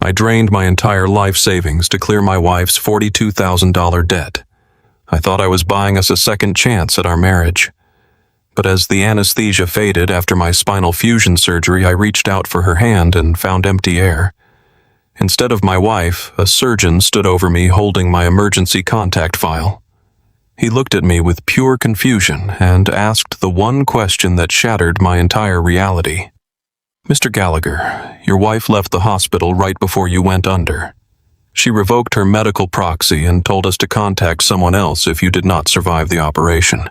I drained my entire life savings to clear my wife's $42,000 debt. I thought I was buying us a second chance at our marriage. But as the anesthesia faded after my spinal fusion surgery, I reached out for her hand and found empty air. Instead of my wife, a surgeon stood over me holding my emergency contact file. He looked at me with pure confusion and asked the one question that shattered my entire reality. "Mr. Gallagher, your wife left the hospital right before you went under. She revoked her medical proxy and told us to contact someone else if you did not survive the operation.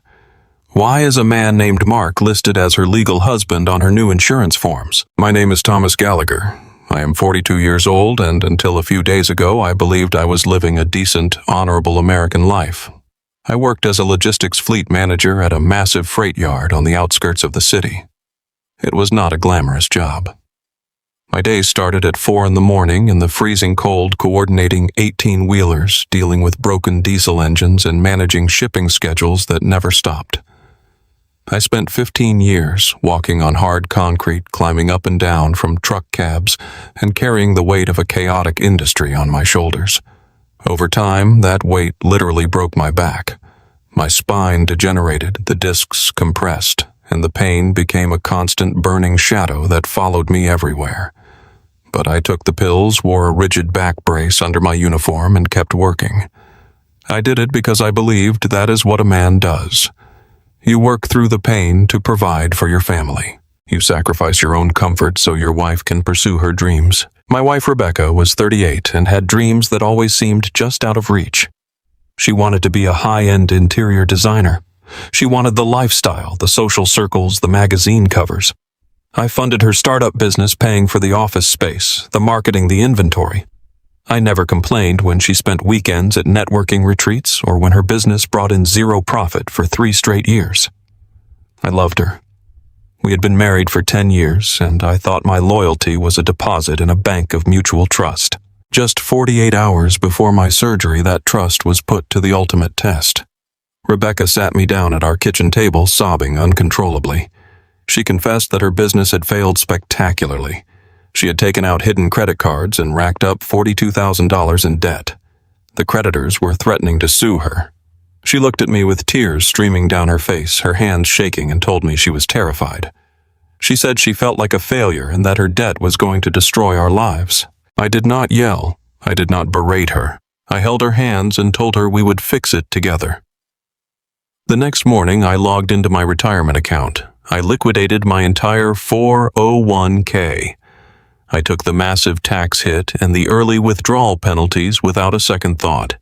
Why is a man named Mark listed as her legal husband on her new insurance forms? My name is Thomas Gallagher. I am 42 years old, and until a few days ago, I believed I was living a decent, honorable American life. I worked as a logistics fleet manager at a massive freight yard on the outskirts of the city. It was not a glamorous job. My days started at 4 in the morning in the freezing cold, coordinating 18-wheelers, dealing with broken diesel engines, and managing shipping schedules that never stopped. I spent 15 years walking on hard concrete, climbing up and down from truck cabs, and carrying the weight of a chaotic industry on my shoulders. Over time, that weight literally broke my back. My spine degenerated, the discs compressed, and the pain became a constant burning shadow that followed me everywhere. But I took the pills, wore a rigid back brace under my uniform, and kept working. I did it because I believed that is what a man does. You work through the pain to provide for your family. You sacrifice your own comfort so your wife can pursue her dreams. My wife Rebecca was 38 and had dreams that always seemed just out of reach. She wanted to be a high-end interior designer. She wanted the lifestyle, the social circles, the magazine covers. I funded her startup business, paying for the office space, the marketing, the inventory. I never complained when she spent weekends at networking retreats or when her business brought in zero profit for 3 straight years. I loved her. We had been married for 10 years, and I thought my loyalty was a deposit in a bank of mutual trust. Just 48 hours before my surgery, that trust was put to the ultimate test. Rebecca sat me down at our kitchen table, sobbing uncontrollably. She confessed that her business had failed spectacularly. She had taken out hidden credit cards and racked up $42,000 in debt. The creditors were threatening to sue her. She looked at me with tears streaming down her face, her hands shaking, and told me she was terrified. She said she felt like a failure and that her debt was going to destroy our lives. I did not yell. I did not berate her. I held her hands and told her we would fix it together. The next morning, I logged into my retirement account. I liquidated my entire 401k. I took the massive tax hit and the early withdrawal penalties without a second thought.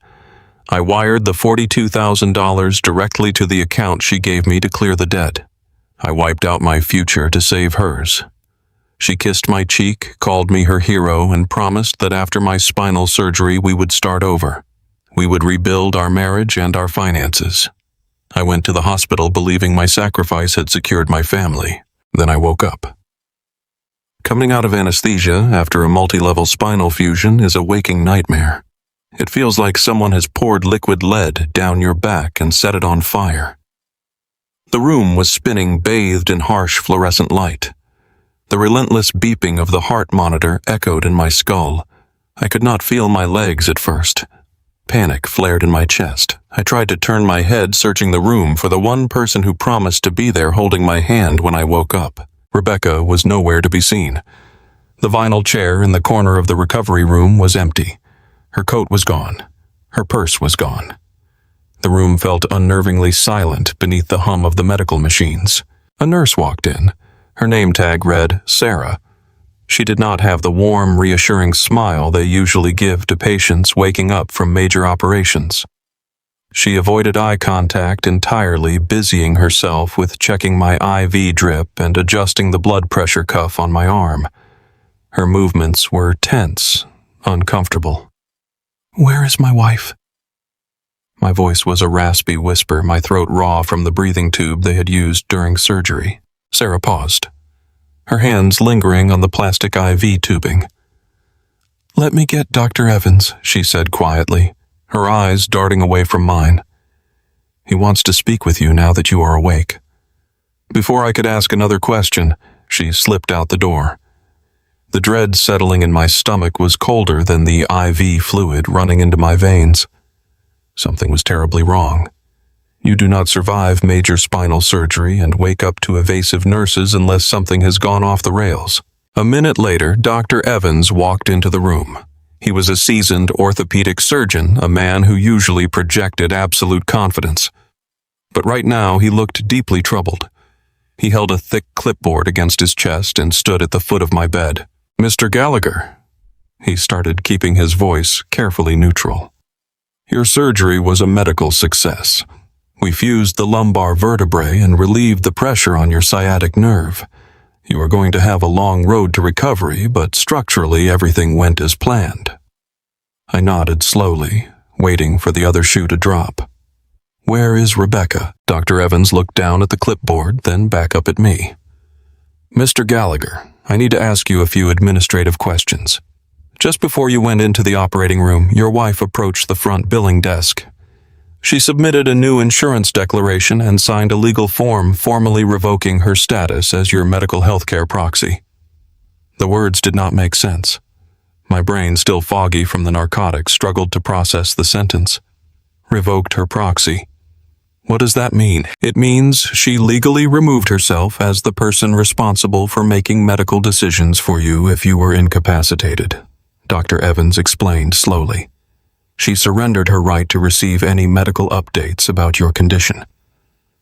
I wired the $42,000 directly to the account she gave me to clear the debt. I wiped out my future to save hers. She kissed my cheek, called me her hero, and promised that after my spinal surgery we would start over. We would rebuild our marriage and our finances. I went to the hospital believing my sacrifice had secured my family. Then I woke up. Coming out of anesthesia after a multi-level spinal fusion is a waking nightmare. It feels like someone has poured liquid lead down your back and set it on fire. The room was spinning, bathed in harsh fluorescent light. The relentless beeping of the heart monitor echoed in my skull. I could not feel my legs at first. Panic flared in my chest. I tried to turn my head, searching the room for the one person who promised to be there holding my hand when I woke up. Rebecca was nowhere to be seen. The vinyl chair in the corner of the recovery room was empty. Her coat was gone. Her purse was gone. The room felt unnervingly silent beneath the hum of the medical machines. A nurse walked in. Her name tag read Sarah. She did not have the warm, reassuring smile they usually give to patients waking up from major operations. She avoided eye contact entirely, busying herself with checking my IV drip and adjusting the blood pressure cuff on my arm. Her movements were tense, uncomfortable. "Where is my wife?" My voice was a raspy whisper, my throat raw from the breathing tube they had used during surgery. Sarah paused, her hands lingering on the plastic IV tubing. "Let me get Dr. Evans," she said quietly, her eyes darting away from mine. "He wants to speak with you now that you are awake." Before I could ask another question, she slipped out the door. The dread settling in my stomach was colder than the IV fluid running into my veins. Something was terribly wrong. You do not survive major spinal surgery and wake up to evasive nurses unless something has gone off the rails. A minute later, Dr. Evans walked into the room. He was a seasoned orthopedic surgeon, a man who usually projected absolute confidence. But right now he looked deeply troubled. He held a thick clipboard against his chest and stood at the foot of my bed. "Mr. Gallagher," he started, keeping his voice carefully neutral. "Your surgery was a medical success. We fused the lumbar vertebrae and relieved the pressure on your sciatic nerve. You are going to have a long road to recovery, but structurally everything went as planned." I nodded slowly, waiting for the other shoe to drop. "Where is Rebecca?" Dr. Evans looked down at the clipboard, then back up at me. "Mr. Gallagher, I need to ask you a few administrative questions. Just before you went into the operating room, your wife approached the front billing desk. She submitted a new insurance declaration and signed a legal form formally revoking her status as your medical healthcare proxy." The words did not make sense. My brain, still foggy from the narcotics, struggled to process the sentence. Revoked her proxy. What does that mean? It means she legally removed herself as the person responsible for making medical decisions for you if you were incapacitated, Dr. Evans explained slowly. She surrendered her right to receive any medical updates about your condition.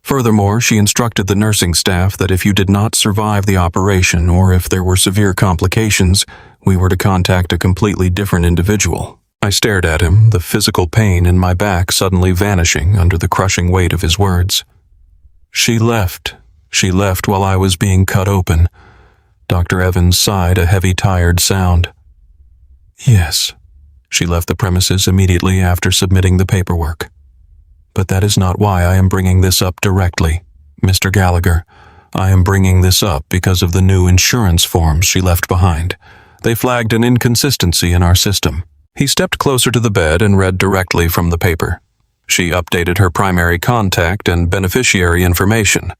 Furthermore, she instructed the nursing staff that if you did not survive the operation or if there were severe complications, we were to contact a completely different individual. I stared at him, the physical pain in my back suddenly vanishing under the crushing weight of his words. She left. She left while I was being cut open. Dr. Evans sighed a heavy, tired sound. Yes. She left the premises immediately after submitting the paperwork. But that is not why I am bringing this up directly, Mr. Gallagher. I am bringing this up because of the new insurance forms she left behind. They flagged an inconsistency in our system. He stepped closer to the bed and read directly from the paper. She updated her primary contact and beneficiary information.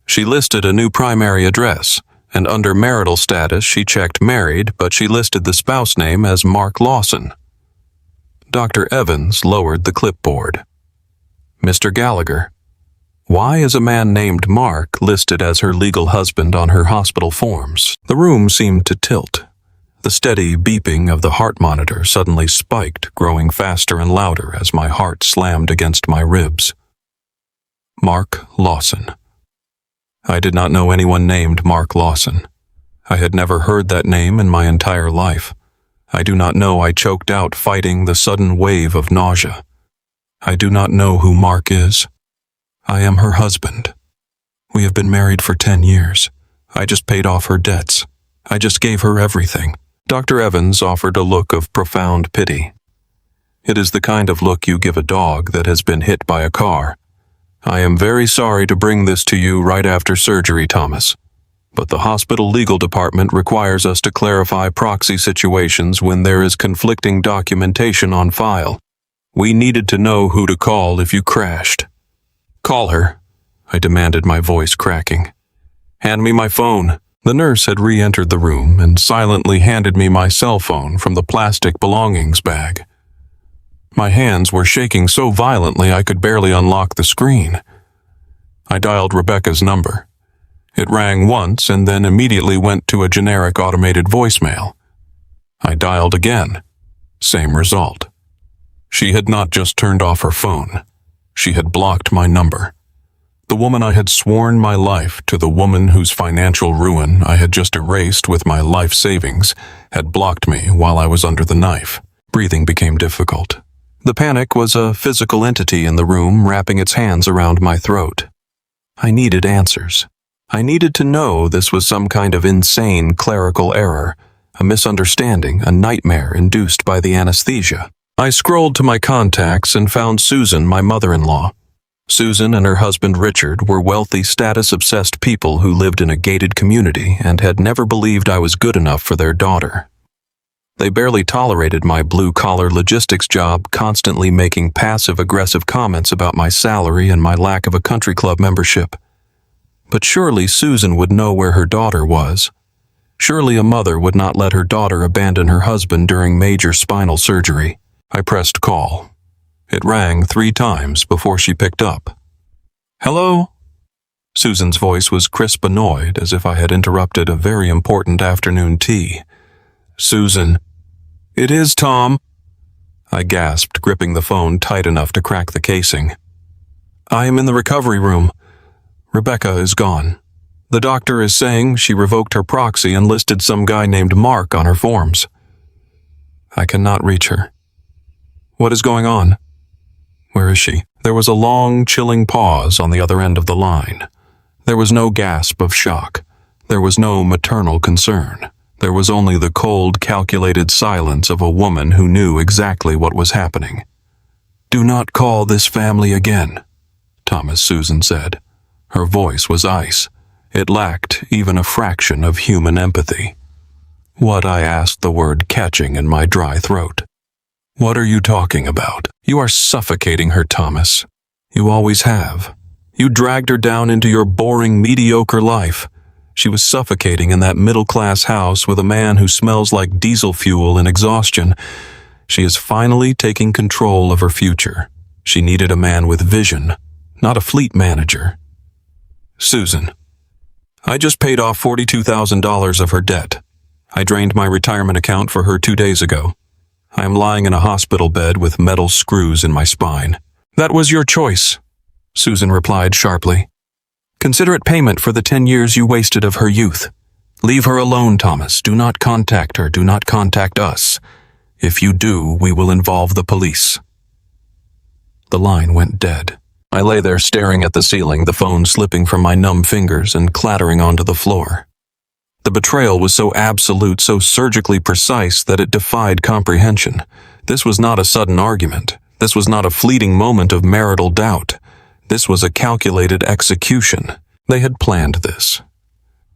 She listed a new primary address, and under marital status she checked married, but she listed the spouse name as Mark Lawson. Dr. Evans lowered the clipboard. Mr. Gallagher, why is a man named Mark listed as her legal husband on her hospital forms? The room seemed to tilt. The steady beeping of the heart monitor suddenly spiked, growing faster and louder as my heart slammed against my ribs. Mark Lawson. I did not know anyone named Mark Lawson. I had never heard that name in my entire life. I do not know I choked out fighting the sudden wave of nausea. I do not know who Mark is. I am her husband. We have been married for 10 years. I just paid off her debts. I just gave her everything. Dr. Evans offered a look of profound pity. It is the kind of look you give a dog that has been hit by a car. I am very sorry to bring this to you right after surgery, Thomas, but the hospital legal department requires us to clarify proxy situations when there is conflicting documentation on file. We needed to know who to call if you crashed. Call her, I demanded, my voice cracking. Hand me my phone. The nurse had re-entered the room and silently handed me my cell phone from the plastic belongings bag. My hands were shaking so violently I could barely unlock the screen. I dialed Rebecca's number. It rang once and then immediately went to a generic automated voicemail. I dialed again. Same result. She had not just turned off her phone. She had blocked my number. The woman I had sworn my life to, the woman whose financial ruin I had just erased with my life savings, had blocked me while I was under the knife. Breathing became difficult. The panic was a physical entity in the room, wrapping its hands around my throat. I needed answers. I needed to know this was some kind of insane clerical error, a misunderstanding, a nightmare induced by the anesthesia. I scrolled to my contacts and found Susan, my mother-in-law. Susan and her husband Richard were wealthy, status-obsessed people who lived in a gated community and had never believed I was good enough for their daughter. They barely tolerated my blue-collar logistics job, constantly making passive-aggressive comments about my salary and my lack of a country club membership. But surely Susan would know where her daughter was. Surely a mother would not let her daughter abandon her husband during major spinal surgery. I pressed call. It rang 3 times before she picked up. "Hello?" Susan's voice was crisp annoyed, as if I had interrupted a very important afternoon tea. "Susan." "It is Tom," I gasped, gripping the phone tight enough to crack the casing. "I am in the recovery room. Rebecca is gone. The doctor is saying she revoked her proxy and listed some guy named Mark on her forms. I cannot reach her. What is going on? Where is she?" There was a long, chilling pause on the other end of the line. There was no gasp of shock. There was no maternal concern. There was only the cold, calculated silence of a woman who knew exactly what was happening. "Do not call this family again," Thomas Susan said. Her voice was ice. It lacked even a fraction of human empathy. "What?" I asked, the word catching in my dry throat. "What are you talking about? You are suffocating her, Thomas. You always have. You dragged her down into your boring, mediocre life. She was suffocating in that middle-class house with a man who smells like diesel fuel and exhaustion. She is finally taking control of her future. She needed a man with vision, not a fleet manager." "Susan, I just paid off $42,000 of her debt. I drained my retirement account for her 2 days ago. I am lying in a hospital bed with metal screws in my spine." "That was your choice," Susan replied sharply. "Consider it payment for the 10 years you wasted of her youth. Leave her alone, Thomas. Do not contact her. Do not contact us. If you do, we will involve the police." The line went dead. I lay there staring at the ceiling, the phone slipping from my numb fingers and clattering onto the floor. The betrayal was so absolute, so surgically precise that it defied comprehension. This was not a sudden argument. This was not a fleeting moment of marital doubt. This was a calculated execution. They had planned this.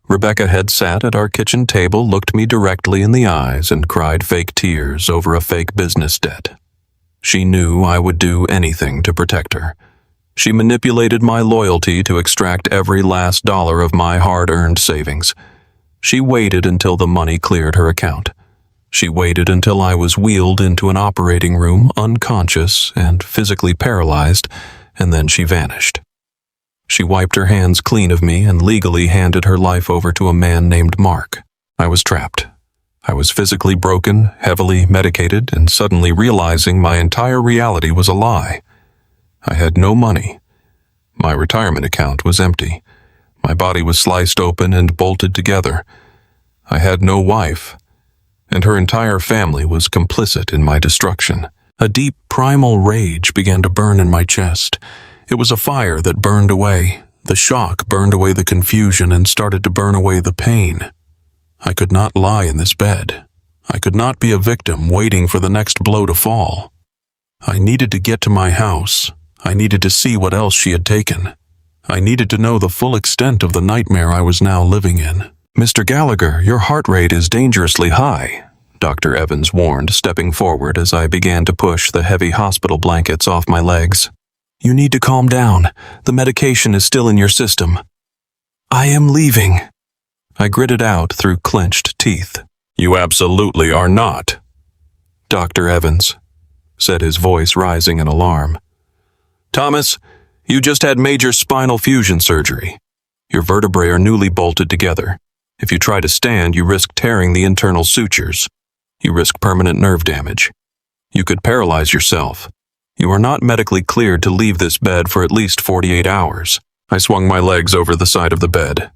Rebecca had sat at our kitchen table, looked me directly in the eyes, and cried fake tears over a fake business debt. She knew I would do anything to protect her. She manipulated my loyalty to extract every last dollar of my hard-earned savings. She waited until the money cleared her account. She waited until I was wheeled into an operating room, unconscious and physically paralyzed, and then she vanished. She wiped her hands clean of me and legally handed her life over to a man named Mark. I was trapped. I was physically broken, heavily medicated, and suddenly realizing my entire reality was a lie. I had no money. My retirement account was empty. My body was sliced open and bolted together. I had no wife, and her entire family was complicit in my destruction. A deep, primal rage began to burn in my chest. It was a fire that burned away. The shock burned away the confusion and started to burn away the pain. I could not lie in this bed. I could not be a victim waiting for the next blow to fall. I needed to get to my house. I needed to see what else she had taken. I needed to know the full extent of the nightmare I was now living in. "Mr. Gallagher, your heart rate is dangerously high," Dr. Evans warned, stepping forward as I began to push the heavy hospital blankets off my legs. "You need to calm down. The medication is still in your system." "I am leaving," I gritted out through clenched teeth. "You absolutely are not." "Dr. Evans," said his voice rising in alarm. "Thomas, you just had major spinal fusion surgery. Your vertebrae are newly bolted together. If you try to stand, you risk tearing the internal sutures. You risk permanent nerve damage. You could paralyze yourself. You are not medically cleared to leave this bed for at least 48 hours. I swung my legs over the side of the bed.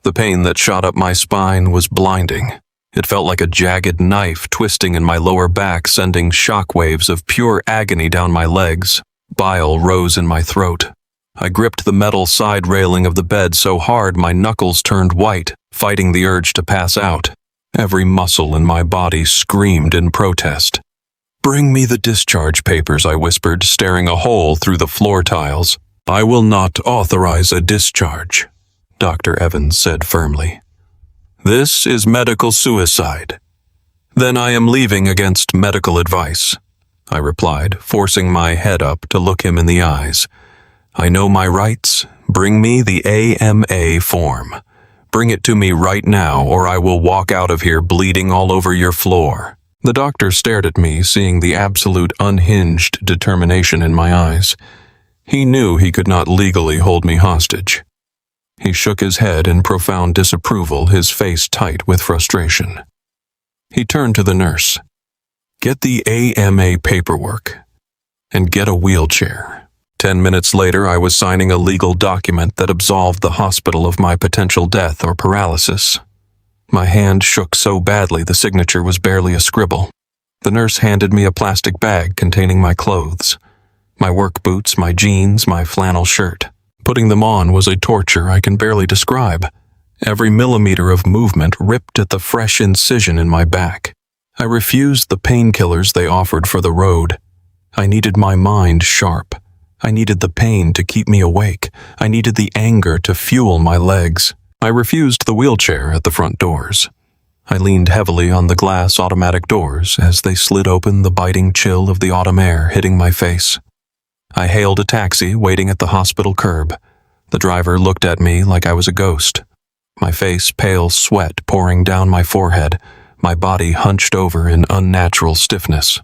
The pain that shot up my spine was blinding. It felt like a jagged knife twisting in my lower back, sending shock waves of pure agony down my legs. Bile rose in my throat. I gripped the metal side railing of the bed so hard my knuckles turned white, fighting the urge to pass out. Every muscle in my body screamed in protest. "Bring me the discharge papers," I whispered, staring a hole through the floor tiles. "I will not authorize a discharge," Dr. Evans said firmly. "This is medical suicide." "Then I am leaving against medical advice," I replied, forcing my head up to look him in the eyes. "I know my rights. Bring me the AMA form. Bring it to me right now, or I will walk out of here bleeding all over your floor." The doctor stared at me, seeing the absolute unhinged determination in my eyes. He knew he could not legally hold me hostage. He shook his head in profound disapproval, his face tight with frustration. He turned to the nurse. "Get the AMA paperwork and get a wheelchair." 10 minutes later, I was signing a legal document that absolved the hospital of my potential death or paralysis. My hand shook so badly the signature was barely a scribble. The nurse handed me a plastic bag containing my clothes. My work boots, my jeans, my flannel shirt. Putting them on was a torture I can barely describe. Every millimeter of movement ripped at the fresh incision in my back. I refused the painkillers they offered for the road. I needed my mind sharp. I needed the pain to keep me awake. I needed the anger to fuel my legs. I refused the wheelchair at the front doors. I leaned heavily on the glass automatic doors as they slid open, the biting chill of the autumn air hitting my face. I hailed a taxi waiting at the hospital curb. The driver looked at me like I was a ghost. My face pale sweat pouring down my forehead, my body hunched over in unnatural stiffness.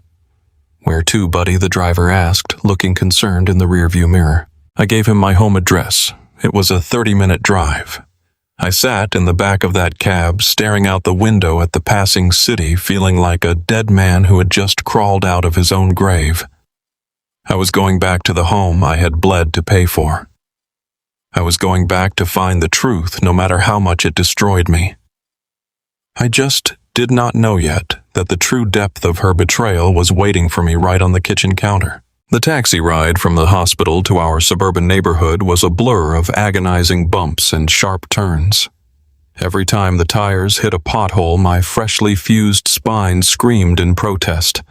"Where to, buddy?" the driver asked, looking concerned in the rearview mirror. I gave him my home address. It was a 30-minute drive. I sat in the back of that cab, staring out the window at the passing city, feeling like a dead man who had just crawled out of his own grave. I was going back to the home I had bled to pay for. I was going back to find the truth, no matter how much it destroyed me. I just did not know yet that the true depth of her betrayal was waiting for me right on the kitchen counter. The taxi ride from the hospital to our suburban neighborhood was a blur of agonizing bumps and sharp turns. Every time the tires hit a pothole, my freshly fused spine screamed in protest.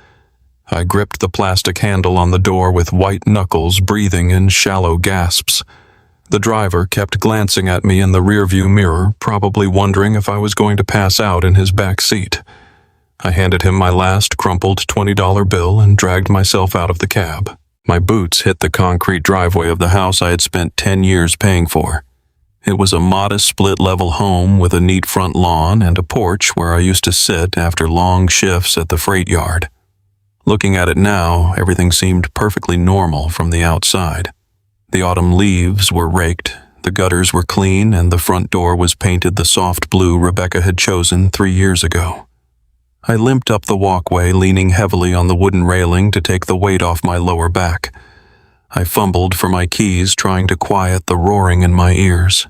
I gripped the plastic handle on the door with white knuckles, breathing in shallow gasps. The driver kept glancing at me in the rearview mirror, probably wondering if I was going to pass out in his back seat. I handed him my last crumpled $20 bill and dragged myself out of the cab. My boots hit the concrete driveway of the house I had spent 10 years paying for. It was a modest split-level home with a neat front lawn and a porch where I used to sit after long shifts at the freight yard. Looking at it now, everything seemed perfectly normal from the outside. The autumn leaves were raked, the gutters were clean, and the front door was painted the soft blue Rebecca had chosen 3 years ago. I limped up the walkway, leaning heavily on the wooden railing to take the weight off my lower back. I fumbled for my keys, trying to quiet the roaring in my ears.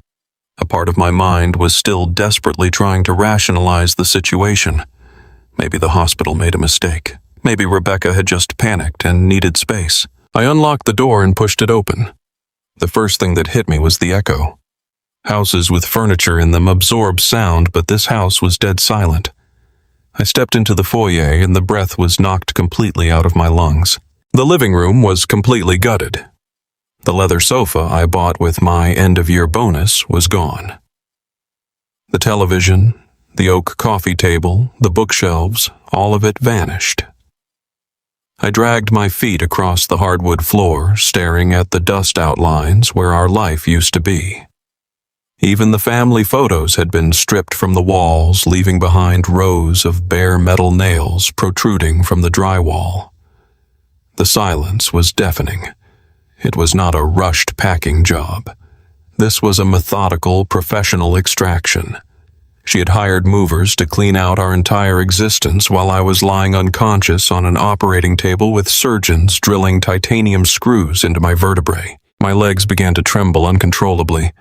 A part of my mind was still desperately trying to rationalize the situation. Maybe the hospital made a mistake. Maybe Rebecca had just panicked and needed space. I unlocked the door and pushed it open. The first thing that hit me was the echo. Houses with furniture in them absorb sound, but this house was dead silent. I stepped into the foyer and the breath was knocked completely out of my lungs. The living room was completely gutted. The leather sofa I bought with my end-of-year bonus was gone. The television, the oak coffee table, the bookshelves, all of it vanished. I dragged my feet across the hardwood floor, staring at the dust outlines where our life used to be. Even the family photos had been stripped from the walls, leaving behind rows of bare metal nails protruding from the drywall. The silence was deafening. It was not a rushed packing job. This was a methodical, professional extraction. She had hired movers to clean out our entire existence while I was lying unconscious on an operating table with surgeons drilling titanium screws into my vertebrae. My legs began to tremble uncontrollably.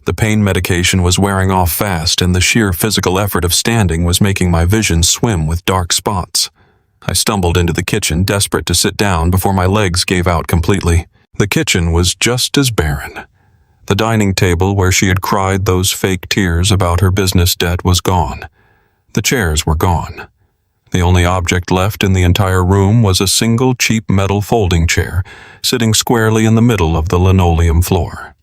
The pain medication was wearing off fast, and the sheer physical effort of standing was making my vision swim with dark spots. I stumbled into the kitchen, desperate to sit down before my legs gave out completely. The kitchen was just as barren. The dining table where she had cried those fake tears about her business debt was gone. The chairs were gone. The only object left in the entire room was a single cheap metal folding chair, sitting squarely in the middle of the linoleum floor.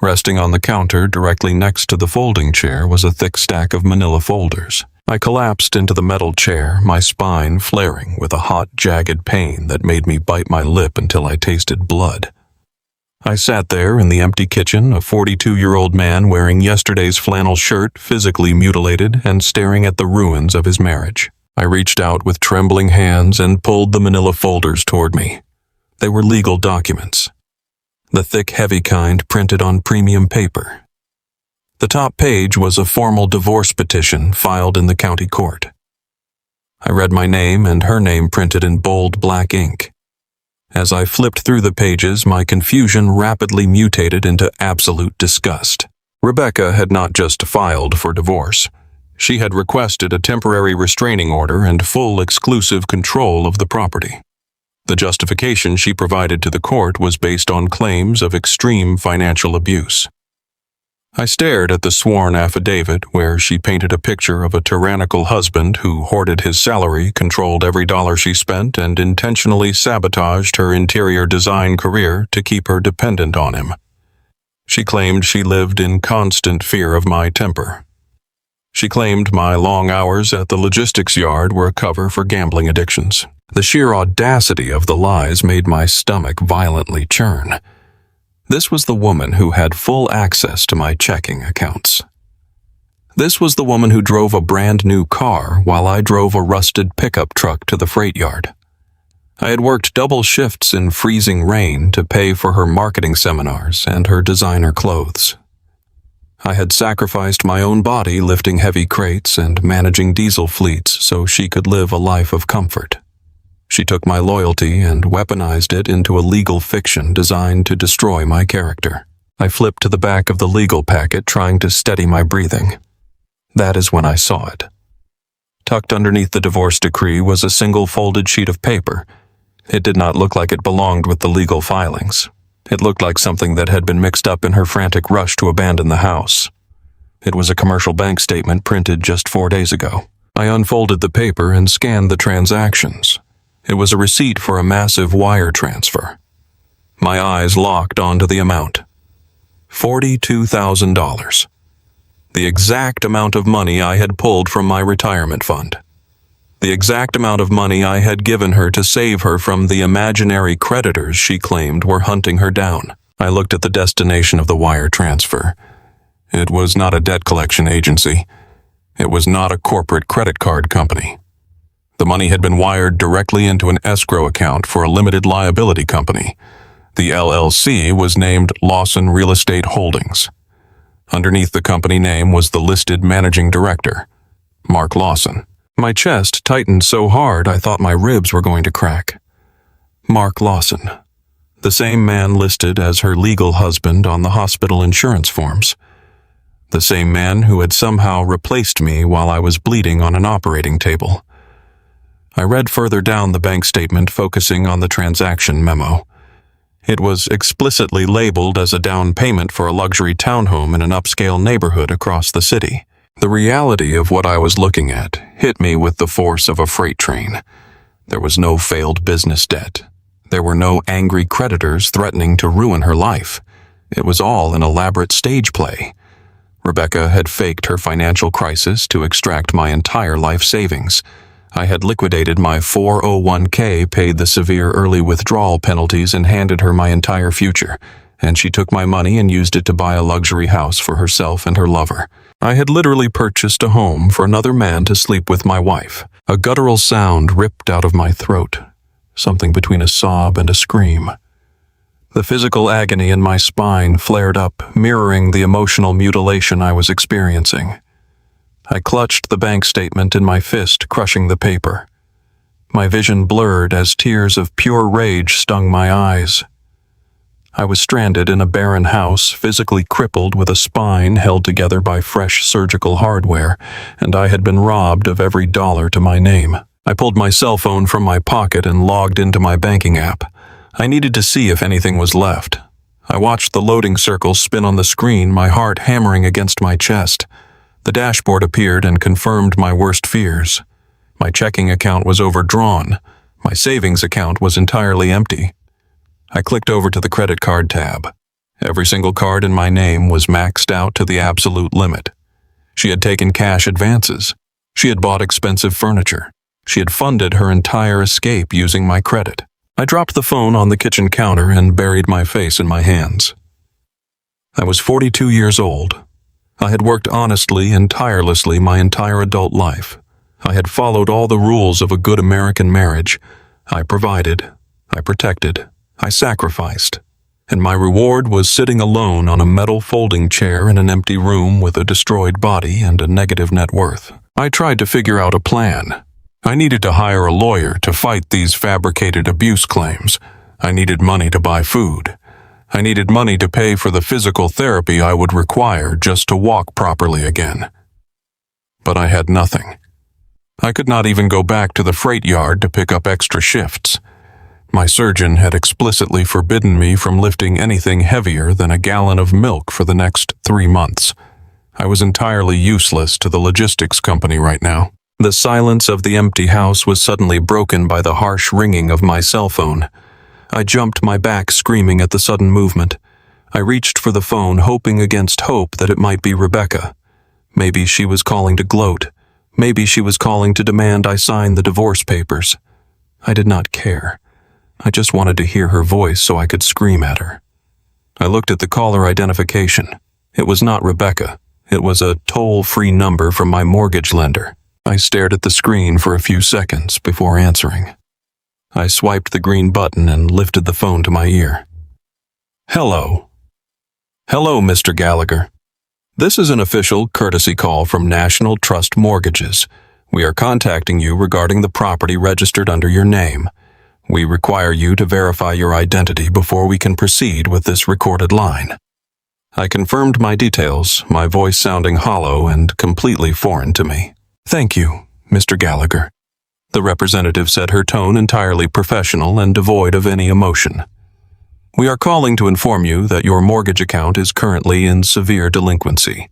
Resting on the counter directly next to the folding chair was a thick stack of manila folders. I collapsed into the metal chair, my spine flaring with a hot, jagged pain that made me bite my lip until I tasted blood. I sat there in the empty kitchen, a 42-year-old man wearing yesterday's flannel shirt, physically mutilated and staring at the ruins of his marriage. I reached out with trembling hands and pulled the manila folders toward me. They were legal documents. The thick, heavy kind printed on premium paper. The top page was a formal divorce petition filed in the county court. I read my name and her name printed in bold black ink. As I flipped through the pages, my confusion rapidly mutated into absolute disgust. Rebecca had not just filed for divorce. She had requested a temporary restraining order and full exclusive control of the property. The justification she provided to the court was based on claims of extreme financial abuse. I stared at the sworn affidavit where she painted a picture of a tyrannical husband who hoarded his salary, controlled every dollar she spent, and intentionally sabotaged her interior design career to keep her dependent on him. She claimed she lived in constant fear of my temper. She claimed my long hours at the logistics yard were a cover for gambling addictions. The sheer audacity of the lies made my stomach violently churn. This was the woman who had full access to my checking accounts. This was the woman who drove a brand new car while I drove a rusted pickup truck to the freight yard. I had worked double shifts in freezing rain to pay for her marketing seminars and her designer clothes. I had sacrificed my own body lifting heavy crates and managing diesel fleets so she could live a life of comfort. She took my loyalty and weaponized it into a legal fiction designed to destroy my character. I flipped to the back of the legal packet, trying to steady my breathing. That is when I saw it. Tucked underneath the divorce decree was a single folded sheet of paper. It did not look like it belonged with the legal filings. It looked like something that had been mixed up in her frantic rush to abandon the house. It was a commercial bank statement printed just 4 days ago. I unfolded the paper and scanned the transactions. It was a receipt for a massive wire transfer. My eyes locked onto the amount. $42,000. The exact amount of money I had pulled from my retirement fund. The exact amount of money I had given her to save her from the imaginary creditors she claimed were hunting her down. I looked at the destination of the wire transfer. It was not a debt collection agency. It was not a corporate credit card company. The money had been wired directly into an escrow account for a limited liability company. The LLC was named Lawson Real Estate Holdings. Underneath the company name was the listed managing director, Mark Lawson. My chest tightened so hard I thought my ribs were going to crack. Mark Lawson, the same man listed as her legal husband on the hospital insurance forms. The same man who had somehow replaced me while I was bleeding on an operating table. I read further down the bank statement, focusing on the transaction memo. It was explicitly labeled as a down payment for a luxury townhome in an upscale neighborhood across the city. The reality of what I was looking at hit me with the force of a freight train. There was no failed business debt. There were no angry creditors threatening to ruin her life. It was all an elaborate stage play. Rebecca had faked her financial crisis to extract my entire life savings. I had liquidated my 401k, paid the severe early withdrawal penalties, and handed her my entire future, and she took my money and used it to buy a luxury house for herself and her lover. I had literally purchased a home for another man to sleep with my wife. A guttural sound ripped out of my throat, something between a sob and a scream. The physical agony in my spine flared up, mirroring the emotional mutilation I was experiencing. I clutched the bank statement in my fist, crushing the paper. My vision blurred as tears of pure rage stung my eyes. I was stranded in a barren house, physically crippled with a spine held together by fresh surgical hardware, and I had been robbed of every dollar to my name. I pulled my cell phone from my pocket and logged into my banking app. I needed to see if anything was left. I watched the loading circles spin on the screen, my heart hammering against my chest. The dashboard appeared and confirmed my worst fears. My checking account was overdrawn. My savings account was entirely empty. I clicked over to the credit card tab. Every single card in my name was maxed out to the absolute limit. She had taken cash advances. She had bought expensive furniture. She had funded her entire escape using my credit. I dropped the phone on the kitchen counter and buried my face in my hands. I was 42 years old. I had worked honestly and tirelessly my entire adult life. I had followed all the rules of a good American marriage. I provided, I protected, I sacrificed. And my reward was sitting alone on a metal folding chair in an empty room with a destroyed body and a negative net worth. I tried to figure out a plan. I needed to hire a lawyer to fight these fabricated abuse claims. I needed money to buy food. I needed money to pay for the physical therapy I would require just to walk properly again. But I had nothing. I could not even go back to the freight yard to pick up extra shifts. My surgeon had explicitly forbidden me from lifting anything heavier than a gallon of milk for the next 3 months. I was entirely useless to the logistics company right now. The silence of the empty house was suddenly broken by the harsh ringing of my cell phone. I jumped my back, screaming at the sudden movement. I reached for the phone, hoping against hope that it might be Rebecca. Maybe she was calling to gloat. Maybe she was calling to demand I sign the divorce papers. I did not care. I just wanted to hear her voice so I could scream at her. I looked at the caller identification. It was not Rebecca. It was a toll-free number from my mortgage lender. I stared at the screen for a few seconds before answering. I swiped the green button and lifted the phone to my ear. Hello. Hello, Mr. Gallagher. This is an official courtesy call from National Trust Mortgages. We are contacting you regarding the property registered under your name. We require you to verify your identity before we can proceed with this recorded line. I confirmed my details, my voice sounding hollow and completely foreign to me. Thank you, Mr. Gallagher. The representative said, her tone entirely professional and devoid of any emotion. We are calling to inform you that your mortgage account is currently in severe delinquency.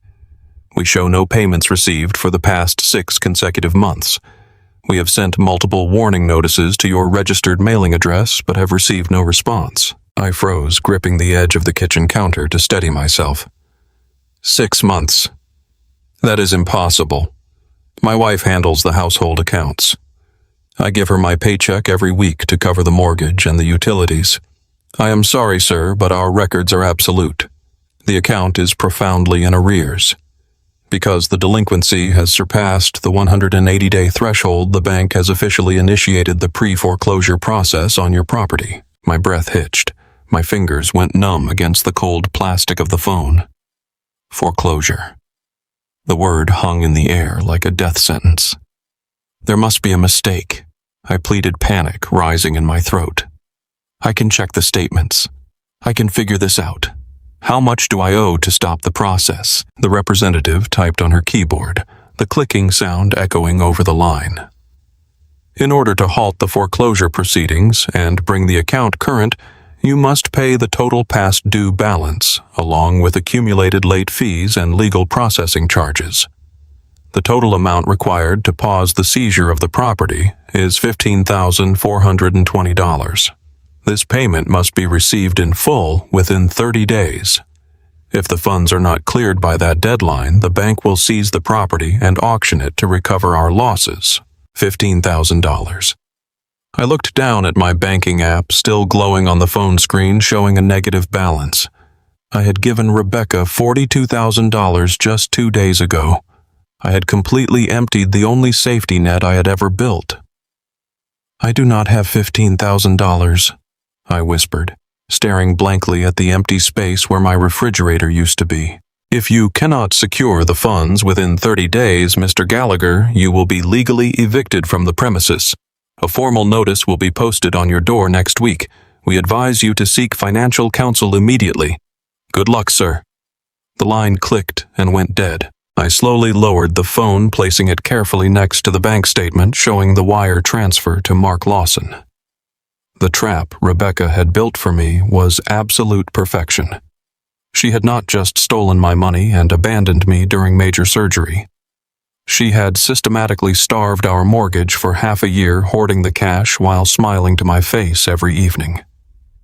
We show no payments received for the past 6 consecutive months. We have sent multiple warning notices to your registered mailing address but have received no response. I froze, gripping the edge of the kitchen counter to steady myself. 6 months. That is impossible. My wife handles the household accounts. I give her my paycheck every week to cover the mortgage and the utilities. I am sorry, sir, but our records are absolute. The account is profoundly in arrears. Because the delinquency has surpassed the 180-day threshold, the bank has officially initiated the pre-foreclosure process on your property. My breath hitched. My fingers went numb against the cold plastic of the phone. Foreclosure. The word hung in the air like a death sentence. There must be a mistake. I pleaded, panic rising in my throat. I can check the statements. I can figure this out. How much do I owe to stop the process? The representative typed on her keyboard, the clicking sound echoing over the line. In order to halt the foreclosure proceedings and bring the account current, you must pay the total past due balance, along with accumulated late fees and legal processing charges. The total amount required to pause the seizure of the property is $15,420. This payment must be received in full within 30 days. If the funds are not cleared by that deadline, the bank will seize the property and auction it to recover our losses, $15,000. I looked down at my banking app, still glowing on the phone screen, showing a negative balance. I had given Rebecca $42,000 just 2 days ago. I had completely emptied the only safety net I had ever built. I do not have $15,000, I whispered, staring blankly at the empty space where my refrigerator used to be. If you cannot secure the funds within 30 days, Mr. Gallagher, you will be legally evicted from the premises. A formal notice will be posted on your door next week. We advise you to seek financial counsel immediately. Good luck, sir. The line clicked and went dead. I slowly lowered the phone, placing it carefully next to the bank statement showing the wire transfer to Mark Lawson. The trap Rebecca had built for me was absolute perfection. She had not just stolen my money and abandoned me during major surgery. She had systematically starved our mortgage for half a year, hoarding the cash while smiling to my face every evening.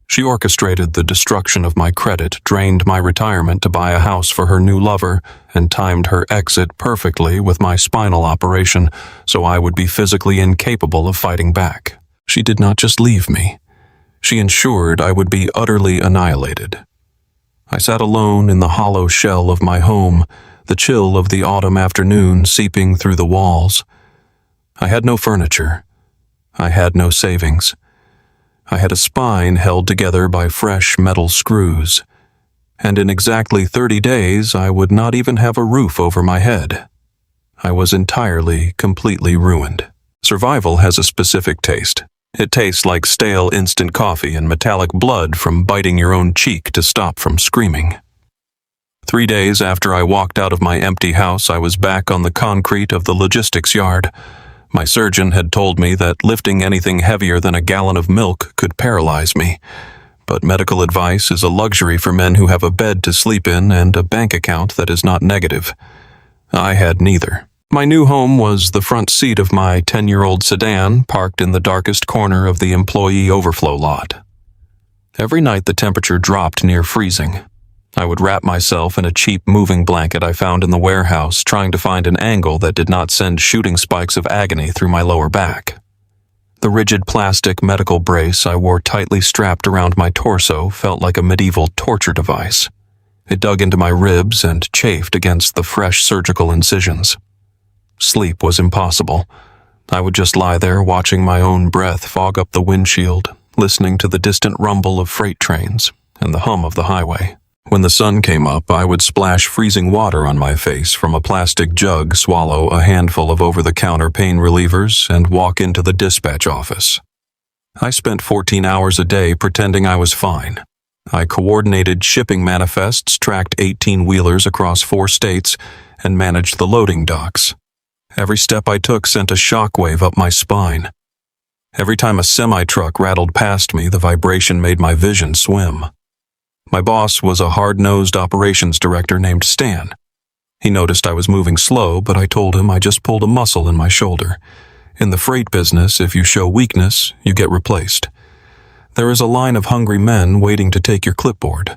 She orchestrated the destruction of my credit, drained my retirement to buy a house for her new lover, and timed her exit perfectly with my spinal operation so I would be physically incapable of fighting back. She did not just leave me. She ensured I would be utterly annihilated. I sat alone in the hollow shell of my home, the chill of the autumn afternoon seeping through the walls. I had no furniture. I had no savings. I had a spine held together by fresh metal screws, and in exactly 30 days I would not even have a roof over my head. I was entirely, completely ruined. Survival has a specific taste. It tastes like stale instant coffee and metallic blood from biting your own cheek to stop from screaming. 3 days after I walked out of my empty house, I was back on the concrete of the logistics yard. My surgeon had told me that lifting anything heavier than a gallon of milk could paralyze me, but medical advice is a luxury for men who have a bed to sleep in and a bank account that is not negative. I had neither. My new home was the front seat of my 10-year-old sedan parked in the darkest corner of the employee overflow lot. Every night the temperature dropped near freezing. I would wrap myself in a cheap moving blanket I found in the warehouse, trying to find an angle that did not send shooting spikes of agony through my lower back. The rigid plastic medical brace I wore tightly strapped around my torso felt like a medieval torture device. It dug into my ribs and chafed against the fresh surgical incisions. Sleep was impossible. I would just lie there watching my own breath fog up the windshield, listening to the distant rumble of freight trains and the hum of the highway. When the sun came up, I would splash freezing water on my face from a plastic jug, swallow a handful of over-the-counter pain relievers, and walk into the dispatch office. I spent 14 hours a day pretending I was fine. I coordinated shipping manifests, tracked 18-wheelers across 4 states, and managed the loading docks. Every step I took sent a shockwave up my spine. Every time a semi-truck rattled past me, the vibration made my vision swim. My boss was a hard-nosed operations director named Stan. He noticed I was moving slow, but I told him I just pulled a muscle in my shoulder. In the freight business, if you show weakness, you get replaced. There is a line of hungry men waiting to take your clipboard.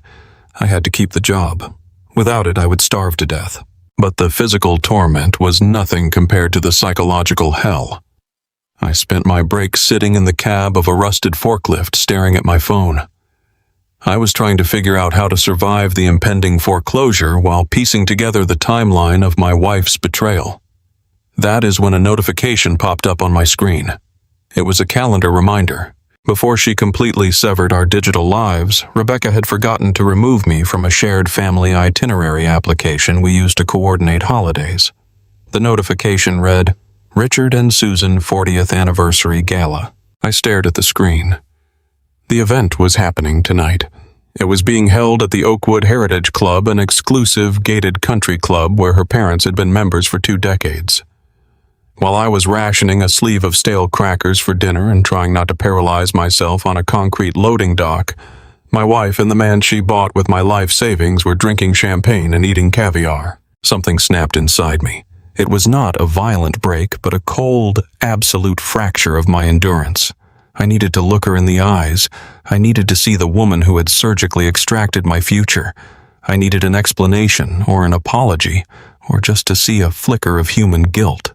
I had to keep the job. Without it, I would starve to death. But the physical torment was nothing compared to the psychological hell. I spent my break sitting in the cab of a rusted forklift staring at my phone. I was trying to figure out how to survive the impending foreclosure while piecing together the timeline of my wife's betrayal. That is when a notification popped up on my screen. It was a calendar reminder. Before she completely severed our digital lives, Rebecca had forgotten to remove me from a shared family itinerary application we used to coordinate holidays. The notification read, "Richard and Susan 40th Anniversary Gala." I stared at the screen. The event was happening tonight. It was being held at the Oakwood Heritage Club, an exclusive gated country club where her parents had been members for 2 decades. While I was rationing a sleeve of stale crackers for dinner and trying not to paralyze myself on a concrete loading dock, my wife and the man she bought with my life savings were drinking champagne and eating caviar. Something snapped inside me. It was not a violent break, but a cold, absolute fracture of my endurance. I needed to look her in the eyes. I needed to see the woman who had surgically extracted my future. I needed an explanation or an apology, or just to see a flicker of human guilt.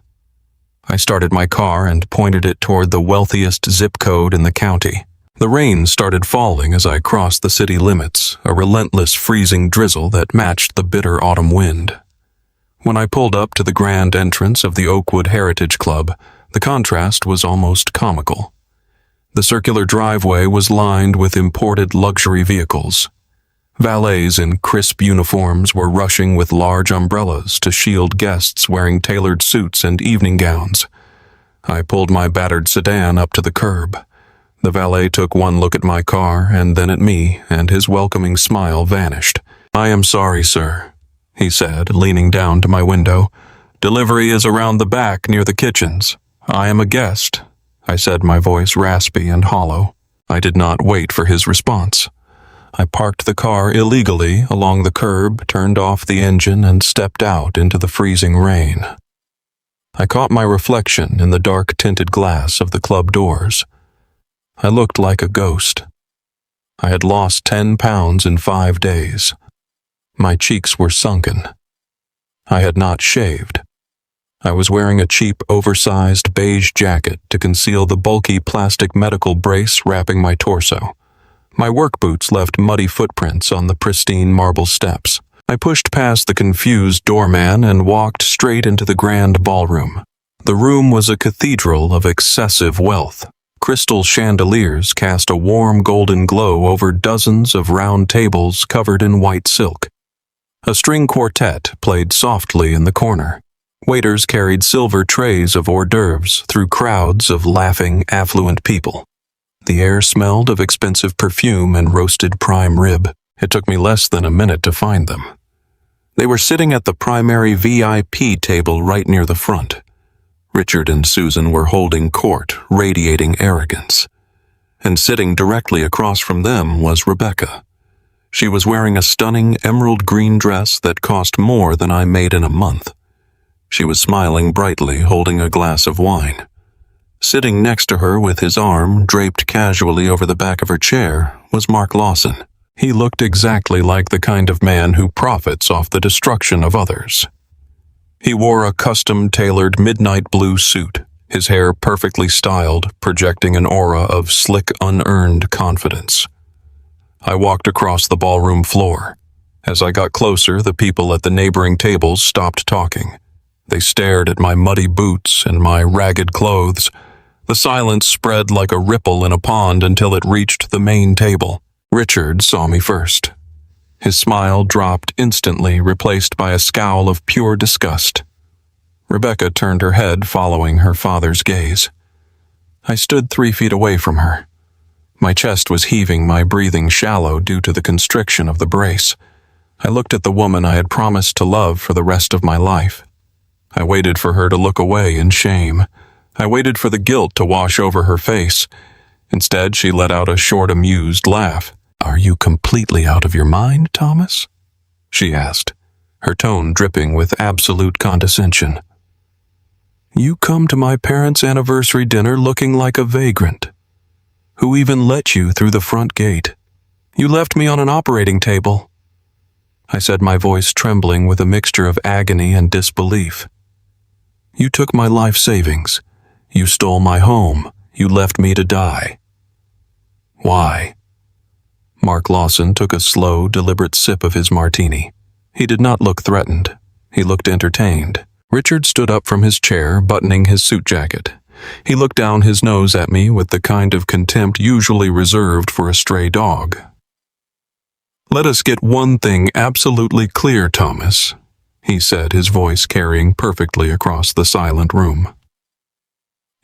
I started my car and pointed it toward the wealthiest zip code in the county. The rain started falling as I crossed the city limits, a relentless freezing drizzle that matched the bitter autumn wind. When I pulled up to the grand entrance of the Oakwood Heritage Club, the contrast was almost comical. The circular driveway was lined with imported luxury vehicles. Valets in crisp uniforms were rushing with large umbrellas to shield guests wearing tailored suits and evening gowns. I pulled my battered sedan up to the curb. The valet took one look at my car and then at me, and his welcoming smile vanished. "I am sorry, sir," he said, leaning down to my window. "Delivery is around the back near the kitchens. I am a guest," I said, my voice raspy and hollow. I did not wait for his response. I parked the car illegally along the curb, turned off the engine, and stepped out into the freezing rain. I caught my reflection in the dark-tinted glass of the club doors. I looked like a ghost. I had lost 10 pounds in 5 days. My cheeks were sunken. I had not shaved. I was wearing a cheap, oversized beige jacket to conceal the bulky plastic medical brace wrapping my torso. My work boots left muddy footprints on the pristine marble steps. I pushed past the confused doorman and walked straight into the grand ballroom. The room was a cathedral of excessive wealth. Crystal chandeliers cast a warm golden glow over dozens of round tables covered in white silk. A string quartet played softly in the corner. Waiters carried silver trays of hors d'oeuvres through crowds of laughing, affluent people. The air smelled of expensive perfume and roasted prime rib. It took me less than a minute to find them. They were sitting at the primary VIP table right near the front. Richard and Susan were holding court, radiating arrogance. And sitting directly across from them was Rebecca. She was wearing a stunning emerald green dress that cost more than I made in a month. She was smiling brightly, holding a glass of wine. Sitting next to her with his arm draped casually over the back of her chair was Mark Lawson. He looked exactly like the kind of man who profits off the destruction of others. He wore a custom-tailored midnight blue suit, his hair perfectly styled, projecting an aura of slick, unearned confidence. I walked across the ballroom floor. As I got closer, the people at the neighboring tables stopped talking. They stared at my muddy boots and my ragged clothes. The silence spread like a ripple in a pond until it reached the main table. Richard saw me first. His smile dropped instantly, replaced by a scowl of pure disgust. Rebecca turned her head, following her father's gaze. I stood 3 feet away from her. My chest was heaving, my breathing shallow due to the constriction of the brace. I looked at the woman I had promised to love for the rest of my life. I waited for her to look away in shame. I waited for the guilt to wash over her face. Instead, she let out a short, amused laugh. "Are you completely out of your mind, Thomas?" she asked, her tone dripping with absolute condescension. "You come to my parents' anniversary dinner looking like a vagrant. Who even let you through the front gate? You left me on an operating table," I said, my voice trembling with a mixture of agony and disbelief. "You took my life savings. You stole my home. You left me to die. Why?" Mark Lawson took a slow, deliberate sip of his martini. He did not look threatened. He looked entertained. Richard stood up from his chair, buttoning his suit jacket. He looked down his nose at me with the kind of contempt usually reserved for a stray dog. "Let us get one thing absolutely clear, Thomas," he said, his voice carrying perfectly across the silent room.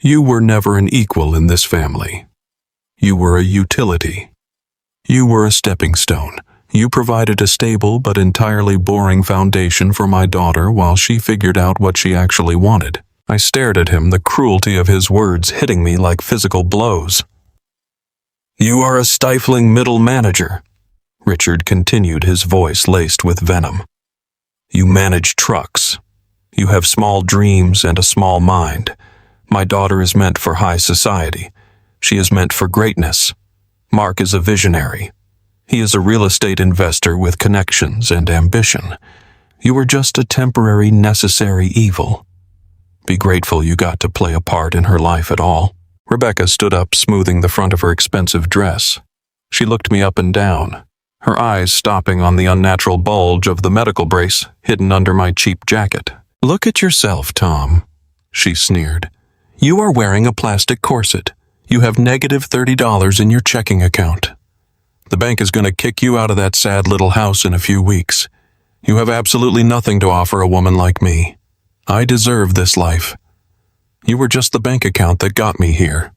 "You were never an equal in this family. You were a utility. You were a stepping stone. You provided a stable but entirely boring foundation for my daughter while she figured out what she actually wanted." I stared at him, the cruelty of his words hitting me like physical blows. "You are a stifling middle manager," Richard continued, his voice laced with venom. "You manage trucks. You have small dreams and a small mind. My daughter is meant for high society. She is meant for greatness. Mark is a visionary. He is a real estate investor with connections and ambition. You are just a temporary, necessary evil. Be grateful you got to play a part in her life at all." Rebecca stood up, smoothing the front of her expensive dress. She looked me up and down, her eyes stopping on the unnatural bulge of the medical brace hidden under my cheap jacket. "Look at yourself, Tom," she sneered. "You are wearing a plastic corset. You have negative $30 in your checking account. The bank is going to kick you out of that sad little house in a few weeks. You have absolutely nothing to offer a woman like me. I deserve this life. You were just the bank account that got me here.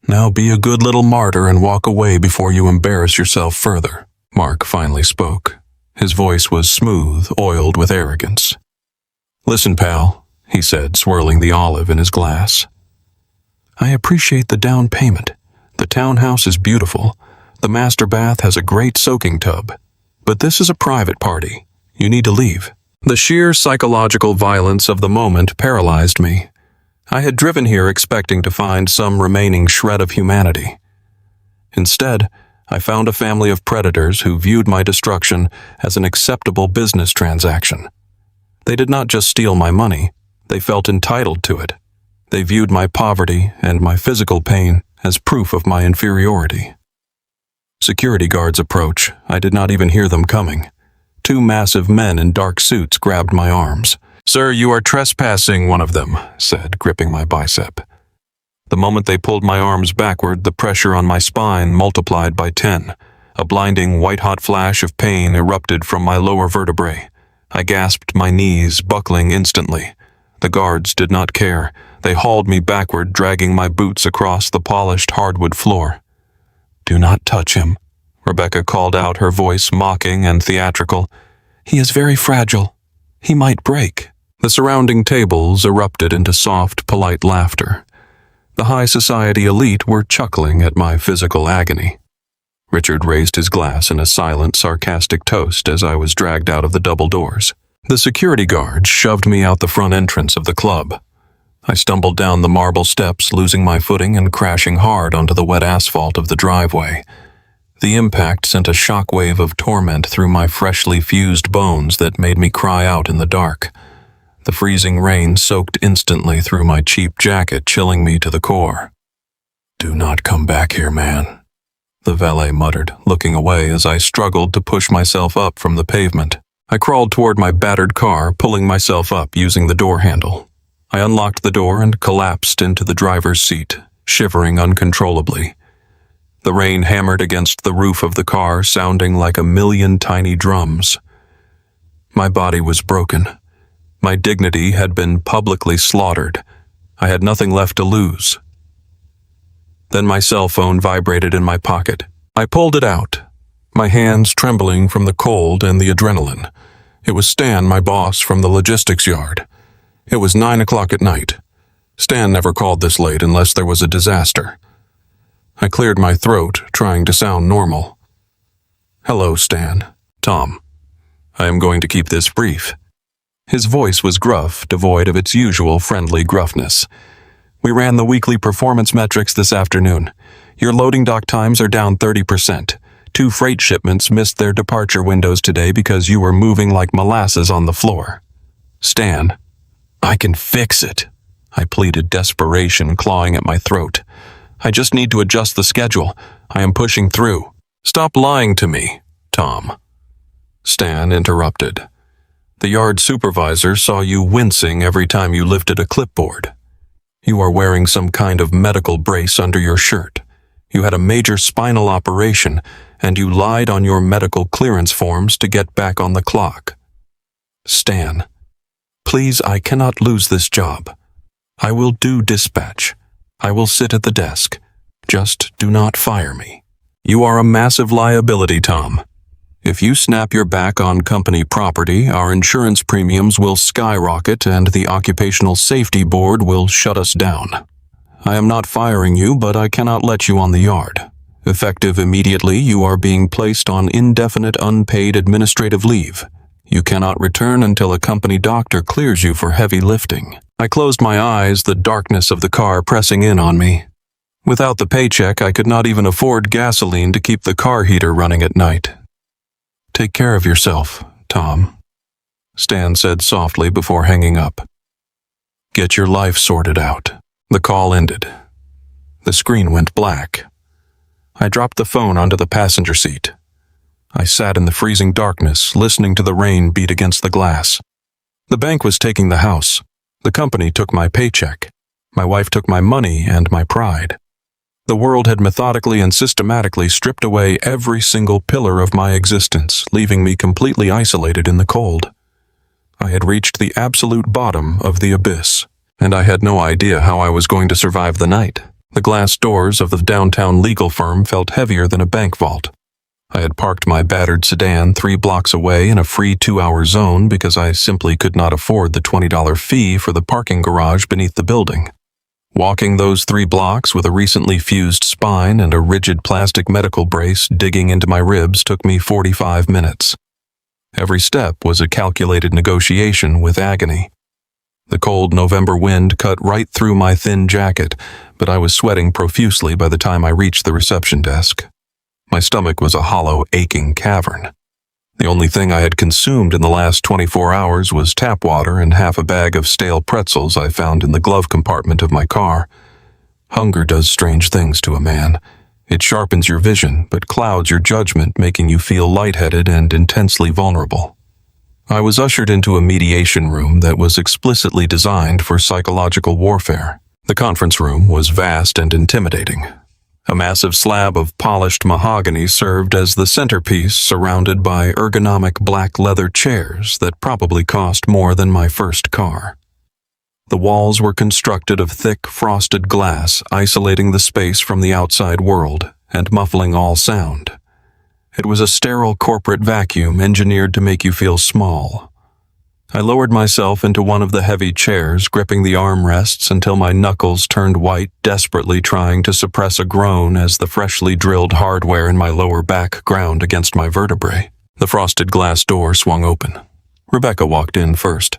Now be a good little martyr and walk away before you embarrass yourself further." Mark finally spoke. His voice was smooth, oiled with arrogance. "Listen, pal," he said, swirling the olive in his glass. "I appreciate the down payment. The townhouse is beautiful. The master bath has a great soaking tub. But this is a private party. You need to leave." The sheer psychological violence of the moment paralyzed me. I had driven here expecting to find some remaining shred of humanity. Instead, I found a family of predators who viewed my destruction as an acceptable business transaction. They did not just steal my money, they felt entitled to it. They viewed my poverty and my physical pain as proof of my inferiority. security guards approach, I did not even hear them coming. Two massive men in dark suits grabbed my arms. "Sir, you are trespassing," one of them said, gripping my bicep. The moment they pulled my arms backward, the pressure on my spine multiplied by 10. A blinding, white-hot flash of pain erupted from my lower vertebrae. I gasped, my knees buckling instantly. The guards did not care. They hauled me backward, dragging my boots across the polished hardwood floor. "Do not touch him," Rebecca called out, her voice mocking and theatrical. "He is very fragile. He might break." The surrounding tables erupted into soft, polite laughter. The high society elite were chuckling at my physical agony. Richard raised his glass in a silent, sarcastic toast as I was dragged out of the double doors. The security guards shoved me out the front entrance of the club. I stumbled down the marble steps, losing my footing and crashing hard onto the wet asphalt of the driveway. The impact sent a shockwave of torment through my freshly fused bones that made me cry out in the dark. The freezing rain soaked instantly through my cheap jacket, chilling me to the core. "Do not come back here, man," the valet muttered, looking away as I struggled to push myself up from the pavement. I crawled toward my battered car, pulling myself up using the door handle. I unlocked the door and collapsed into the driver's seat, shivering uncontrollably. The rain hammered against the roof of the car, sounding like a million tiny drums. My body was broken. My dignity had been publicly slaughtered. I had nothing left to lose. Then my cell phone vibrated in my pocket. I pulled it out, my hands trembling from the cold and the adrenaline. It was Stan, my boss, from the logistics yard. It was 9 o'clock at night. Stan never called this late unless there was a disaster. I cleared my throat, trying to sound normal. "Hello, Stan. Tom. I am going to keep this brief." His voice was gruff, devoid of its usual friendly gruffness. "We ran the weekly performance metrics this afternoon. Your loading dock times are down 30%. 2 freight shipments missed their departure windows today because you were moving like molasses on the floor." "Stan, I can fix it," I pleaded, desperation clawing at my throat. "I just need to adjust the schedule. I am pushing through." "Stop lying to me, Tom," Stan interrupted. "The yard supervisor saw you wincing every time you lifted a clipboard. You are wearing some kind of medical brace under your shirt. You had a major spinal operation, and you lied on your medical clearance forms to get back on the clock. Stan, please, I cannot lose this job. I will do dispatch. I will sit at the desk. Just do not fire me. You are a massive liability, Tom. If you snap your back on company property, our insurance premiums will skyrocket and the Occupational Safety Board will shut us down. I am not firing you, but I cannot let you on the yard. Effective immediately, you are being placed on indefinite unpaid administrative leave. You cannot return until a company doctor clears you for heavy lifting." I closed my eyes, the darkness of the car pressing in on me. Without the paycheck, I could not even afford gasoline to keep the car heater running at night. "Take care of yourself, Tom," Stan said softly before hanging up. "Get your life sorted out." The call ended. The screen went black. I dropped the phone onto the passenger seat. I sat in the freezing darkness, listening to the rain beat against the glass. The bank was taking the house. The company took my paycheck. My wife took my money and my pride. The world had methodically and systematically stripped away every single pillar of my existence, leaving me completely isolated in the cold. I had reached the absolute bottom of the abyss, and I had no idea how I was going to survive the night. The glass doors of the downtown legal firm felt heavier than a bank vault. I had parked my battered sedan 3 blocks away in a free 2-hour zone because I simply could not afford the $20 fee for the parking garage beneath the building. Walking those 3 blocks with a recently fused spine and a rigid plastic medical brace digging into my ribs took me 45 minutes. Every step was a calculated negotiation with agony. The cold November wind cut right through my thin jacket, but I was sweating profusely by the time I reached the reception desk. My stomach was a hollow, aching cavern. The only thing I had consumed in the last 24 hours was tap water and half a bag of stale pretzels I found in the glove compartment of my car. Hunger does strange things to a man. It sharpens your vision, but clouds your judgment, making you feel lightheaded and intensely vulnerable. I was ushered into a mediation room that was explicitly designed for psychological warfare. The conference room was vast and intimidating. A massive slab of polished mahogany served as the centerpiece, surrounded by ergonomic black leather chairs that probably cost more than my first car. The walls were constructed of thick, frosted glass, isolating the space from the outside world and muffling all sound. It was a sterile corporate vacuum engineered to make you feel small. I lowered myself into one of the heavy chairs, gripping the armrests until my knuckles turned white, desperately trying to suppress a groan as the freshly drilled hardware in my lower back ground against my vertebrae. The frosted glass door swung open. Rebecca walked in first.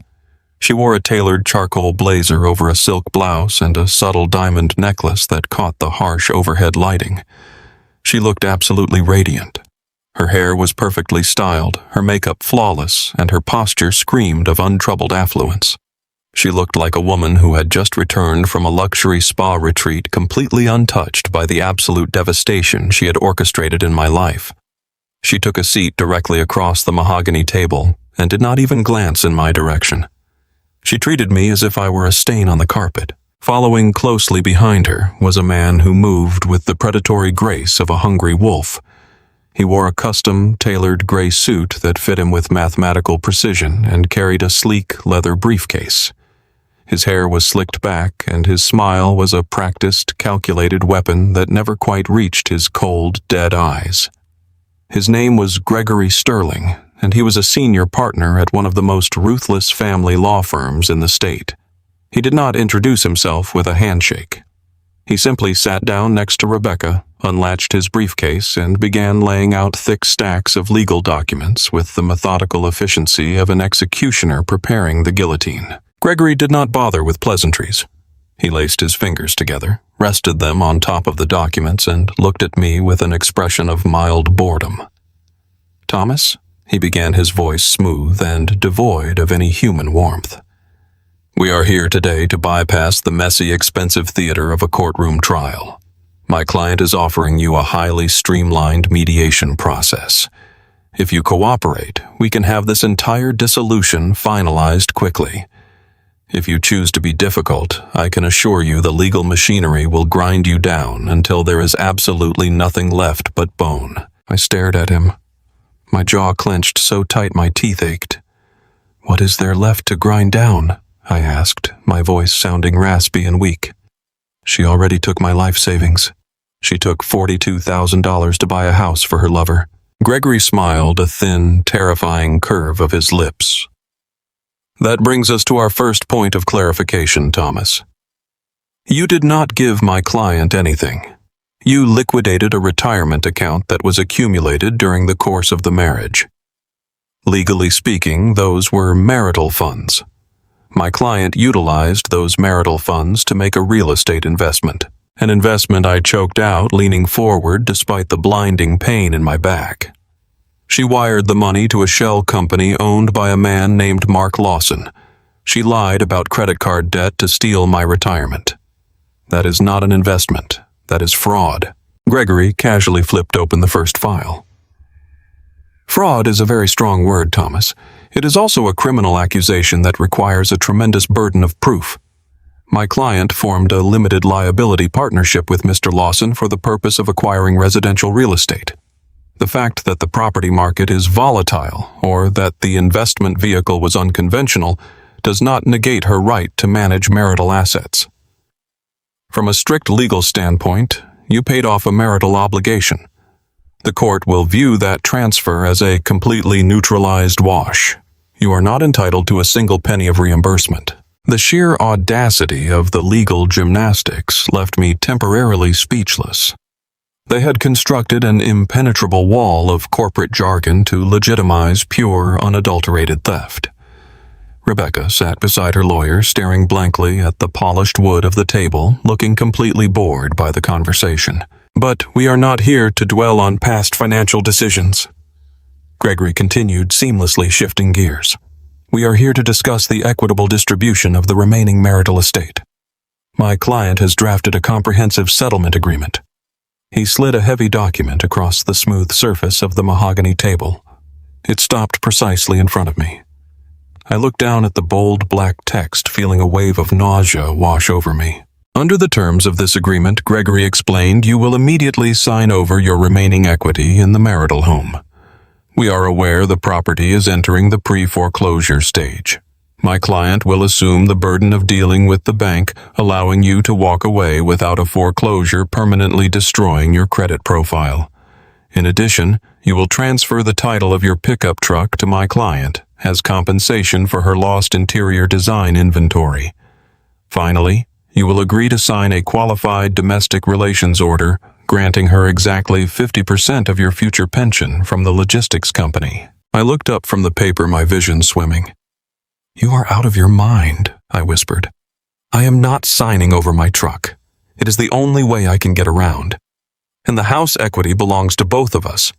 She wore a tailored charcoal blazer over a silk blouse and a subtle diamond necklace that caught the harsh overhead lighting. She looked absolutely radiant. Her hair was perfectly styled, her makeup flawless, and her posture screamed of untroubled affluence. She looked like a woman who had just returned from a luxury spa retreat, completely untouched by the absolute devastation she had orchestrated in my life. She took a seat directly across the mahogany table and did not even glance in my direction. She treated me as if I were a stain on the carpet. Following closely behind her was a man who moved with the predatory grace of a hungry wolf. He wore a custom, tailored gray suit that fit him with mathematical precision and carried a sleek leather briefcase. His hair was slicked back, and his smile was a practiced, calculated weapon that never quite reached his cold, dead eyes. His name was Gregory Sterling, and he was a senior partner at one of the most ruthless family law firms in the state. He did not introduce himself with a handshake. He simply sat down next to Rebecca, unlatched his briefcase, and began laying out thick stacks of legal documents with the methodical efficiency of an executioner preparing the guillotine. Gregory did not bother with pleasantries. He laced his fingers together, rested them on top of the documents, and looked at me with an expression of mild boredom. "Thomas?" He began, his voice smooth and devoid of any human warmth. "We are here today to bypass the messy, expensive theater of a courtroom trial. My client is offering you a highly streamlined mediation process. If you cooperate, we can have this entire dissolution finalized quickly. If you choose to be difficult, I can assure you the legal machinery will grind you down until there is absolutely nothing left but bone." I stared at him. My jaw clenched so tight my teeth ached. "What is there left to grind down?" I asked, my voice sounding raspy and weak. "She already took my life savings. She took $42,000 to buy a house for her lover." Gregory smiled, a thin, terrifying curve of his lips. "That brings us to our first point of clarification, Thomas. You did not give my client anything. You liquidated a retirement account that was accumulated during the course of the marriage. Legally speaking, those were marital funds. My client utilized those marital funds to make a real estate investment, an investment I choked out leaning forward despite the blinding pain in my back. She wired the money to a shell company owned by a man named Mark Lawson. She lied about credit card debt to steal my retirement. That is not an investment. That is fraud." Gregory casually flipped open the first file. "Fraud is a very strong word, Thomas. It is also a criminal accusation that requires a tremendous burden of proof. My client formed a limited liability partnership with Mr. Lawson for the purpose of acquiring residential real estate. The fact that the property market is volatile or that the investment vehicle was unconventional does not negate her right to manage marital assets. From a strict legal standpoint, you paid off a marital obligation. The court will view that transfer as a completely neutralized wash. You are not entitled to a single penny of reimbursement." The sheer audacity of the legal gymnastics left me temporarily speechless. They had constructed an impenetrable wall of corporate jargon to legitimize pure, unadulterated theft. Rebecca sat beside her lawyer, staring blankly at the polished wood of the table, looking completely bored by the conversation. "But we are not here to dwell on past financial decisions." Gregory continued, seamlessly shifting gears. "We are here to discuss the equitable distribution of the remaining marital estate. My client has drafted a comprehensive settlement agreement. He slid a heavy document across the smooth surface of the mahogany table. It stopped precisely in front of me. I looked down at the bold black text, feeling a wave of nausea wash over me. Under the terms of this agreement, Gregory explained, you will immediately sign over your remaining equity in the marital home. We are aware the property is entering the pre-foreclosure stage. My client will assume the burden of dealing with the bank, allowing you to walk away without a foreclosure permanently destroying your credit profile. In addition, you will transfer the title of your pickup truck to my client as compensation for her lost interior design inventory. Finally, you will agree to sign a qualified domestic relations order granting her exactly 50% of your future pension from the logistics company. I looked up from the paper, my vision swimming. You are out of your mind, I whispered. I am not signing over my truck. It is the only way I can get around. And the house equity belongs to both of us.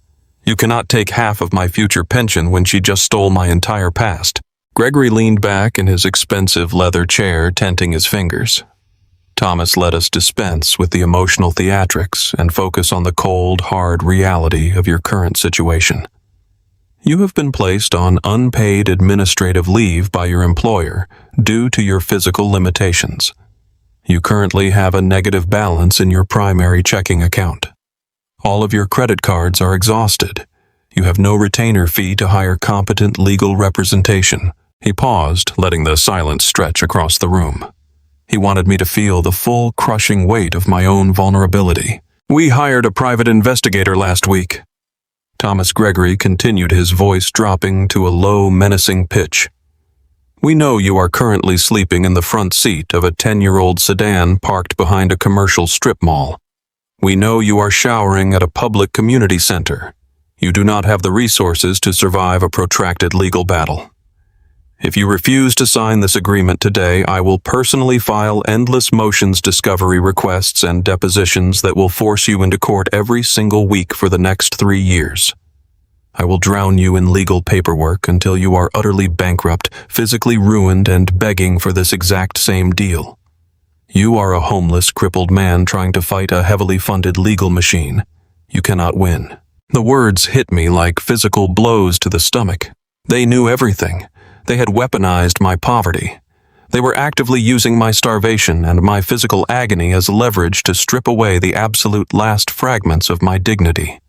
You cannot take half of my future pension when she just stole my entire past. Gregory leaned back in his expensive leather chair, tenting his fingers. Thomas let us dispense with the emotional theatrics and focus on the cold, hard reality of your current situation. You have been placed on unpaid administrative leave by your employer due to your physical limitations. You currently have a negative balance in your primary checking account. All of your credit cards are exhausted. You have no retainer fee to hire competent legal representation. He paused, letting the silence stretch across the room. He wanted me to feel the full, crushing weight of my own vulnerability. We hired a private investigator last week. Thomas Gregory continued, his voice dropping to a low, menacing pitch. We know you are currently sleeping in the front seat of a 10-year-old sedan parked behind a commercial strip mall. We know you are showering at a public community center. You do not have the resources to survive a protracted legal battle. If you refuse to sign this agreement today, I will personally file endless motions discovery requests and depositions that will force you into court every single week for the next 3 years. I will drown you in legal paperwork until you are utterly bankrupt, physically ruined, and begging for this exact same deal. You are a homeless, crippled man trying to fight a heavily funded legal machine. You cannot win. The words hit me like physical blows to the stomach. They knew everything. They had weaponized my poverty. They were actively using my starvation and my physical agony as leverage to strip away the absolute last fragments of my dignity.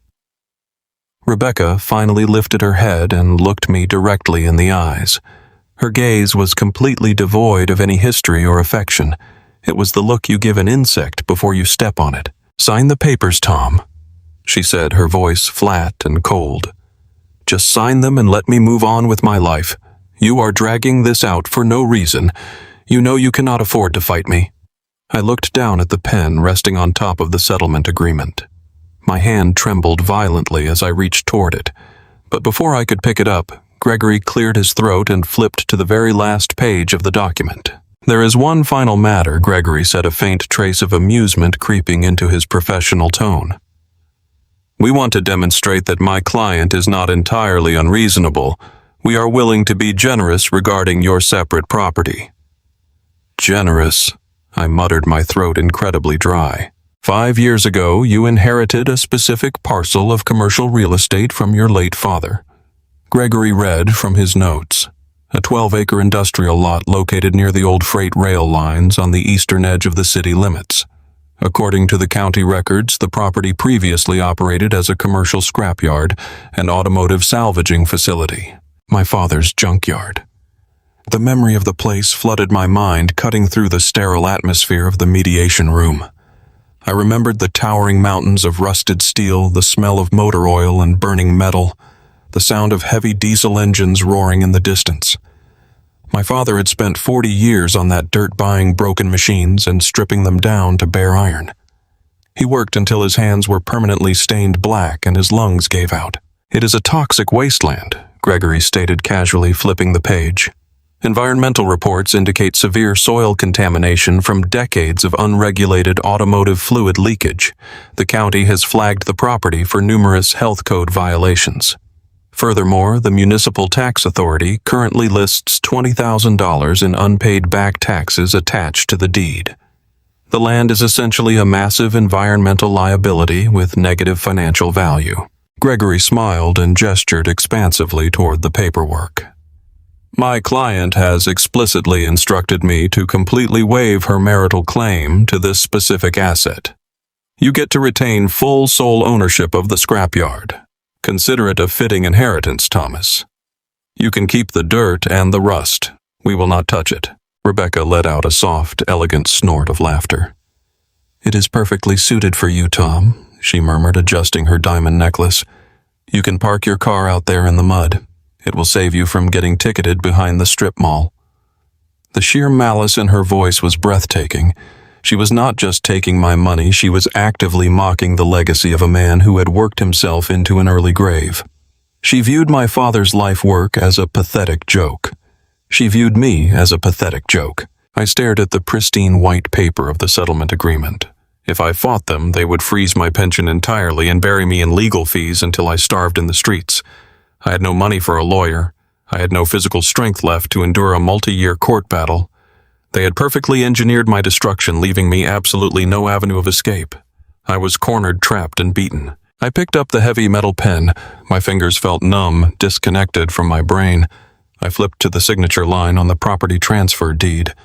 Rebecca finally lifted her head and looked me directly in the eyes. Her gaze was completely devoid of any history or affection. It was the look you give an insect before you step on it. Sign the papers, Tom, she said, her voice flat and cold. Just sign them and let me move on with my life. You are dragging this out for no reason. You know you cannot afford to fight me. I looked down at the pen resting on top of the settlement agreement. My hand trembled violently as I reached toward it, but before I could pick it up, Gregory cleared his throat and flipped to the very last page of the document. There is one final matter, Gregory said, a faint trace of amusement creeping into his professional tone. We want to demonstrate that my client is not entirely unreasonable. We are willing to be generous regarding your separate property. Generous, I muttered, my throat incredibly dry. 5 years ago, you inherited a specific parcel of commercial real estate from your late father. Gregory read from his notes. A 12-acre industrial lot located near the old freight rail lines on the eastern edge of the city limits. According to the county records, the property previously operated as a commercial scrapyard and automotive salvaging facility. My father's junkyard. The memory of the place flooded my mind, cutting through the sterile atmosphere of the mediation room. I remembered the towering mountains of rusted steel, the smell of motor oil and burning metal, the sound of heavy diesel engines roaring in the distance. My father had spent 40 years on that dirt buying broken machines and stripping them down to bare iron. He worked until his hands were permanently stained black and his lungs gave out. It is a toxic wasteland, Gregory stated casually, flipping the page. Environmental reports indicate severe soil contamination from decades of unregulated automotive fluid leakage. The county has flagged the property for numerous health code violations. Furthermore, the Municipal Tax Authority currently lists $20,000 in unpaid back taxes attached to the deed. The land is essentially a massive environmental liability with negative financial value. Gregory smiled and gestured expansively toward the paperwork. My client has explicitly instructed me to completely waive her marital claim to this specific asset. You get to retain full sole ownership of the scrapyard. Consider it a fitting inheritance, Thomas. You can keep the dirt and the rust. We will not touch it. Rebecca let out a soft, elegant snort of laughter. It is perfectly suited for you, Tom, she murmured, adjusting her diamond necklace. You can park your car out there in the mud. It will save you from getting ticketed behind the strip mall. The sheer malice in her voice was breathtaking. She was not just taking my money, she was actively mocking the legacy of a man who had worked himself into an early grave. She viewed my father's life work as a pathetic joke. She viewed me as a pathetic joke. I stared at the pristine white paper of the settlement agreement. If I fought them, they would freeze my pension entirely and bury me in legal fees until I starved in the streets. I had no money for a lawyer. I had no physical strength left to endure a multi-year court battle. They had perfectly engineered my destruction, leaving me absolutely no avenue of escape. I was cornered, trapped, and beaten. I picked up the heavy metal pen. My fingers felt numb, disconnected from my brain. I flipped to the signature line on the property transfer deed.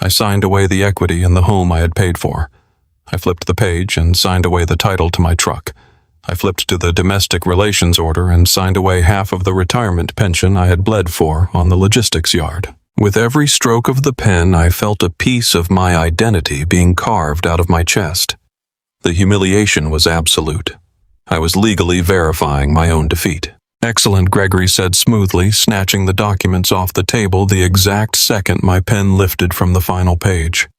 I signed away the equity in the home I had paid for. I flipped the page and signed away the title to my truck. I flipped to the domestic relations order and signed away half of the retirement pension I had bled for on the logistics yard. With every stroke of the pen, I felt a piece of my identity being carved out of my chest. The humiliation was absolute. I was legally verifying my own defeat. Excellent, Gregory said smoothly, snatching the documents off the table the exact second my pen lifted from the final page.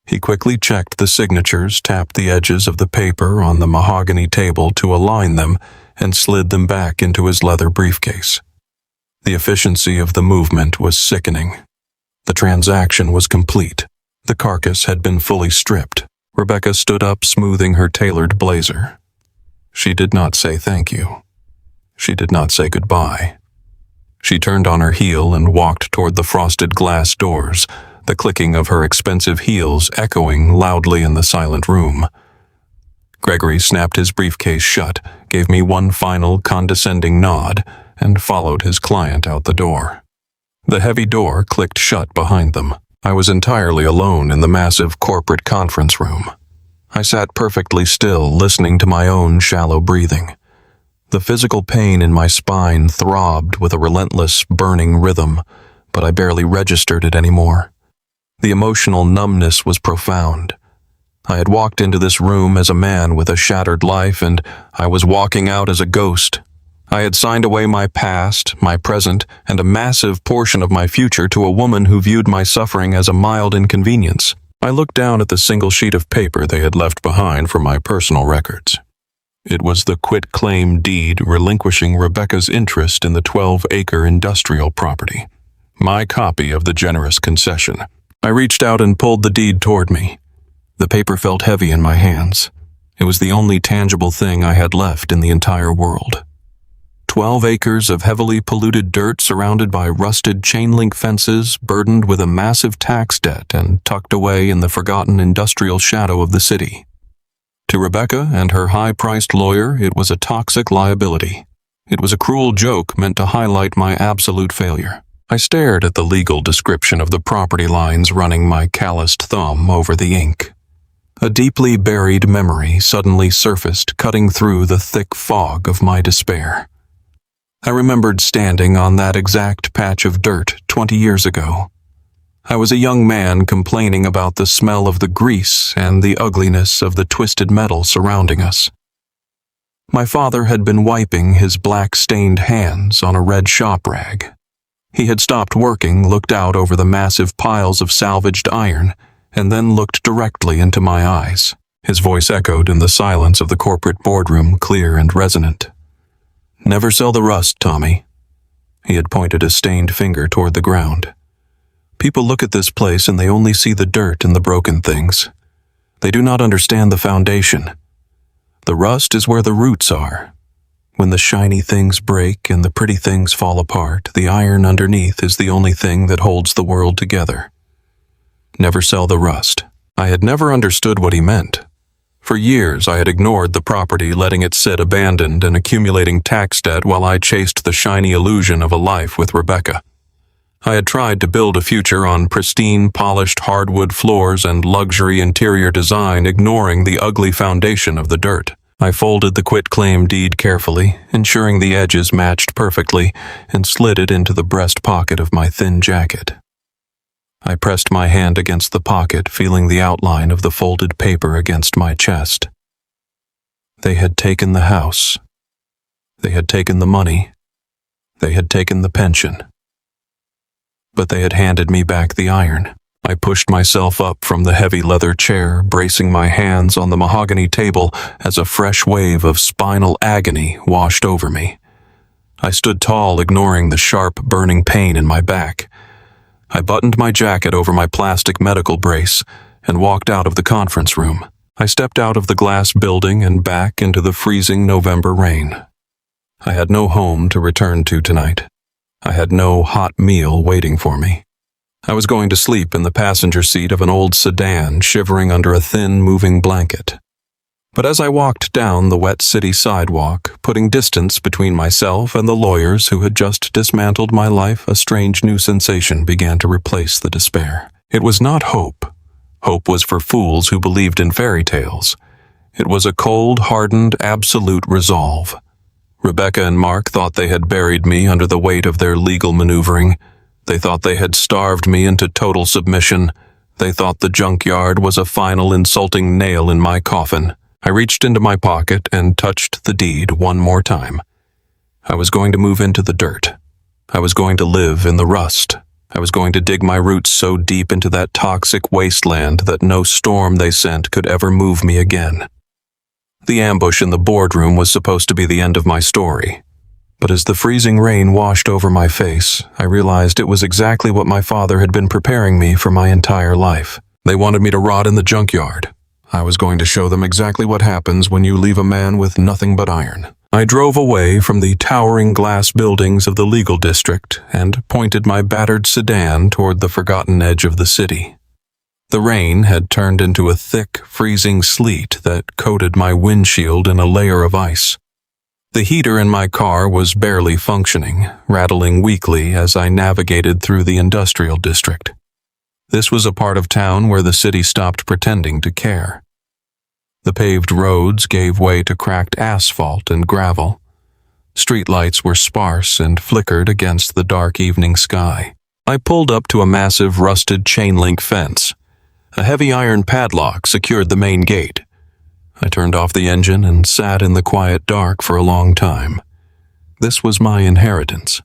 He quickly checked the signatures, tapped the edges of the paper on the mahogany table to align them, and slid them back into his leather briefcase. The efficiency of the movement was sickening. The transaction was complete. The carcass had been fully stripped. Rebecca stood up, smoothing her tailored blazer. She did not say thank you. She did not say goodbye. She turned on her heel and walked toward the frosted glass doors, the clicking of her expensive heels echoing loudly in the silent room. Gregory snapped his briefcase shut, gave me one final condescending nod, and followed his client out the door. The heavy door clicked shut behind them. I was entirely alone in the massive corporate conference room. I sat perfectly still, listening to my own shallow breathing. The physical pain in my spine throbbed with a relentless, burning rhythm, but I barely registered it anymore. The emotional numbness was profound. I had walked into this room as a man with a shattered life, and I was walking out as a ghost. I had signed away my past, my present, and a massive portion of my future to a woman who viewed my suffering as a mild inconvenience. I looked down at the single sheet of paper they had left behind for my personal records. It was the quitclaim deed relinquishing Rebecca's interest in the 12-acre industrial property. My copy of the generous concession. I reached out and pulled the deed toward me. The paper felt heavy in my hands. It was the only tangible thing I had left in the entire world. 12 acres of heavily polluted dirt surrounded by rusted chain-link fences, burdened with a massive tax debt and tucked away in the forgotten industrial shadow of the city. To Rebecca and her high-priced lawyer, it was a toxic liability. It was a cruel joke meant to highlight my absolute failure. I stared at the legal description of the property lines, running my calloused thumb over the ink. A deeply buried memory suddenly surfaced, cutting through the thick fog of my despair. I remembered standing on that exact patch of dirt 20 years ago. I was a young man complaining about the smell of the grease and the ugliness of the twisted metal surrounding us. My father had been wiping his black-stained hands on a red shop rag. He had stopped working, looked out over the massive piles of salvaged iron, and then looked directly into my eyes. His voice echoed in the silence of the corporate boardroom, clear and resonant. "Never sell the rust, Tommy." He had pointed a stained finger toward the ground. "People look at this place and they only see the dirt and the broken things. They do not understand the foundation. The rust is where the roots are. When the shiny things break and the pretty things fall apart, the iron underneath is the only thing that holds the world together. Never sell the rust." I had never understood what he meant. For years, I had ignored the property, letting it sit abandoned and accumulating tax debt while I chased the shiny illusion of a life with Rebecca. I had tried to build a future on pristine, polished hardwood floors and luxury interior design, ignoring the ugly foundation of the dirt. I folded the quitclaim deed carefully, ensuring the edges matched perfectly, and slid it into the breast pocket of my thin jacket. I pressed my hand against the pocket, feeling the outline of the folded paper against my chest. They had taken the house. They had taken the money. They had taken the pension. But they had handed me back the iron. I pushed myself up from the heavy leather chair, bracing my hands on the mahogany table as a fresh wave of spinal agony washed over me. I stood tall, ignoring the sharp, burning pain in my back. I buttoned my jacket over my plastic medical brace and walked out of the conference room. I stepped out of the glass building and back into the freezing November rain. I had no home to return to tonight. I had no hot meal waiting for me. I was going to sleep in the passenger seat of an old sedan, shivering under a thin, moving blanket. But as I walked down the wet city sidewalk, putting distance between myself and the lawyers who had just dismantled my life, a strange new sensation began to replace the despair. It was not hope. Hope was for fools who believed in fairy tales. It was a cold, hardened, absolute resolve. Rebecca and Mark thought they had buried me under the weight of their legal maneuvering. They thought they had starved me into total submission. They thought the junkyard was a final insulting nail in my coffin. I reached into my pocket and touched the deed one more time. I was going to move into the dirt. I was going to live in the rust. I was going to dig my roots so deep into that toxic wasteland that no storm they sent could ever move me again. The ambush in the boardroom was supposed to be the end of my story. But as the freezing rain washed over my face, I realized it was exactly what my father had been preparing me for my entire life. They wanted me to rot in the junkyard. I was going to show them exactly what happens when you leave a man with nothing but iron. I drove away from the towering glass buildings of the legal district and pointed my battered sedan toward the forgotten edge of the city. The rain had turned into a thick, freezing sleet that coated my windshield in a layer of ice. The heater in my car was barely functioning, rattling weakly as I navigated through the industrial district. This was a part of town where the city stopped pretending to care. The paved roads gave way to cracked asphalt and gravel. Streetlights were sparse and flickered against the dark evening sky. I pulled up to a massive rusted chain-link fence. A heavy iron padlock secured the main gate. I turned off the engine and sat in the quiet dark for a long time. This was my inheritance.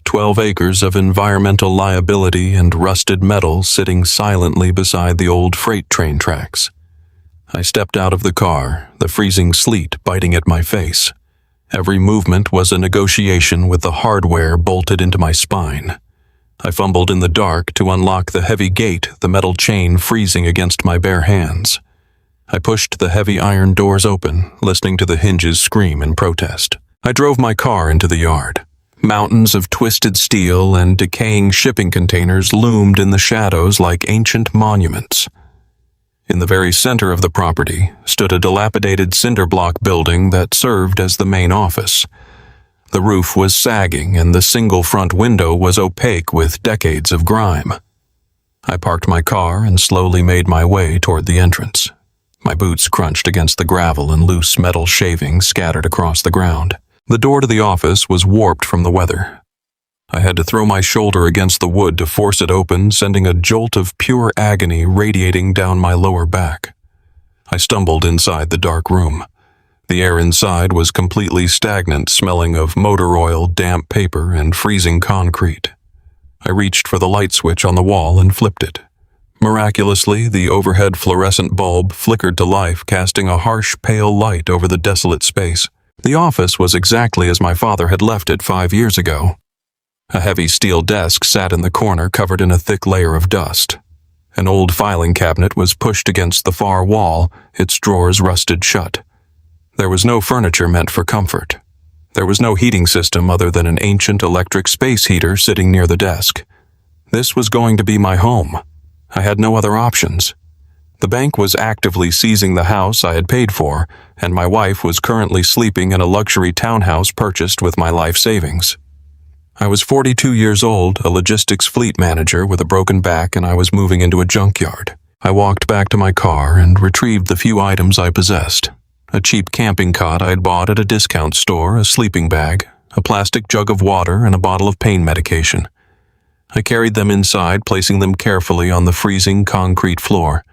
12 acres of environmental liability and rusted metal sitting silently beside the old freight train tracks. I stepped out of the car, the freezing sleet biting at my face. Every movement was a negotiation with the hardware bolted into my spine. I fumbled in the dark to unlock the heavy gate, the metal chain freezing against my bare hands. I pushed the heavy iron doors open, listening to the hinges scream in protest. I drove my car into the yard. Mountains of twisted steel and decaying shipping containers loomed in the shadows like ancient monuments. In the very center of the property stood a dilapidated cinder block building that served as the main office. The roof was sagging and the single front window was opaque with decades of grime. I parked my car and slowly made my way toward the entrance. My boots crunched against the gravel and loose metal shavings scattered across the ground. The door to the office was warped from the weather. I had to throw my shoulder against the wood to force it open, sending a jolt of pure agony radiating down my lower back. I stumbled inside the dark room. The air inside was completely stagnant, smelling of motor oil, damp paper, and freezing concrete. I reached for the light switch on the wall and flipped it. Miraculously, the overhead fluorescent bulb flickered to life, casting a harsh, pale light over the desolate space. The office was exactly as my father had left it 5 years ago. A heavy steel desk sat in the corner covered in a thick layer of dust. An old filing cabinet was pushed against the far wall, its drawers rusted shut. There was no furniture meant for comfort. There was no heating system other than an ancient electric space heater sitting near the desk. This was going to be my home. I had no other options. The bank was actively seizing the house I had paid for, and my wife was currently sleeping in a luxury townhouse purchased with my life savings. I was 42 years old, a logistics fleet manager with a broken back, and I was moving into a junkyard. I walked back to my car and retrieved the few items I possessed. A cheap camping cot I had bought at a discount store, a sleeping bag, a plastic jug of water, and a bottle of pain medication. I carried them inside, placing them carefully on the freezing concrete floor.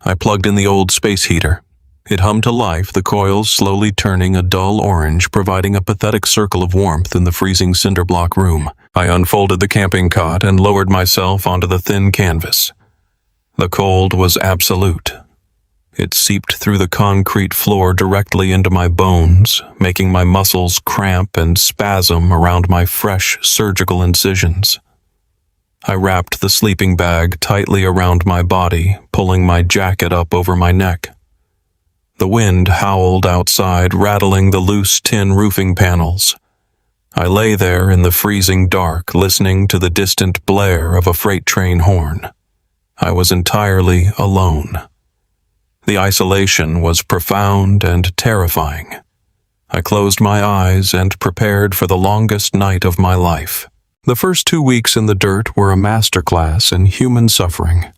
I plugged in the old space heater. It hummed to life, the coils slowly turning a dull orange, providing a pathetic circle of warmth in the freezing cinder block room. I unfolded the camping cot and lowered myself onto the thin canvas. The cold was absolute. It seeped through the concrete floor directly into my bones, making my muscles cramp and spasm around my fresh surgical incisions. I wrapped the sleeping bag tightly around my body, pulling my jacket up over my neck. The wind howled outside, rattling the loose tin roofing panels. I lay there in the freezing dark, listening to the distant blare of a freight train horn. I was entirely alone. The isolation was profound and terrifying. I closed my eyes and prepared for the longest night of my life. The first 2 weeks in the dirt were a masterclass in human suffering.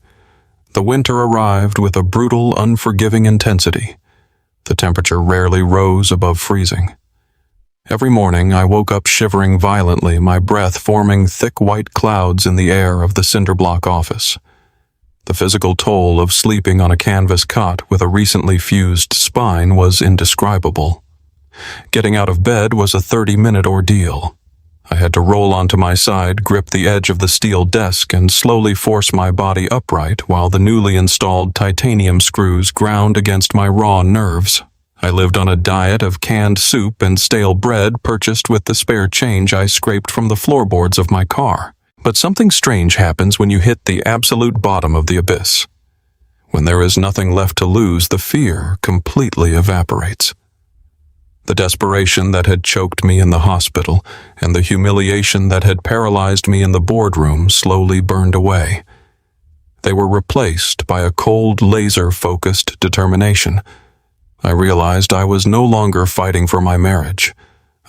The winter arrived with a brutal, unforgiving intensity. The temperature rarely rose above freezing. Every morning I woke up shivering violently, my breath forming thick white clouds in the air of the cinder block office. The physical toll of sleeping on a canvas cot with a recently fused spine was indescribable. Getting out of bed was a 30-minute ordeal. I had to roll onto my side, grip the edge of the steel desk, and slowly force my body upright while the newly installed titanium screws ground against my raw nerves. I lived on a diet of canned soup and stale bread purchased with the spare change I scraped from the floorboards of my car. But something strange happens when you hit the absolute bottom of the abyss. When there is nothing left to lose, the fear completely evaporates. The desperation that had choked me in the hospital and the humiliation that had paralyzed me in the boardroom slowly burned away. They were replaced by a cold, laser-focused determination. I realized I was no longer fighting for my marriage.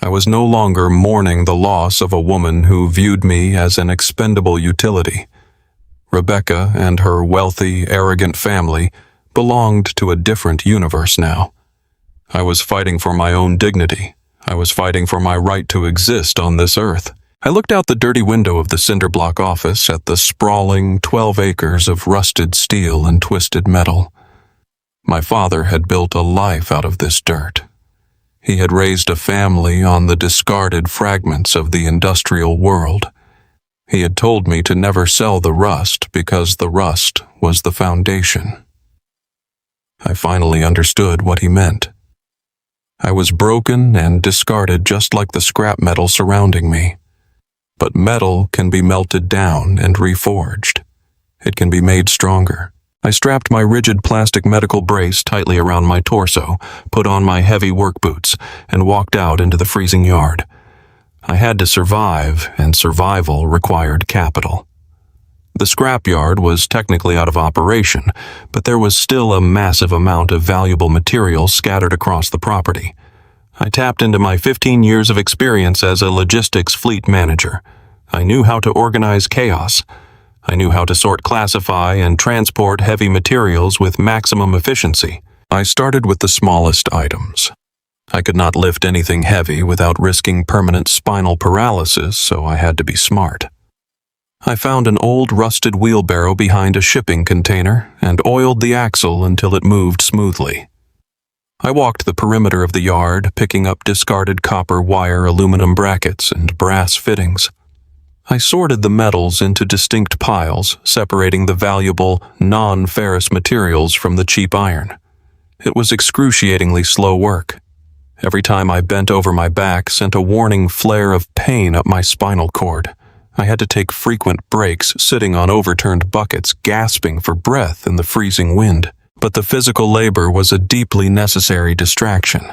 I was no longer mourning the loss of a woman who viewed me as an expendable utility. Rebecca and her wealthy, arrogant family belonged to a different universe now. I was fighting for my own dignity. I was fighting for my right to exist on this earth. I looked out the dirty window of the cinder block office at the sprawling 12 acres of rusted steel and twisted metal. My father had built a life out of this dirt. He had raised a family on the discarded fragments of the industrial world. He had told me to never sell the rust because the rust was the foundation. I finally understood what he meant. I was broken and discarded just like the scrap metal surrounding me. But metal can be melted down and reforged. It can be made stronger. I strapped my rigid plastic medical brace tightly around my torso, put on my heavy work boots, and walked out into the freezing yard. I had to survive, and survival required capital. The scrapyard was technically out of operation, but there was still a massive amount of valuable material scattered across the property. I tapped into my 15 years of experience as a logistics fleet manager. I knew how to organize chaos. I knew how to sort, classify, and transport heavy materials with maximum efficiency. I started with the smallest items. I could not lift anything heavy without risking permanent spinal paralysis, so I had to be smart. I found an old rusted wheelbarrow behind a shipping container and oiled the axle until it moved smoothly. I walked the perimeter of the yard, picking up discarded copper wire, aluminum brackets, and brass fittings. I sorted the metals into distinct piles, separating the valuable, non-ferrous materials from the cheap iron. It was excruciatingly slow work. Every time I bent over, my back sent a warning flare of pain up my spinal cord. I had to take frequent breaks, sitting on overturned buckets, gasping for breath in the freezing wind. But the physical labor was a deeply necessary distraction.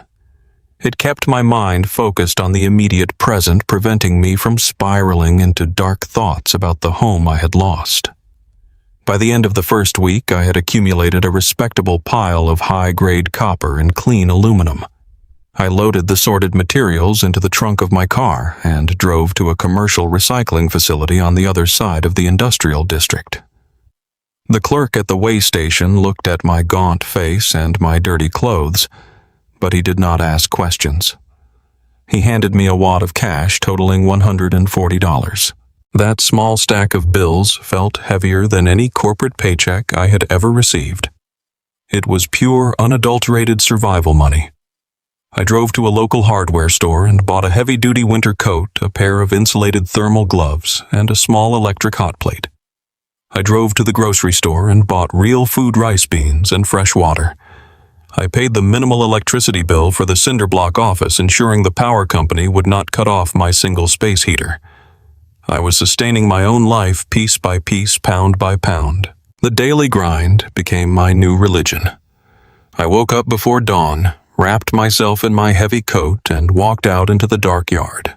It kept my mind focused on the immediate present, preventing me from spiraling into dark thoughts about the home I had lost. By the end of the first week, I had accumulated a respectable pile of high-grade copper and clean aluminum. I loaded the sorted materials into the trunk of my car and drove to a commercial recycling facility on the other side of the industrial district. The clerk at the weigh station looked at my gaunt face and my dirty clothes, but he did not ask questions. He handed me a wad of cash totaling $140. That small stack of bills felt heavier than any corporate paycheck I had ever received. It was pure, unadulterated survival money. I drove to a local hardware store and bought a heavy-duty winter coat, a pair of insulated thermal gloves, and a small electric hot plate. I drove to the grocery store and bought real food rice beans and fresh water. I paid the minimal electricity bill for the cinder block office, ensuring the power company would not cut off my single space heater. I was sustaining my own life piece by piece, pound by pound. The daily grind became my new religion. I woke up before dawn, wrapped myself in my heavy coat, and walked out into the dark yard.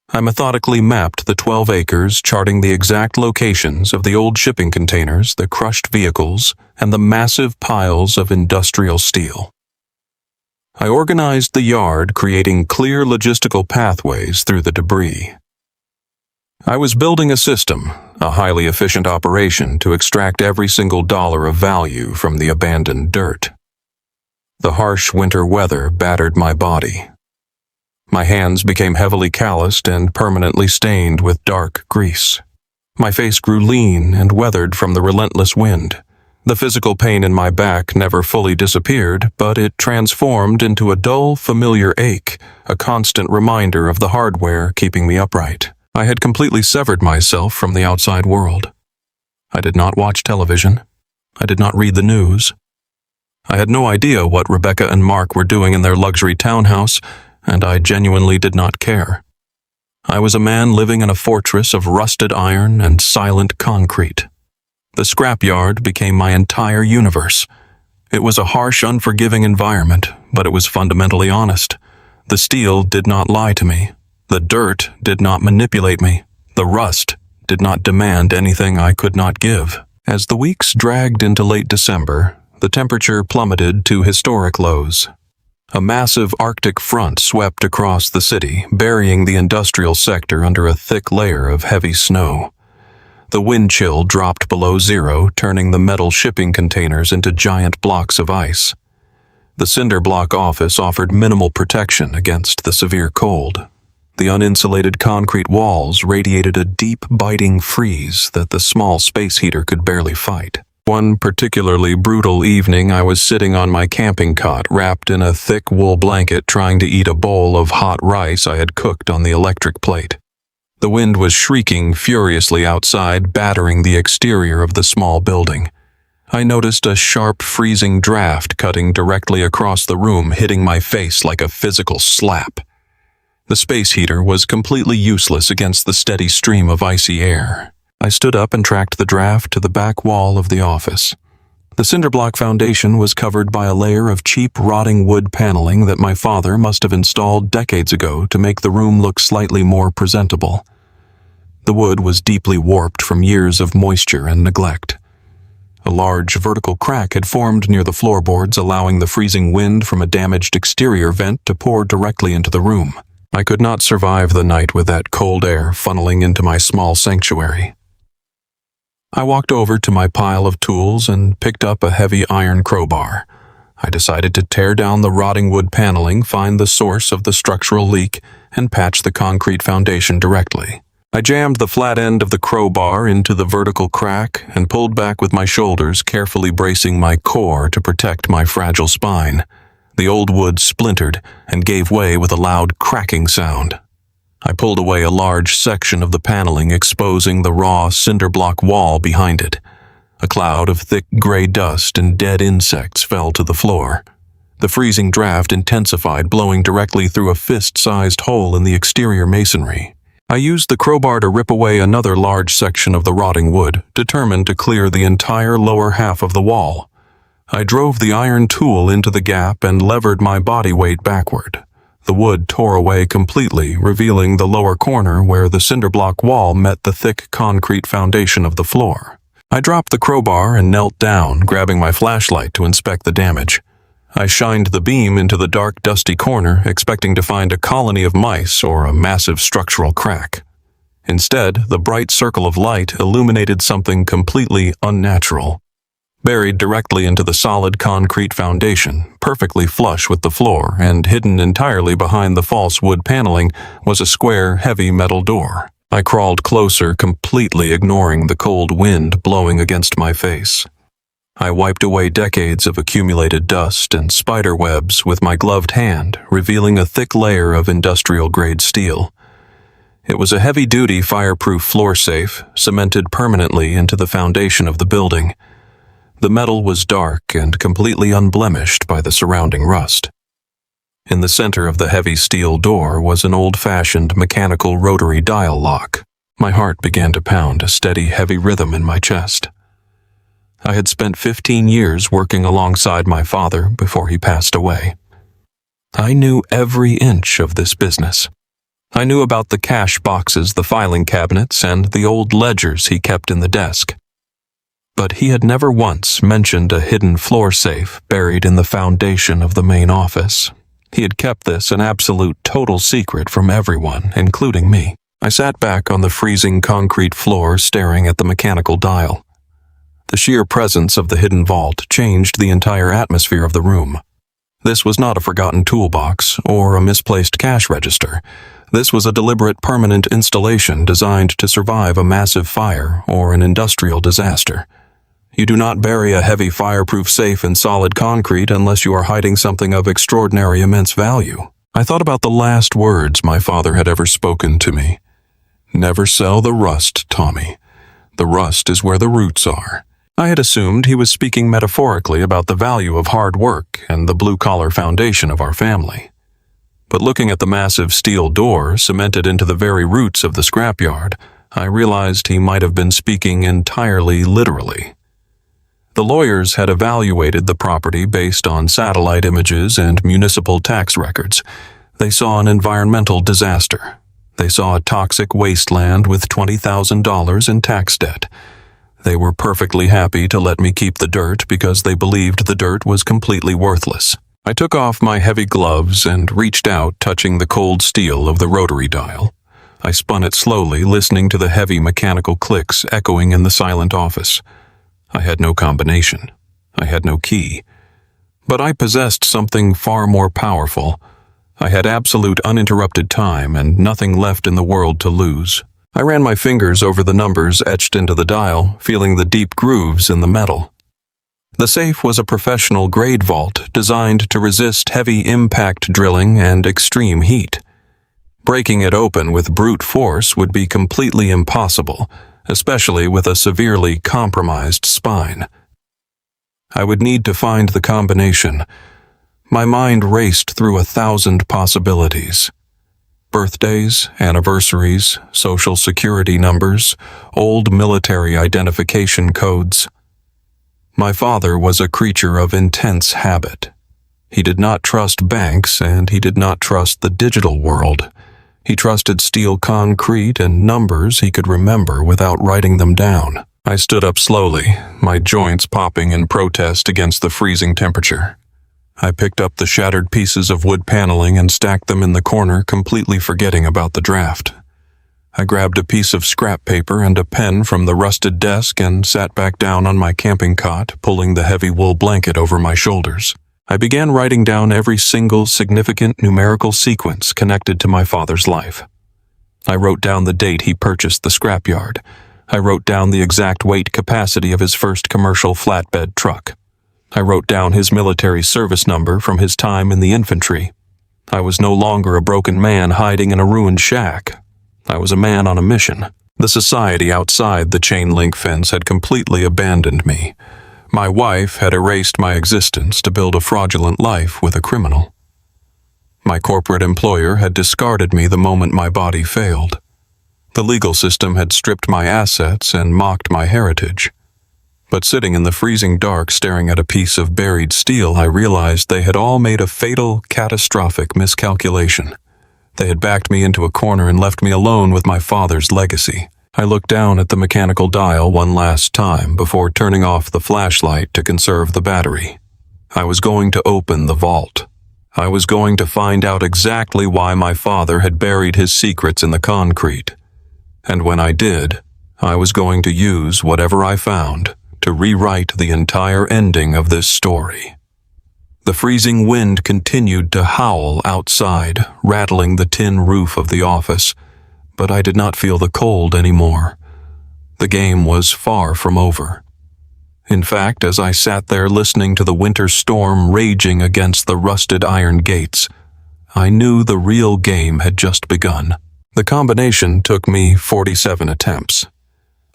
I methodically mapped the 12 acres, charting the exact locations of the old shipping containers, the crushed vehicles, and the massive piles of industrial steel. I organized the yard, creating clear logistical pathways through the debris. I was building a system, a highly efficient operation to extract every single dollar of value from the abandoned dirt. The harsh winter weather battered my body. My hands became heavily calloused and permanently stained with dark grease. My face grew lean and weathered from the relentless wind. The physical pain in my back never fully disappeared, but it transformed into a dull, familiar ache, a constant reminder of the hardware keeping me upright. I had completely severed myself from the outside world. I did not watch television. I did not read the news. I had no idea what Rebecca and Mark were doing in their luxury townhouse, and I genuinely did not care. I was a man living in a fortress of rusted iron and silent concrete. The scrapyard became my entire universe. It was a harsh, unforgiving environment, but it was fundamentally honest. The steel did not lie to me. The dirt did not manipulate me. The rust did not demand anything I could not give. As the weeks dragged into late December, the temperature plummeted to historic lows. A massive Arctic front swept across the city, burying the industrial sector under a thick layer of heavy snow. The wind chill dropped below zero, turning the metal shipping containers into giant blocks of ice. The cinder block office offered minimal protection against the severe cold. The uninsulated concrete walls radiated a deep, biting freeze that the small space heater could barely fight. One particularly brutal evening, I was sitting on my camping cot, wrapped in a thick wool blanket, trying to eat a bowl of hot rice I had cooked on the electric plate. The wind was shrieking furiously outside, battering the exterior of the small building. I noticed a sharp, freezing draft cutting directly across the room, hitting my face like a physical slap. The space heater was completely useless against the steady stream of icy air. I stood up and tracked the draft to the back wall of the office. The cinderblock foundation was covered by a layer of cheap, rotting wood paneling that my father must have installed decades ago to make the room look slightly more presentable. The wood was deeply warped from years of moisture and neglect. A large vertical crack had formed near the floorboards, allowing the freezing wind from a damaged exterior vent to pour directly into the room. I could not survive the night with that cold air funneling into my small sanctuary. I walked over to my pile of tools and picked up a heavy iron crowbar. I decided to tear down the rotting wood paneling, find the source of the structural leak, and patch the concrete foundation directly. I jammed the flat end of the crowbar into the vertical crack and pulled back with my shoulders, carefully bracing my core to protect my fragile spine. The old wood splintered and gave way with a loud cracking sound. I pulled away a large section of the paneling, exposing the raw cinder block wall behind it. A cloud of thick gray dust and dead insects fell to the floor. The freezing draft intensified, blowing directly through a fist-sized hole in the exterior masonry. I used the crowbar to rip away another large section of the rotting wood, determined to clear the entire lower half of the wall. I drove the iron tool into the gap and levered my body weight backward. The wood tore away completely, revealing the lower corner where the cinder block wall met the thick concrete foundation of the floor. I dropped the crowbar and knelt down, grabbing my flashlight to inspect the damage. I shined the beam into the dark, dusty corner, expecting to find a colony of mice or a massive structural crack. Instead, the bright circle of light illuminated something completely unnatural. Buried directly into the solid concrete foundation, perfectly flush with the floor and hidden entirely behind the false wood paneling, was a square, heavy metal door. I crawled closer, completely ignoring the cold wind blowing against my face. I wiped away decades of accumulated dust and spider webs with my gloved hand, revealing a thick layer of industrial-grade steel. It was a heavy-duty fireproof floor safe, cemented permanently into the foundation of the building. The metal was dark and completely unblemished by the surrounding rust. In the center of the heavy steel door was an old-fashioned mechanical rotary dial lock. My heart began to pound a steady, heavy rhythm in my chest. I had spent 15 years working alongside my father before he passed away. I knew every inch of this business. I knew about the cash boxes, the filing cabinets, and the old ledgers he kept in the desk. But he had never once mentioned a hidden floor safe buried in the foundation of the main office. He had kept this an absolute total secret from everyone, including me. I sat back on the freezing concrete floor staring at the mechanical dial. The sheer presence of the hidden vault changed the entire atmosphere of the room. This was not a forgotten toolbox or a misplaced cash register. This was a deliberate permanent installation designed to survive a massive fire or an industrial disaster. You do not bury a heavy fireproof safe in solid concrete unless you are hiding something of extraordinary immense value. I thought about the last words my father had ever spoken to me. Never sell the rust, Tommy. The rust is where the roots are. I had assumed he was speaking metaphorically about the value of hard work and the blue-collar foundation of our family. But looking at the massive steel door cemented into the very roots of the scrapyard, I realized he might have been speaking entirely literally. The lawyers had evaluated the property based on satellite images and municipal tax records. They saw an environmental disaster. They saw a toxic wasteland with $20,000 in tax debt. They were perfectly happy to let me keep the dirt because they believed the dirt was completely worthless. I took off my heavy gloves and reached out, touching the cold steel of the rotary dial. I spun it slowly, listening to the heavy mechanical clicks echoing in the silent office. I had no combination. I had no key. But I possessed something far more powerful. I had absolute uninterrupted time and nothing left in the world to lose. I ran my fingers over the numbers etched into the dial, feeling the deep grooves in the metal. The safe was a professional grade vault designed to resist heavy impact drilling and extreme heat. Breaking it open with brute force would be completely impossible, especially with a severely compromised spine. I would need to find the combination. My mind raced through 1,000 possibilities. Birthdays, anniversaries, social security numbers, old military identification codes. My father was a creature of intense habit. He did not trust banks and he did not trust the digital world. He trusted steel concrete and numbers he could remember without writing them down. I stood up slowly, my joints popping in protest against the freezing temperature. I picked up the shattered pieces of wood paneling and stacked them in the corner, completely forgetting about the draft. I grabbed a piece of scrap paper and a pen from the rusted desk and sat back down on my camping cot, pulling the heavy wool blanket over my shoulders. I began writing down every single significant numerical sequence connected to my father's life. I wrote down the date he purchased the scrapyard. I wrote down the exact weight capacity of his first commercial flatbed truck. I wrote down his military service number from his time in the infantry. I was no longer a broken man hiding in a ruined shack. I was a man on a mission. The society outside the chain-link fence had completely abandoned me. My wife had erased my existence to build a fraudulent life with a criminal. My corporate employer had discarded me the moment my body failed. The legal system had stripped my assets and mocked my heritage. But sitting in the freezing dark staring at a piece of buried steel, I realized they had all made a fatal, catastrophic miscalculation. They had backed me into a corner and left me alone with my father's legacy. I looked down at the mechanical dial one last time before turning off the flashlight to conserve the battery. I was going to open the vault. I was going to find out exactly why my father had buried his secrets in the concrete. And when I did, I was going to use whatever I found to rewrite the entire ending of this story. The freezing wind continued to howl outside, rattling the tin roof of the office, but I did not feel the cold anymore. The game was far from over. In fact, as I sat there listening to the winter storm raging against the rusted iron gates, I knew the real game had just begun. The combination took me 47 attempts.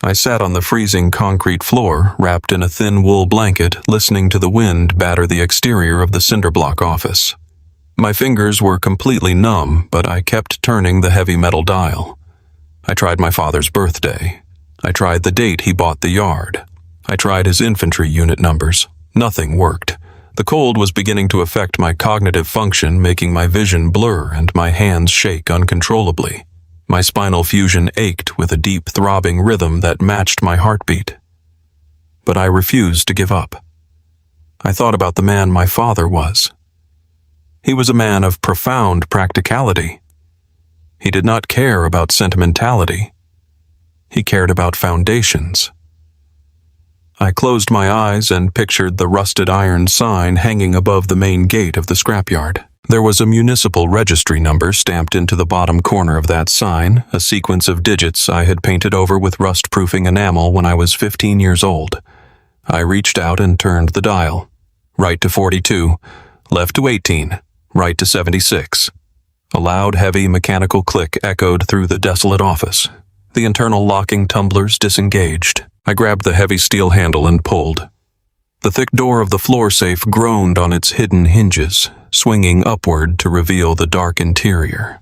I sat on the freezing concrete floor, wrapped in a thin wool blanket, listening to the wind batter the exterior of the cinderblock office. My fingers were completely numb, but I kept turning the heavy metal dial. I tried my father's birthday. I tried the date he bought the yard. I tried his infantry unit numbers. Nothing worked. The cold was beginning to affect my cognitive function, making my vision blur and my hands shake uncontrollably. My spinal fusion ached with a deep throbbing rhythm that matched my heartbeat. But I refused to give up. I thought about the man my father was. He was a man of profound practicality. He did not care about sentimentality. He cared about foundations. I closed my eyes and pictured the rusted iron sign hanging above the main gate of the scrapyard. There was a municipal registry number stamped into the bottom corner of that sign, a sequence of digits I had painted over with rust-proofing enamel when I was 15 years old. I reached out and turned the dial. Right to 42, left to 18, right to 76. A loud, heavy mechanical click echoed through the desolate office. The internal locking tumblers disengaged. I grabbed the heavy steel handle and pulled. The thick door of the floor safe groaned on its hidden hinges, swinging upward to reveal the dark interior.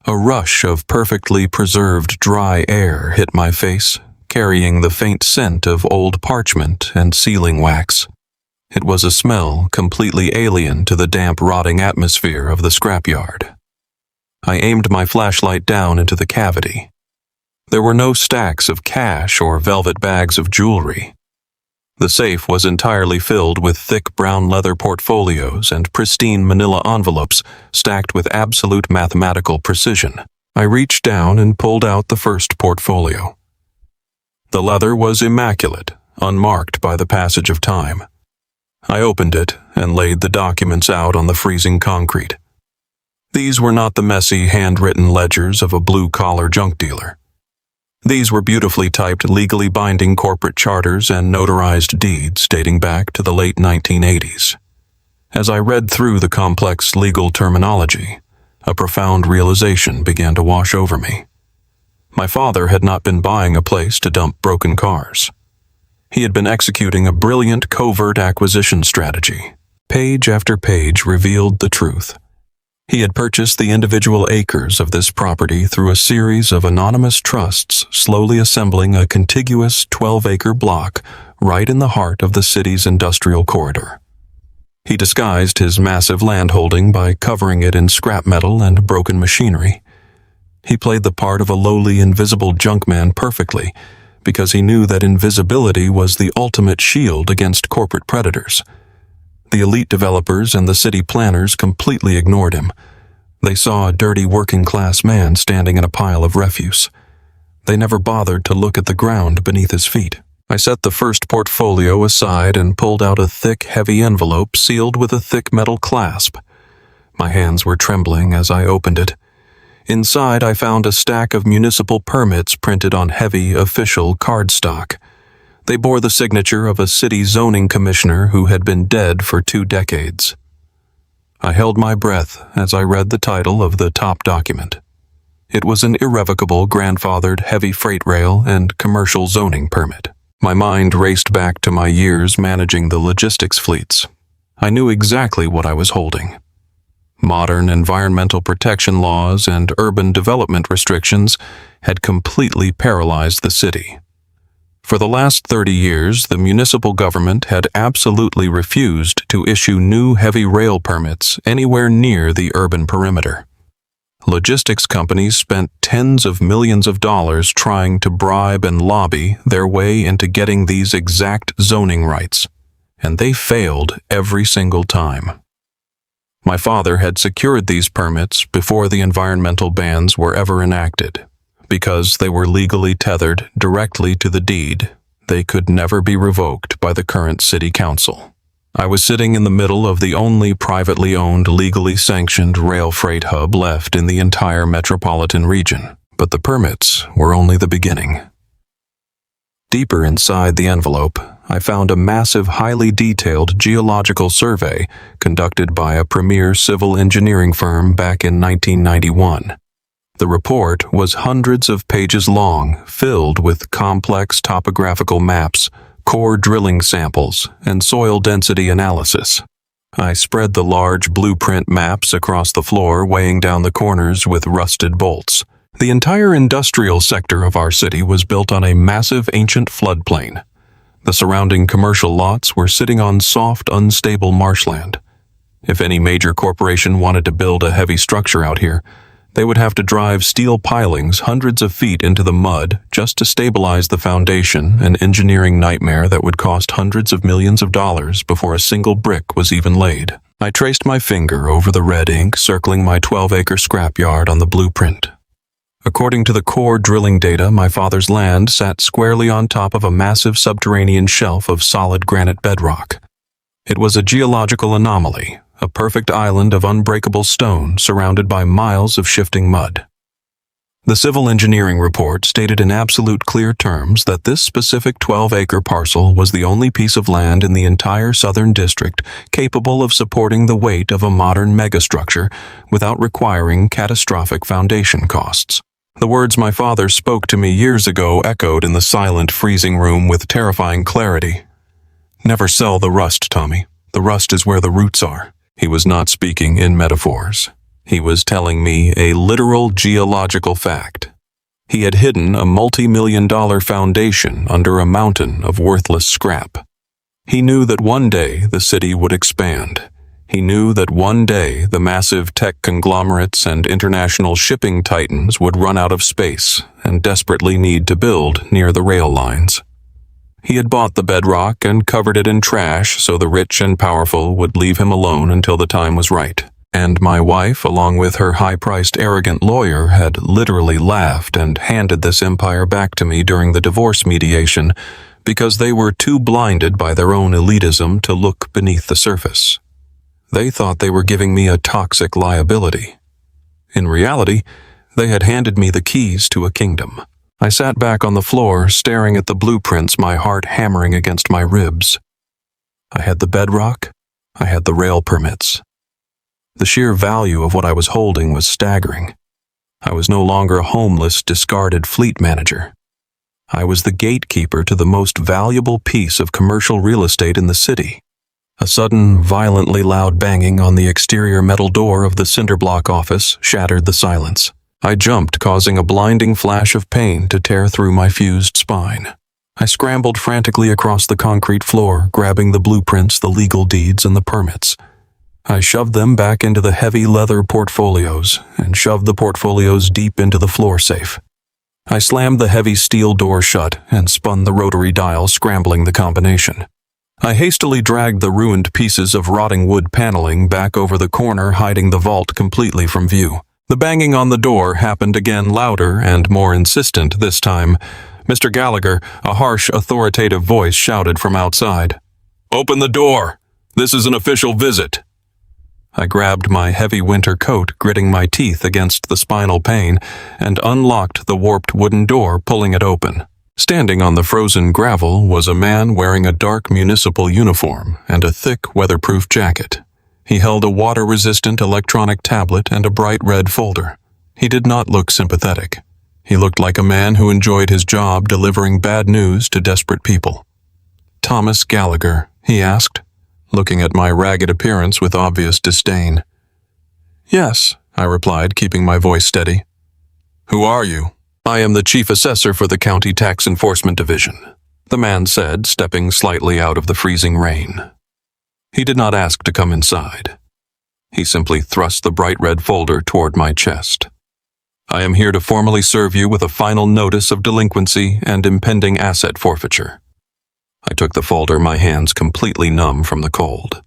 A rush of perfectly preserved dry air hit my face, carrying the faint scent of old parchment and sealing wax. It was a smell completely alien to the damp, rotting atmosphere of the scrapyard. I aimed my flashlight down into the cavity. There were no stacks of cash or velvet bags of jewelry. The safe was entirely filled with thick brown leather portfolios and pristine manila envelopes stacked with absolute mathematical precision. I reached down and pulled out the first portfolio. The leather was immaculate, unmarked by the passage of time. I opened it and laid the documents out on the freezing concrete. These were not the messy, handwritten ledgers of a blue-collar junk dealer. These were beautifully typed, legally binding corporate charters and notarized deeds dating back to the late 1980s. As I read through the complex legal terminology, a profound realization began to wash over me. My father had not been buying a place to dump broken cars. He had been executing a brilliant covert acquisition strategy. Page after page revealed the truth. He had purchased the individual acres of this property through a series of anonymous trusts, slowly assembling a contiguous 12-acre block right in the heart of the city's industrial corridor. He disguised his massive landholding by covering it in scrap metal and broken machinery. He played the part of a lowly, invisible junkman perfectly, because he knew that invisibility was the ultimate shield against corporate predators. The elite developers and the city planners completely ignored him. They saw a dirty working-class man standing in a pile of refuse. They never bothered to look at the ground beneath his feet. I set the first portfolio aside and pulled out a thick, heavy envelope sealed with a thick metal clasp. My hands were trembling as I opened it. Inside, I found a stack of municipal permits printed on heavy, official cardstock. They bore the signature of a city zoning commissioner who had been dead for 2 decades. I held my breath as I read the title of the top document. It was an irrevocable, grandfathered heavy freight rail and commercial zoning permit. My mind raced back to my years managing the logistics fleets. I knew exactly what I was holding. Modern environmental protection laws and urban development restrictions had completely paralyzed the city. For the last 30 years, the municipal government had absolutely refused to issue new heavy rail permits anywhere near the urban perimeter. Logistics companies spent tens of millions of dollars trying to bribe and lobby their way into getting these exact zoning rights, and they failed every single time. My father had secured these permits before the environmental bans were ever enacted. Because they were legally tethered directly to the deed, they could never be revoked by the current city council. I was sitting in the middle of the only privately owned, legally sanctioned rail freight hub left in the entire metropolitan region, but the permits were only the beginning. Deeper inside the envelope, I found a massive, highly detailed geological survey conducted by a premier civil engineering firm back in 1991. The report was hundreds of pages long, filled with complex topographical maps, core drilling samples, and soil density analysis. I spread the large blueprint maps across the floor, weighing down the corners with rusted bolts. The entire industrial sector of our city was built on a massive ancient floodplain. The surrounding commercial lots were sitting on soft, unstable marshland. If any major corporation wanted to build a heavy structure out here, they would have to drive steel pilings hundreds of feet into the mud just to stabilize the foundation, an engineering nightmare that would cost hundreds of millions of dollars before a single brick was even laid. I traced my finger over the red ink circling my 12-acre scrapyard on the blueprint. According to the core drilling data, my father's land sat squarely on top of a massive subterranean shelf of solid granite bedrock. It was a geological anomaly, a perfect island of unbreakable stone surrounded by miles of shifting mud. The civil engineering report stated in absolute clear terms that this specific 12-acre parcel was the only piece of land in the entire southern district capable of supporting the weight of a modern megastructure without requiring catastrophic foundation costs. The words my father spoke to me years ago echoed in the silent freezing room with terrifying clarity. Never sell the rust, Tommy. The rust is where the roots are. He was not speaking in metaphors. He was telling me a literal geological fact. He had hidden a multi-million-dollar foundation under a mountain of worthless scrap. He knew that one day the city would expand. He knew that one day the massive tech conglomerates and international shipping titans would run out of space and desperately need to build near the rail lines. He had bought the bedrock and covered it in trash so the rich and powerful would leave him alone until the time was right. And my wife, along with her high-priced, arrogant lawyer, had literally laughed and handed this empire back to me during the divorce mediation because they were too blinded by their own elitism to look beneath the surface. They thought they were giving me a toxic liability. In reality, they had handed me the keys to a kingdom. I sat back on the floor, staring at the blueprints, my heart hammering against my ribs. I had the bedrock. I had the rail permits. The sheer value of what I was holding was staggering. I was no longer a homeless, discarded fleet manager. I was the gatekeeper to the most valuable piece of commercial real estate in the city. A sudden, violently loud banging on the exterior metal door of the cinderblock office shattered the silence. I jumped, causing a blinding flash of pain to tear through my fused spine. I scrambled frantically across the concrete floor, grabbing the blueprints, the legal deeds, and the permits. I shoved them back into the heavy leather portfolios and shoved the portfolios deep into the floor safe. I slammed the heavy steel door shut and spun the rotary dial, scrambling the combination. I hastily dragged the ruined pieces of rotting wood paneling back over the corner, hiding the vault completely from view. The banging on the door happened again, louder and more insistent this time. Mr. Gallagher, a harsh, authoritative voice shouted from outside. "Open the door! This is an official visit!" I grabbed my heavy winter coat, gritting my teeth against the spinal pain, and unlocked the warped wooden door, pulling it open. Standing on the frozen gravel was a man wearing a dark municipal uniform and a thick, weatherproof jacket. He held a water-resistant electronic tablet and a bright red folder. He did not look sympathetic. He looked like a man who enjoyed his job delivering bad news to desperate people. "Thomas Gallagher?" he asked, looking at my ragged appearance with obvious disdain. "Yes," I replied, keeping my voice steady. "Who are you?" "I am the chief assessor for the County Tax Enforcement Division," the man said, stepping slightly out of the freezing rain. He did not ask to come inside. He simply thrust the bright red folder toward my chest. I am here to formally serve you with a final notice of delinquency and impending asset forfeiture. I took the folder, my hands completely numb from the cold.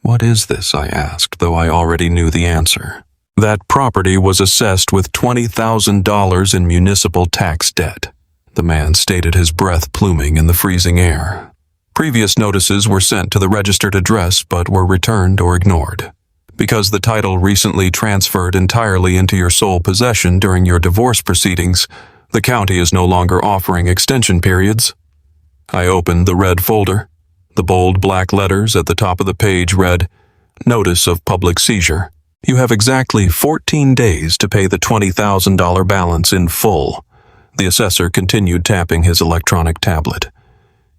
What is this? I asked, though I already knew the answer. That property was assessed with $20,000 in municipal tax debt. The man stated, his breath pluming in the freezing air. Previous notices were sent to the registered address but were returned or ignored. Because the title recently transferred entirely into your sole possession during your divorce proceedings, the county is no longer offering extension periods. I opened the red folder. The bold black letters at the top of the page read, "Notice of Public Seizure. You have exactly 14 days to pay the $20,000 balance in full." The assessor continued tapping his electronic tablet.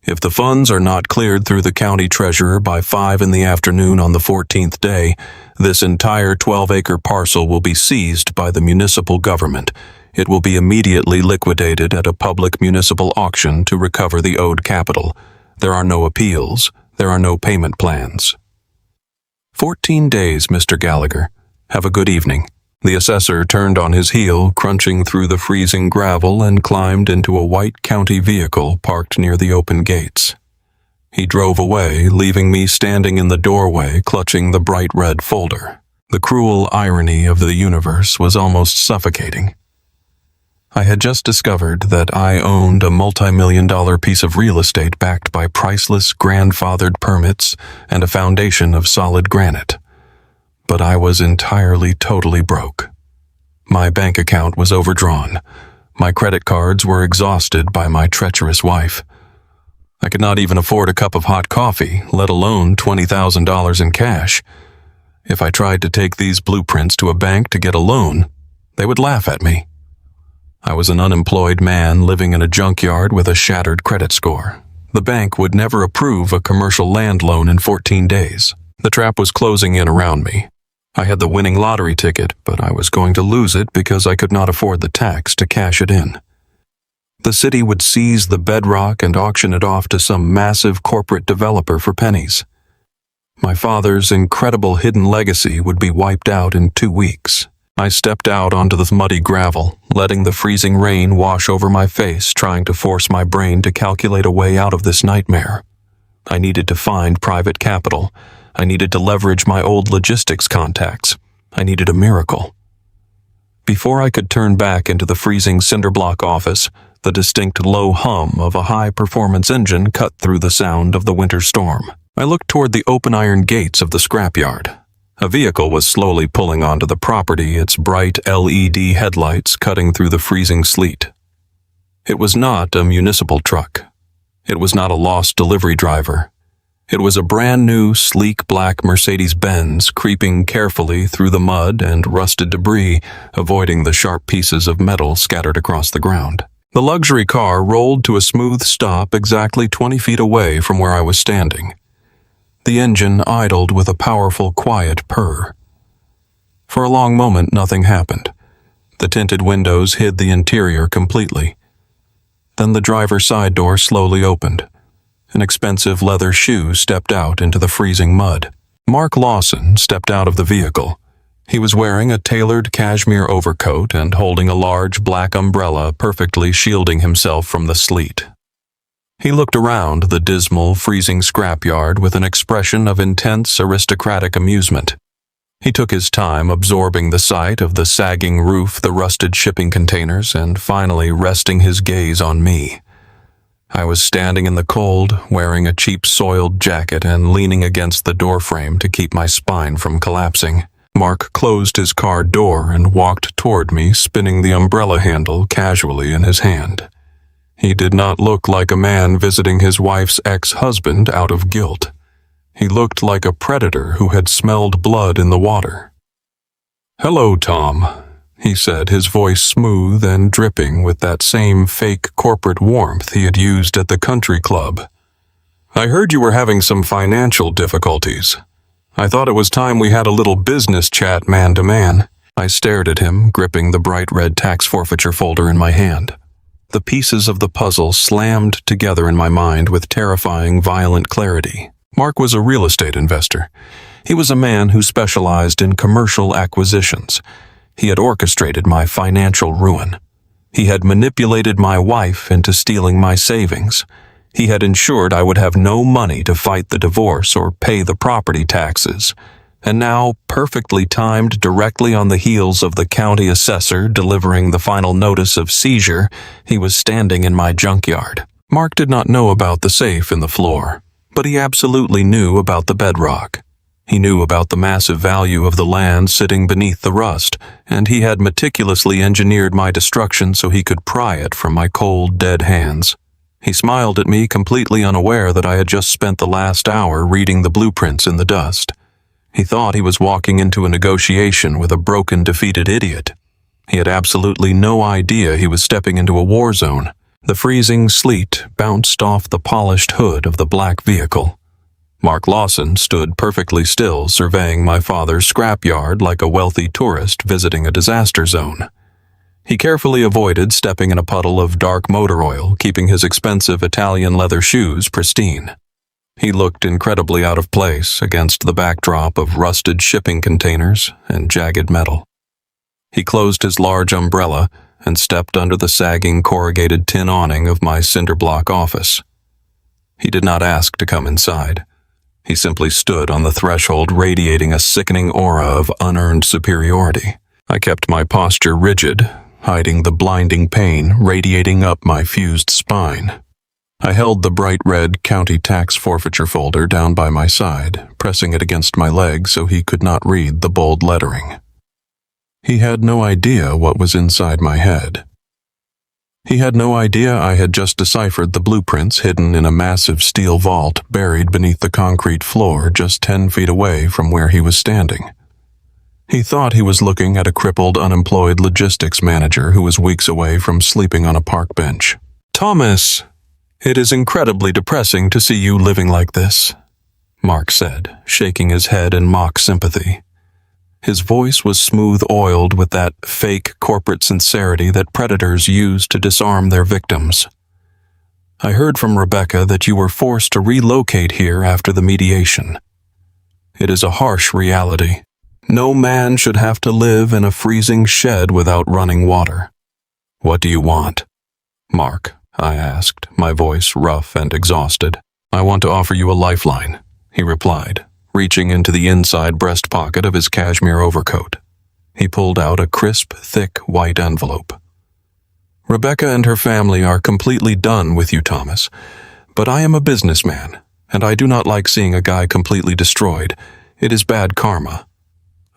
"If the funds are not cleared through the county treasurer by 5 in the afternoon on the 14th day, this entire 12-acre parcel will be seized by the municipal government. It will be immediately liquidated at a public municipal auction to recover the owed capital. There are no appeals. There are no payment plans." 14 days, Mr. Gallagher. Have a good evening. The assessor turned on his heel, crunching through the freezing gravel, and climbed into a white county vehicle parked near the open gates. He drove away, leaving me standing in the doorway, clutching the bright red folder. The cruel irony of the universe was almost suffocating. I had just discovered that I owned a multi-million-dollar piece of real estate backed by priceless grandfathered permits and a foundation of solid granite. But I was entirely, totally broke. My bank account was overdrawn. My credit cards were exhausted by my treacherous wife. I could not even afford a cup of hot coffee, let alone $20,000 in cash. If I tried to take these blueprints to a bank to get a loan, they would laugh at me. I was an unemployed man living in a junkyard with a shattered credit score. The bank would never approve a commercial land loan in 14 days. The trap was closing in around me. I had the winning lottery ticket, but I was going to lose it because I could not afford the tax to cash it in. The city would seize the bedrock and auction it off to some massive corporate developer for pennies. My father's incredible hidden legacy would be wiped out in 2 weeks. I stepped out onto the muddy gravel, letting the freezing rain wash over my face, trying to force my brain to calculate a way out of this nightmare. I needed to find private capital. I needed to leverage my old logistics contacts. I needed a miracle. Before I could turn back into the freezing cinderblock office, the distinct low hum of a high-performance engine cut through the sound of the winter storm. I looked toward the open iron gates of the scrapyard. A vehicle was slowly pulling onto the property, its bright LED headlights cutting through the freezing sleet. It was not a municipal truck. It was not a lost delivery driver. It was a brand new, sleek black Mercedes-Benz creeping carefully through the mud and rusted debris, avoiding the sharp pieces of metal scattered across the ground. The luxury car rolled to a smooth stop exactly 20 feet away from where I was standing. The engine idled with a powerful, quiet purr. For a long moment, nothing happened. The tinted windows hid the interior completely. Then the driver's side door slowly opened. An expensive leather shoe stepped out into the freezing mud. Mark Lawson stepped out of the vehicle. He was wearing a tailored cashmere overcoat and holding a large black umbrella, perfectly shielding himself from the sleet. He looked around the dismal, freezing scrapyard with an expression of intense, aristocratic amusement. He took his time absorbing the sight of the sagging roof, the rusted shipping containers, and finally resting his gaze on me. I was standing in the cold, wearing a cheap soiled jacket and leaning against the doorframe to keep my spine from collapsing. Mark closed his car door and walked toward me, spinning the umbrella handle casually in his hand. He did not look like a man visiting his wife's ex-husband out of guilt. He looked like a predator who had smelled blood in the water. "Hello, Tom," he said, his voice smooth and dripping with that same fake corporate warmth he had used at the country club. "I heard you were having some financial difficulties. I thought it was time we had a little business chat man to man." I stared at him, gripping the bright red tax forfeiture folder in my hand. The pieces of the puzzle slammed together in my mind with terrifying, violent clarity. Mark was a real estate investor. He was a man who specialized in commercial acquisitions. He had orchestrated my financial ruin. He had manipulated my wife into stealing my savings. He had ensured I would have no money to fight the divorce or pay the property taxes. And now, perfectly timed directly on the heels of the county assessor delivering the final notice of seizure, he was standing in my junkyard. Mark did not know about the safe in the floor, but he absolutely knew about the bedrock. He knew about the massive value of the land sitting beneath the rust, and he had meticulously engineered my destruction so he could pry it from my cold, dead hands. He smiled at me, completely unaware that I had just spent the last hour reading the blueprints in the dust. He thought he was walking into a negotiation with a broken, defeated idiot. He had absolutely no idea he was stepping into a war zone. The freezing sleet bounced off the polished hood of the black vehicle. Mark Lawson stood perfectly still, surveying my father's scrapyard like a wealthy tourist visiting a disaster zone. He carefully avoided stepping in a puddle of dark motor oil, keeping his expensive Italian leather shoes pristine. He looked incredibly out of place against the backdrop of rusted shipping containers and jagged metal. He closed his large umbrella and stepped under the sagging corrugated tin awning of my cinder block office. He did not ask to come inside. He simply stood on the threshold, radiating a sickening aura of unearned superiority. I kept my posture rigid, hiding the blinding pain radiating up my fused spine. I held the bright red county tax forfeiture folder down by my side, pressing it against my leg so he could not read the bold lettering. He had no idea what was inside my head. He had no idea I had just deciphered the blueprints hidden in a massive steel vault buried beneath the concrete floor just 10 feet away from where he was standing. He thought he was looking at a crippled, unemployed logistics manager who was weeks away from sleeping on a park bench. "Thomas, it is incredibly depressing to see you living like this," Mark said, shaking his head in mock sympathy. His voice was smooth-oiled with that fake corporate sincerity that predators use to disarm their victims. "I heard from Rebecca that you were forced to relocate here after the mediation. It is a harsh reality. No man should have to live in a freezing shed without running water." "What do you want, Mark?" I asked, my voice rough and exhausted. "I want to offer you a lifeline," he replied, reaching into the inside breast pocket of his cashmere overcoat. He pulled out a crisp, thick, white envelope. "Rebecca and her family are completely done with you, Thomas, but I am a businessman, and I do not like seeing a guy completely destroyed. It is bad karma.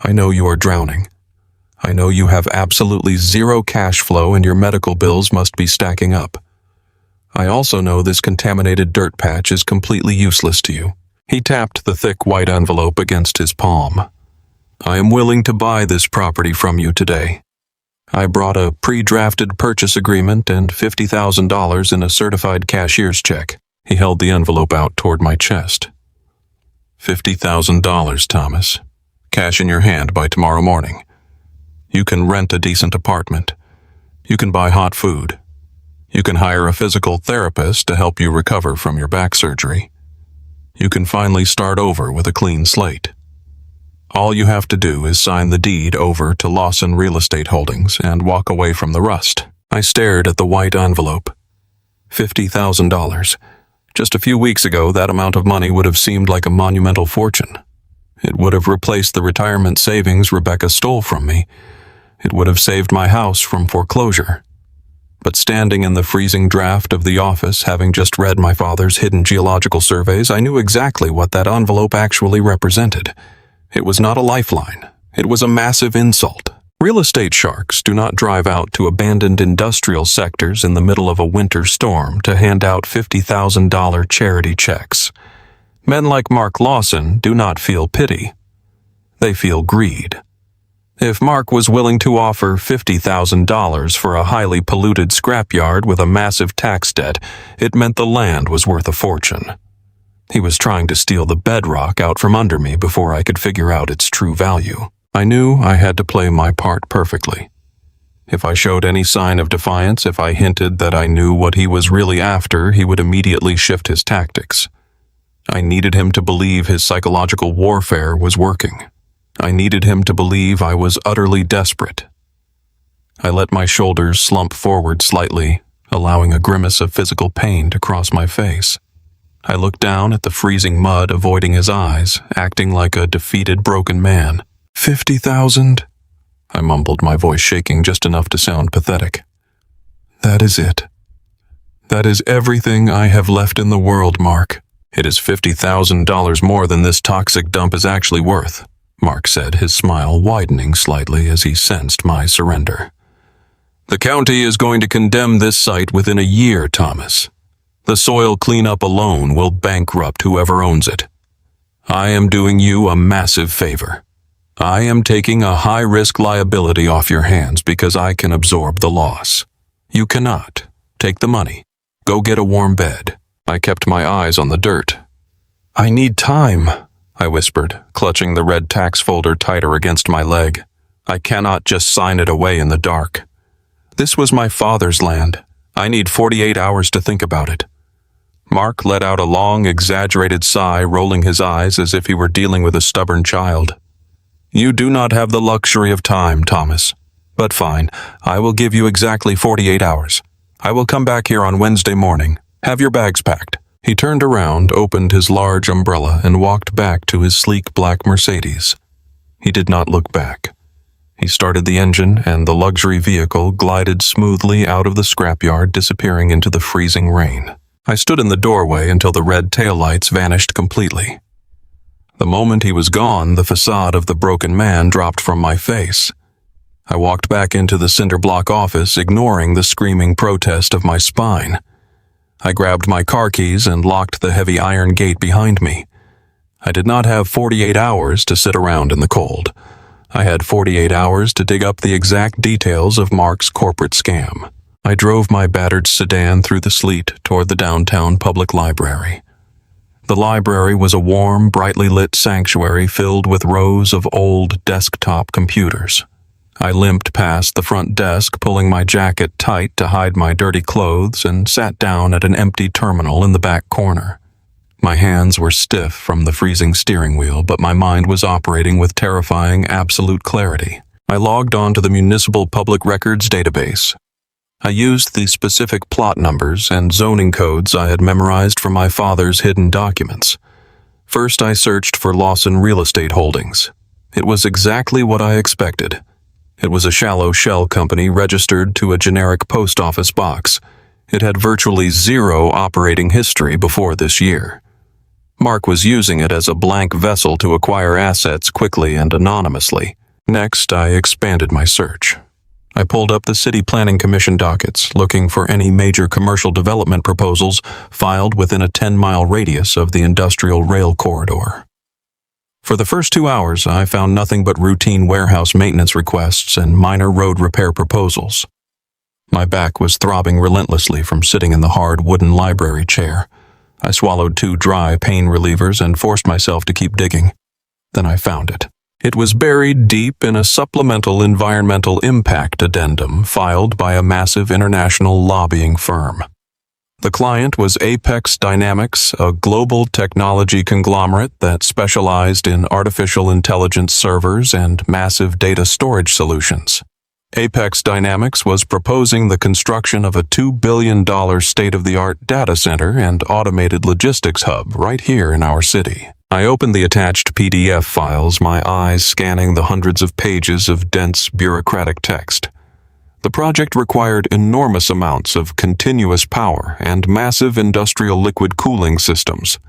I know you are drowning. I know you have absolutely zero cash flow and your medical bills must be stacking up. I also know this contaminated dirt patch is completely useless to you." He tapped the thick white envelope against his palm. "I am willing to buy this property from you today. I brought a pre-drafted purchase agreement and $50,000 in a certified cashier's check." He held the envelope out toward my chest. $50,000, Thomas. Cash in your hand by tomorrow morning. You can rent a decent apartment. You can buy hot food. You can hire a physical therapist to help you recover from your back surgery. You can finally start over with a clean slate. All you have to do is sign the deed over to Lawson Real Estate Holdings and walk away from the rust. I stared at the white envelope. $50,000. Just a few weeks ago, that amount of money would have seemed like a monumental fortune. It would have replaced the retirement savings Rebecca stole from me. It would have saved my house from foreclosure. But standing in the freezing draft of the office, having just read my father's hidden geological surveys, I knew exactly what that envelope actually represented. It was not a lifeline. It was a massive insult. Real estate sharks do not drive out to abandoned industrial sectors in the middle of a winter storm to hand out $50,000 charity checks. Men like Mark Lawson do not feel pity. They feel greed. If Mark was willing to offer $50,000 for a highly polluted scrapyard with a massive tax debt, it meant the land was worth a fortune. He was trying to steal the bedrock out from under me before I could figure out its true value. I knew I had to play my part perfectly. If I showed any sign of defiance, if I hinted that I knew what he was really after, he would immediately shift his tactics. I needed him to believe his psychological warfare was working. I needed him to believe I was utterly desperate, I let my shoulders slump forward slightly, allowing a grimace of physical pain to cross my face. I looked down at the freezing mud, avoiding his eyes, acting like a defeated, broken man. 50,000? I mumbled, my voice shaking just enough to sound pathetic. That is it. That is everything I have left in the world, Mark. It is $50,000 more than this toxic dump is actually worth, Mark said, his smile widening slightly as he sensed my surrender. The county is going to condemn this site within a year, Thomas. The soil cleanup alone will bankrupt whoever owns it. I am doing you a massive favor. I am taking a high-risk liability off your hands because I can absorb the loss. You cannot. Take the money. Go get a warm bed. I kept my eyes on the dirt. I need time, I whispered, clutching the red tax folder tighter against my leg. I cannot just sign it away in the dark. This was my father's land. I need 48 hours to think about it. Mark let out a long, exaggerated sigh, rolling his eyes as if he were dealing with a stubborn child. You do not have the luxury of time, Thomas. But fine, I will give you exactly 48 hours. I will come back here on Wednesday morning. Have your bags packed. He turned around, opened his large umbrella, and walked back to his sleek black Mercedes. He did not look back. He started the engine, and the luxury vehicle glided smoothly out of the scrapyard, disappearing into the freezing rain. I stood in the doorway until the red taillights vanished completely. The moment he was gone, the facade of the broken man dropped from my face. I walked back into the cinder block office, ignoring the screaming protest of my spine. I grabbed my car keys and locked the heavy iron gate behind me. I did not have 48 hours to sit around in the cold. I had 48 hours to dig up the exact details of Mark's corporate scam. I drove my battered sedan through the sleet toward the downtown public library. The library was a warm, brightly lit sanctuary filled with rows of old desktop computers. I limped past the front desk, pulling my jacket tight to hide my dirty clothes, and sat down at an empty terminal in the back corner. My hands were stiff from the freezing steering wheel, but my mind was operating with terrifying, absolute clarity. I logged on to the Municipal Public Records database. I used the specific plot numbers and zoning codes I had memorized from my father's hidden documents. First, I searched for Lawson Real Estate Holdings. It was exactly what I expected. It was a shallow shell company registered to a generic post office box. It had virtually zero operating history before this year. Mark was using it as a blank vessel to acquire assets quickly and anonymously. Next, I expanded my search. I pulled up the City Planning Commission dockets, looking for any major commercial development proposals filed within a 10-mile radius of the industrial rail corridor. For the first 2 hours, I found nothing but routine warehouse maintenance requests and minor road repair proposals. My back was throbbing relentlessly from sitting in the hard wooden library chair. I swallowed 2 dry pain relievers and forced myself to keep digging. Then I found it. It was buried deep in a supplemental environmental impact addendum filed by a massive international lobbying firm. The client was Apex Dynamics, a global technology conglomerate that specialized in artificial intelligence servers and massive data storage solutions. Apex Dynamics was proposing the construction of a $2 billion state-of-the-art data center and automated logistics hub right here in our city. I opened the attached PDF files, my eyes scanning the hundreds of pages of dense bureaucratic text. The project required enormous amounts of continuous power and massive industrial liquid cooling systems.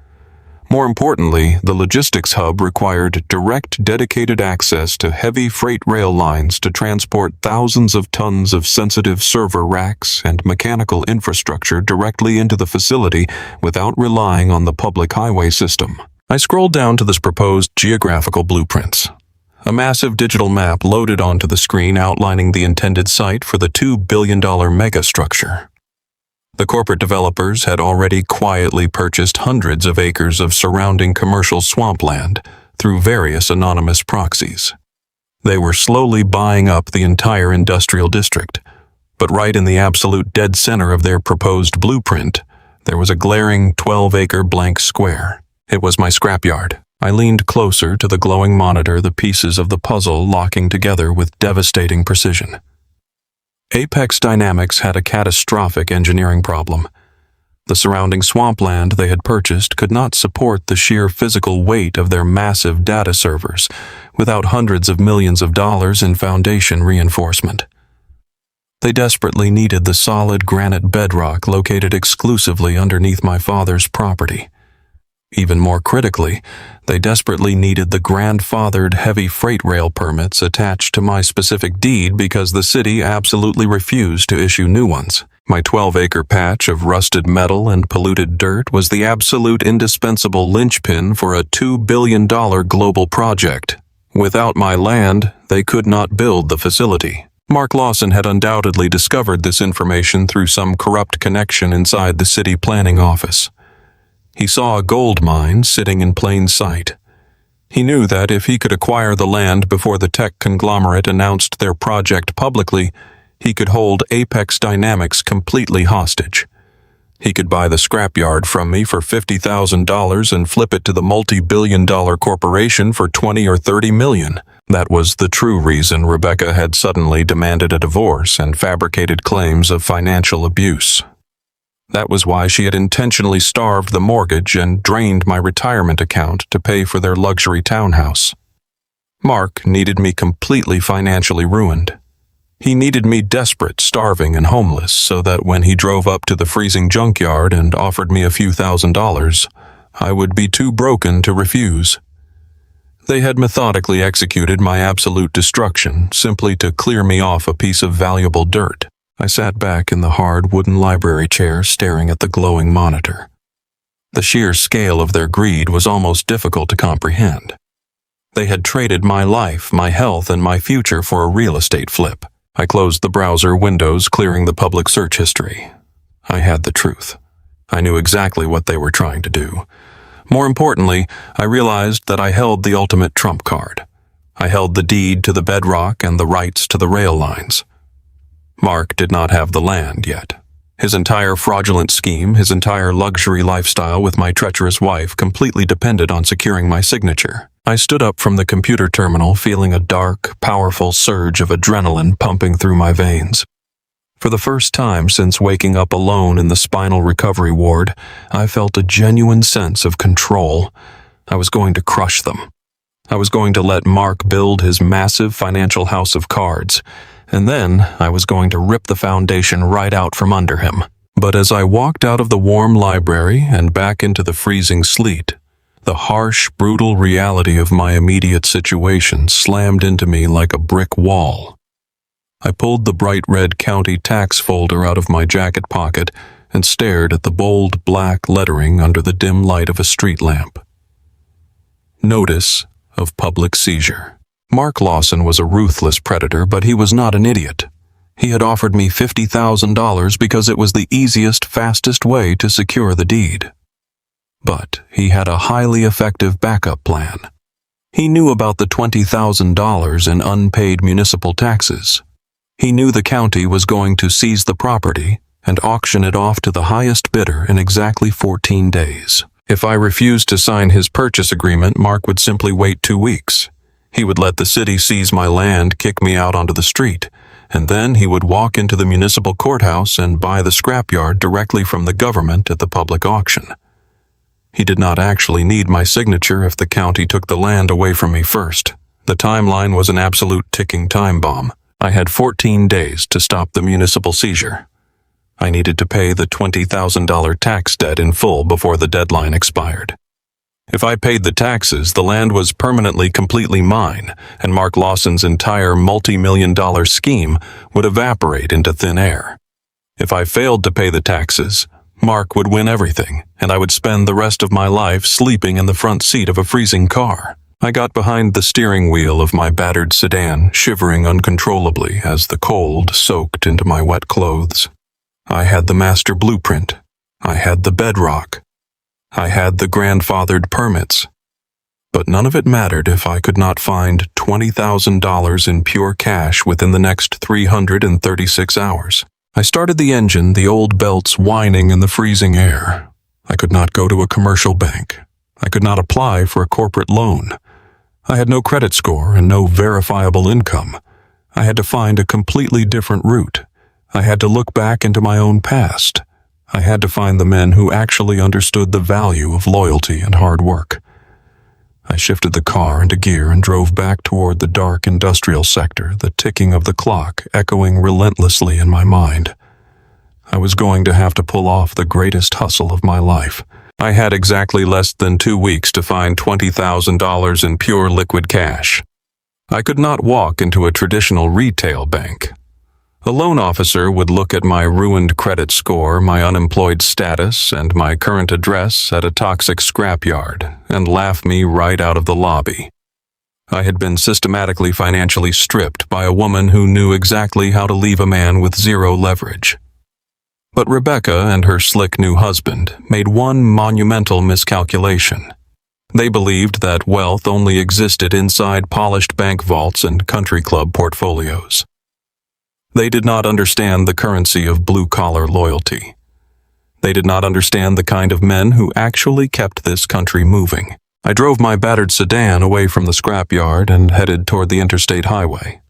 More importantly, the logistics hub required direct dedicated access to heavy freight rail lines to transport thousands of tons of sensitive server racks and mechanical infrastructure directly into the facility without relying on the public highway system. I scrolled down to this proposed geographical blueprints. A massive digital map loaded onto the screen outlining the intended site for the $2 billion megastructure. The corporate developers had already quietly purchased hundreds of acres of surrounding commercial swampland through various anonymous proxies. They were slowly buying up the entire industrial district, but right in the absolute dead center of their proposed blueprint, there was a glaring 12-acre blank square. It was my scrapyard. I leaned closer to the glowing monitor, the pieces of the puzzle locking together with devastating precision. Apex Dynamics had a catastrophic engineering problem. The surrounding swampland they had purchased could not support the sheer physical weight of their massive data servers without hundreds of millions of dollars in foundation reinforcement. They desperately needed the solid granite bedrock located exclusively underneath my father's property. Even more critically, they desperately needed the grandfathered heavy freight rail permits attached to my specific deed because the city absolutely refused to issue new ones. My 12-acre patch of rusted metal and polluted dirt was the absolute indispensable linchpin for a $2 billion global project. Without my land, they could not build the facility. Mark Lawson had undoubtedly discovered this information through some corrupt connection inside the city planning office. He saw a gold mine sitting in plain sight. He knew that if he could acquire the land before the tech conglomerate announced their project publicly, he could hold Apex Dynamics completely hostage. He could buy the scrapyard from me for $50,000 and flip it to the multi-billion-dollar corporation for $20 or $30 million. That was the true reason Rebecca had suddenly demanded a divorce and fabricated claims of financial abuse. That was why she had intentionally starved the mortgage and drained my retirement account to pay for their luxury townhouse. Mark needed me completely financially ruined. He needed me desperate, starving, and homeless so that when he drove up to the freezing junkyard and offered me a few $1,000s, I would be too broken to refuse. They had methodically executed my absolute destruction simply to clear me off a piece of valuable dirt. I sat back in the hard wooden library chair staring at the glowing monitor. The sheer scale of their greed was almost difficult to comprehend. They had traded my life, my health, and my future for a real estate flip. I closed the browser windows, clearing the public search history. I had the truth. I knew exactly what they were trying to do. More importantly, I realized that I held the ultimate trump card. I held the deed to the bedrock and the rights to the rail lines. Mark did not have the land yet. His entire fraudulent scheme, his entire luxury lifestyle with my treacherous wife completely depended on securing my signature. I stood up from the computer terminal feeling a dark, powerful surge of adrenaline pumping through my veins. For the first time since waking up alone in the spinal recovery ward, I felt a genuine sense of control. I was going to crush them. I was going to let Mark build his massive financial house of cards, and then I was going to rip the foundation right out from under him. But as I walked out of the warm library and back into the freezing sleet, the harsh, brutal reality of my immediate situation slammed into me like a brick wall. I pulled the bright red county tax folder out of my jacket pocket and stared at the bold black lettering under the dim light of a street lamp. Notice of public seizure. Mark Lawson was a ruthless predator, but he was not an idiot. He had offered me $50,000 because it was the easiest, fastest way to secure the deed. But he had a highly effective backup plan. He knew about the $20,000 in unpaid municipal taxes. He knew the county was going to seize the property and auction it off to the highest bidder in exactly 14 days. If I refused to sign his purchase agreement, Mark would simply wait 2 weeks. He would let the city seize my land, kick me out onto the street, and then he would walk into the municipal courthouse and buy the scrapyard directly from the government at the public auction. He did not actually need my signature if the county took the land away from me first. The timeline was an absolute ticking time bomb. I had 14 days to stop the municipal seizure. I needed to pay the $20,000 tax debt in full before the deadline expired. If I paid the taxes, the land was permanently completely mine, and Mark Lawson's entire multi-million-dollar scheme would evaporate into thin air. If I failed to pay the taxes, Mark would win everything, and I would spend the rest of my life sleeping in the front seat of a freezing car. I got behind the steering wheel of my battered sedan, shivering uncontrollably as the cold soaked into my wet clothes. I had the master blueprint. I had the bedrock. I had the grandfathered permits. But none of it mattered if I could not find $20,000 in pure cash within the next 336 hours. I started the engine, the old belts whining in the freezing air. I could not go to a commercial bank. I could not apply for a corporate loan. I had no credit score and no verifiable income. I had to find a completely different route, I had to look back into my own past. I had to find the men who actually understood the value of loyalty and hard work. I shifted the car into gear and drove back toward the dark industrial sector, the ticking of the clock echoing relentlessly in my mind. I was going to have to pull off the greatest hustle of my life. I had exactly less than 2 weeks to find $20,000 in pure liquid cash. I could not walk into a traditional retail bank. A loan officer would look at my ruined credit score, my unemployed status, and my current address at a toxic scrapyard and laugh me right out of the lobby. I had been systematically financially stripped by a woman who knew exactly how to leave a man with zero leverage. But Rebecca and her slick new husband made one monumental miscalculation. They believed that wealth only existed inside polished bank vaults and country club portfolios. They did not understand the currency of blue-collar loyalty. They did not understand the kind of men who actually kept this country moving. I drove my battered sedan away from the scrapyard and headed toward the interstate highway.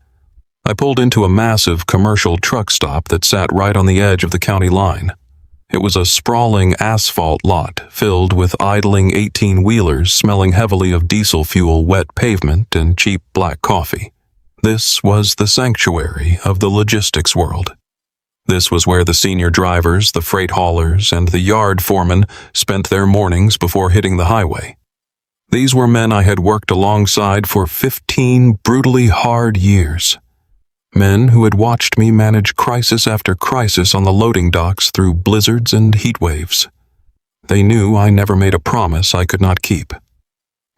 I pulled into a massive commercial truck stop that sat right on the edge of the county line. It was a sprawling asphalt lot filled with idling 18-wheelers smelling heavily of diesel fuel, wet pavement, and cheap black coffee. This was the sanctuary of the logistics world. This was where the senior drivers, the freight haulers, and the yard foremen spent their mornings before hitting the highway. These were men I had worked alongside for 15 brutally hard years. Men who had watched me manage crisis after crisis on the loading docks through blizzards and heat waves. They knew I never made a promise I could not keep.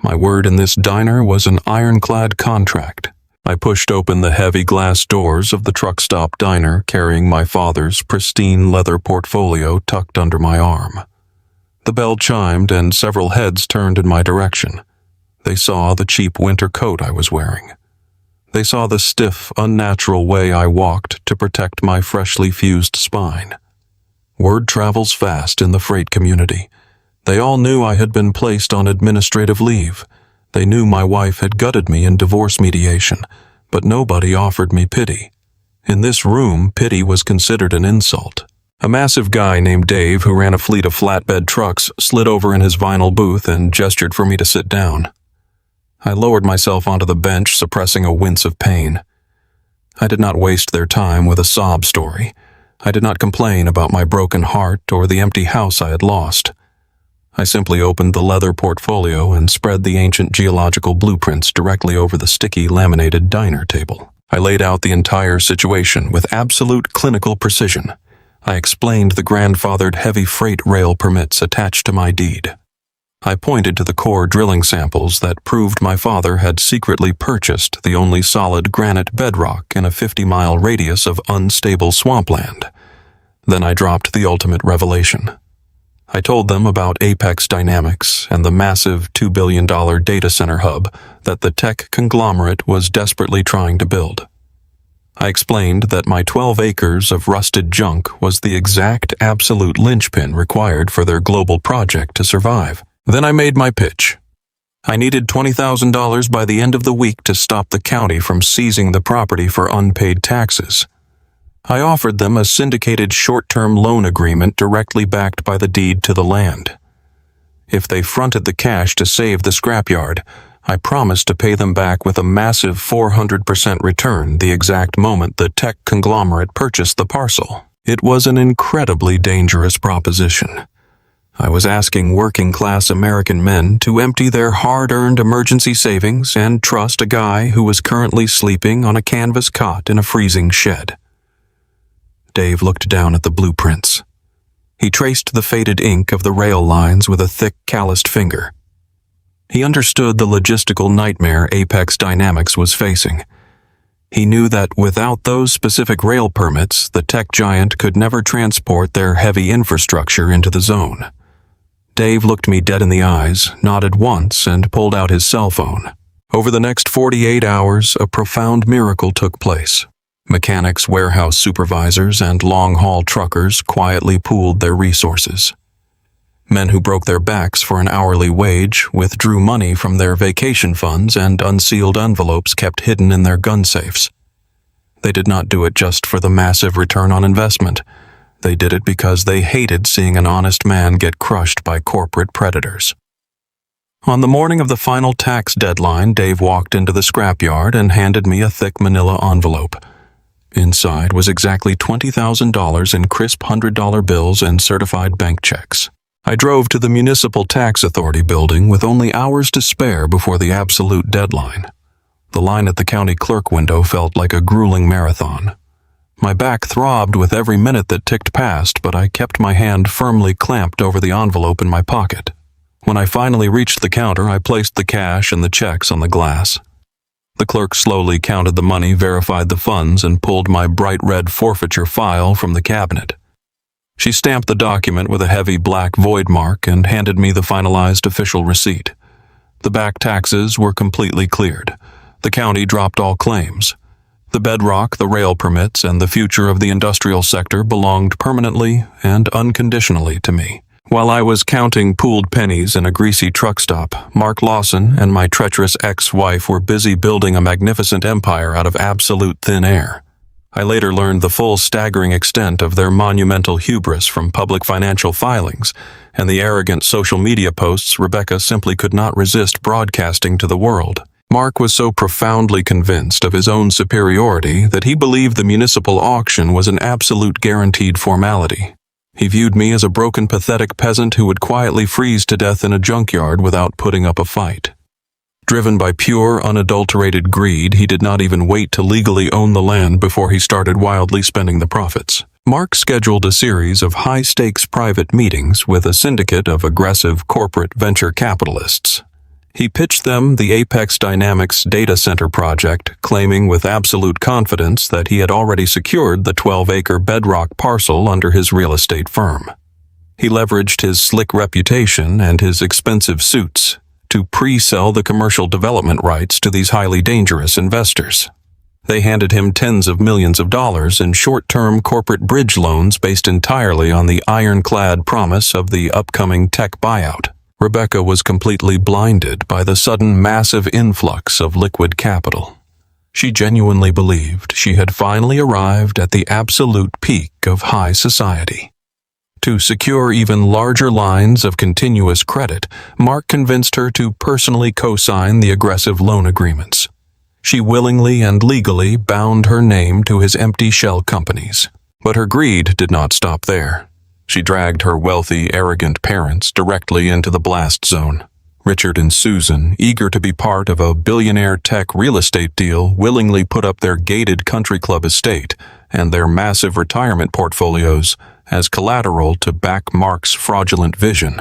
My word in this diner was an ironclad contract. I pushed open the heavy glass doors of the truck stop diner, carrying my father's pristine leather portfolio tucked under my arm. The bell chimed and several heads turned in my direction. They saw the cheap winter coat I was wearing. They saw the stiff, unnatural way I walked to protect my freshly fused spine. Word travels fast in the freight community. They all knew I had been placed on administrative leave. They knew my wife had gutted me in divorce mediation, but nobody offered me pity. In this room, pity was considered an insult. A massive guy named Dave, who ran a fleet of flatbed trucks, slid over in his vinyl booth and gestured for me to sit down. I lowered myself onto the bench, suppressing a wince of pain. I did not waste their time with a sob story. I did not complain about my broken heart or the empty house I had lost. I simply opened the leather portfolio and spread the ancient geological blueprints directly over the sticky laminated diner table. I laid out the entire situation with absolute clinical precision. I explained the grandfathered heavy freight rail permits attached to my deed. I pointed to the core drilling samples that proved my father had secretly purchased the only solid granite bedrock in a 50-mile radius of unstable swampland. Then I dropped the ultimate revelation. I told them about Apex Dynamics and the massive $2 billion data center hub that the tech conglomerate was desperately trying to build. I explained that my 12 acres of rusted junk was the exact absolute linchpin required for their global project to survive. Then I made my pitch. I needed $20,000 by the end of the week to stop the county from seizing the property for unpaid taxes. I offered them a syndicated short-term loan agreement directly backed by the deed to the land. If they fronted the cash to save the scrapyard, I promised to pay them back with a massive 400% return the exact moment the tech conglomerate purchased the parcel. It was an incredibly dangerous proposition. I was asking working-class American men to empty their hard-earned emergency savings and trust a guy who was currently sleeping on a canvas cot in a freezing shed. Dave looked down at the blueprints. He traced the faded ink of the rail lines with a thick, calloused finger. He understood the logistical nightmare Apex Dynamics was facing. He knew that without those specific rail permits, the tech giant could never transport their heavy infrastructure into the zone. Dave looked me dead in the eyes, nodded once, and pulled out his cell phone. Over the next 48 hours, a profound miracle took place. Mechanics, warehouse supervisors, and long-haul truckers quietly pooled their resources. Men who broke their backs for an hourly wage withdrew money from their vacation funds and unsealed envelopes kept hidden in their gun safes. They did not do it just for the massive return on investment. They did it because they hated seeing an honest man get crushed by corporate predators. On the morning of the final tax deadline, Dave walked into the scrapyard and handed me a thick manila envelope. Inside was exactly $20,000 in crisp $100 bills and certified bank checks. I drove to the Municipal Tax Authority building with only hours to spare before the absolute deadline. The line at the county clerk window felt like a grueling marathon. My back throbbed with every minute that ticked past, but I kept my hand firmly clamped over the envelope in my pocket. When I finally reached the counter, I placed the cash and the checks on the glass. The clerk slowly counted the money, verified the funds, and pulled my bright red forfeiture file from the cabinet. She stamped the document with a heavy black void mark and handed me the finalized official receipt. The back taxes were completely cleared. The county dropped all claims. The bedrock, the rail permits, and the future of the industrial sector belonged permanently and unconditionally to me. While I was counting pooled pennies in a greasy truck stop, Mark Lawson and my treacherous ex-wife were busy building a magnificent empire out of absolute thin air. I later learned the full staggering extent of their monumental hubris from public financial filings and the arrogant social media posts Rebecca simply could not resist broadcasting to the world. Mark was so profoundly convinced of his own superiority that he believed the municipal auction was an absolute guaranteed formality. He viewed me as a broken, pathetic peasant who would quietly freeze to death in a junkyard without putting up a fight. Driven by pure, unadulterated greed, he did not even wait to legally own the land before he started wildly spending the profits. Mark scheduled a series of high-stakes private meetings with a syndicate of aggressive corporate venture capitalists. He pitched them the Apex Dynamics data center project, claiming with absolute confidence that he had already secured the 12-acre bedrock parcel under his real estate firm. He leveraged his slick reputation and his expensive suits to pre-sell the commercial development rights to these highly dangerous investors. They handed him tens of millions of dollars in short-term corporate bridge loans based entirely on the ironclad promise of the upcoming tech buyout. Rebecca was completely blinded by the sudden massive influx of liquid capital. She genuinely believed she had finally arrived at the absolute peak of high society. To secure even larger lines of continuous credit, Mark convinced her to personally co-sign the aggressive loan agreements. She willingly and legally bound her name to his empty shell companies. But her greed did not stop there. She dragged her wealthy, arrogant parents directly into the blast zone. Richard and Susan, eager to be part of a billionaire tech real estate deal, willingly put up their gated country club estate and their massive retirement portfolios as collateral to back Mark's fraudulent vision.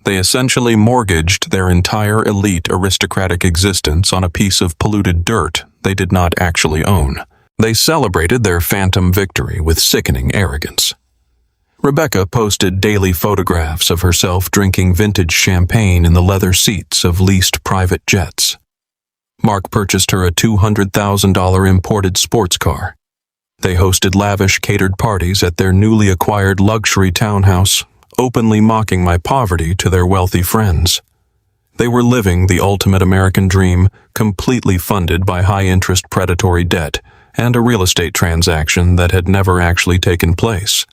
They essentially mortgaged their entire elite aristocratic existence on a piece of polluted dirt they did not actually own. They celebrated their phantom victory with sickening arrogance. Rebecca posted daily photographs of herself drinking vintage champagne in the leather seats of leased private jets. Mark purchased her a $200,000 imported sports car. They hosted lavish catered parties at their newly acquired luxury townhouse, openly mocking my poverty to their wealthy friends. They were living the ultimate American dream, completely funded by high-interest predatory debt and a real estate transaction that had never actually taken place.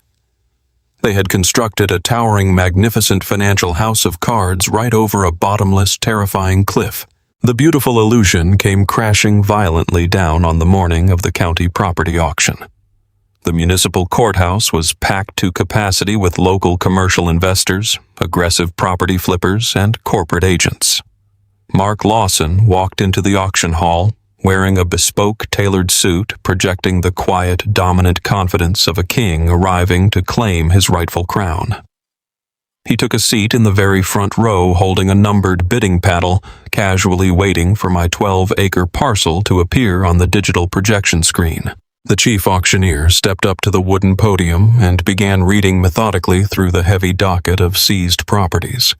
They had constructed a towering, magnificent financial house of cards right over a bottomless, terrifying cliff. The beautiful illusion came crashing violently down on the morning of the county property auction. The municipal courthouse was packed to capacity with local commercial investors, aggressive property flippers, and corporate agents. Mark Lawson walked into the auction hall, wearing a bespoke, tailored suit, projecting the quiet, dominant confidence of a king arriving to claim his rightful crown. He took a seat in the very front row, holding a numbered bidding paddle, casually waiting for my 12-acre parcel to appear on the digital projection screen. The chief auctioneer stepped up to the wooden podium and began reading methodically through the heavy docket of seized properties.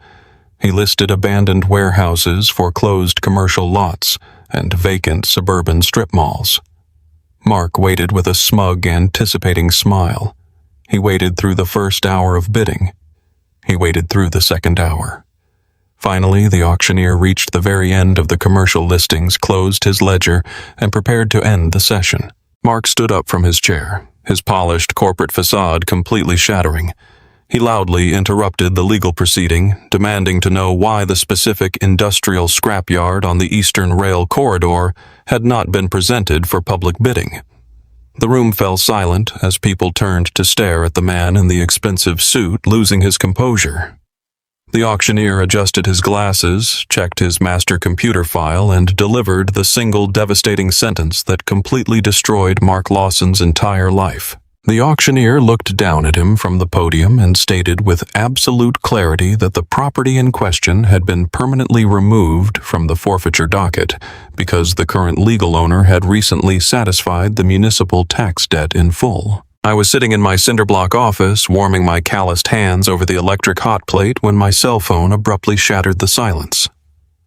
He listed abandoned warehouses, foreclosed commercial lots, and vacant suburban strip malls. Mark waited with a smug, anticipating smile. He waited through the first hour of bidding. He waited through the second hour. Finally, the auctioneer reached the very end of the commercial listings, closed his ledger, and prepared to end the session. Mark stood up from his chair, his polished corporate facade completely shattering. He loudly interrupted the legal proceeding, demanding to know why the specific industrial scrapyard on the Eastern Rail corridor had not been presented for public bidding. The room fell silent as people turned to stare at the man in the expensive suit, losing his composure. The auctioneer adjusted his glasses, checked his master computer file, and delivered the single devastating sentence that completely destroyed Mark Lawson's entire life. The auctioneer looked down at him from the podium and stated with absolute clarity that the property in question had been permanently removed from the forfeiture docket because the current legal owner had recently satisfied the municipal tax debt in full. I was sitting in my cinderblock office, warming my calloused hands over the electric hot plate when my cell phone abruptly shattered the silence.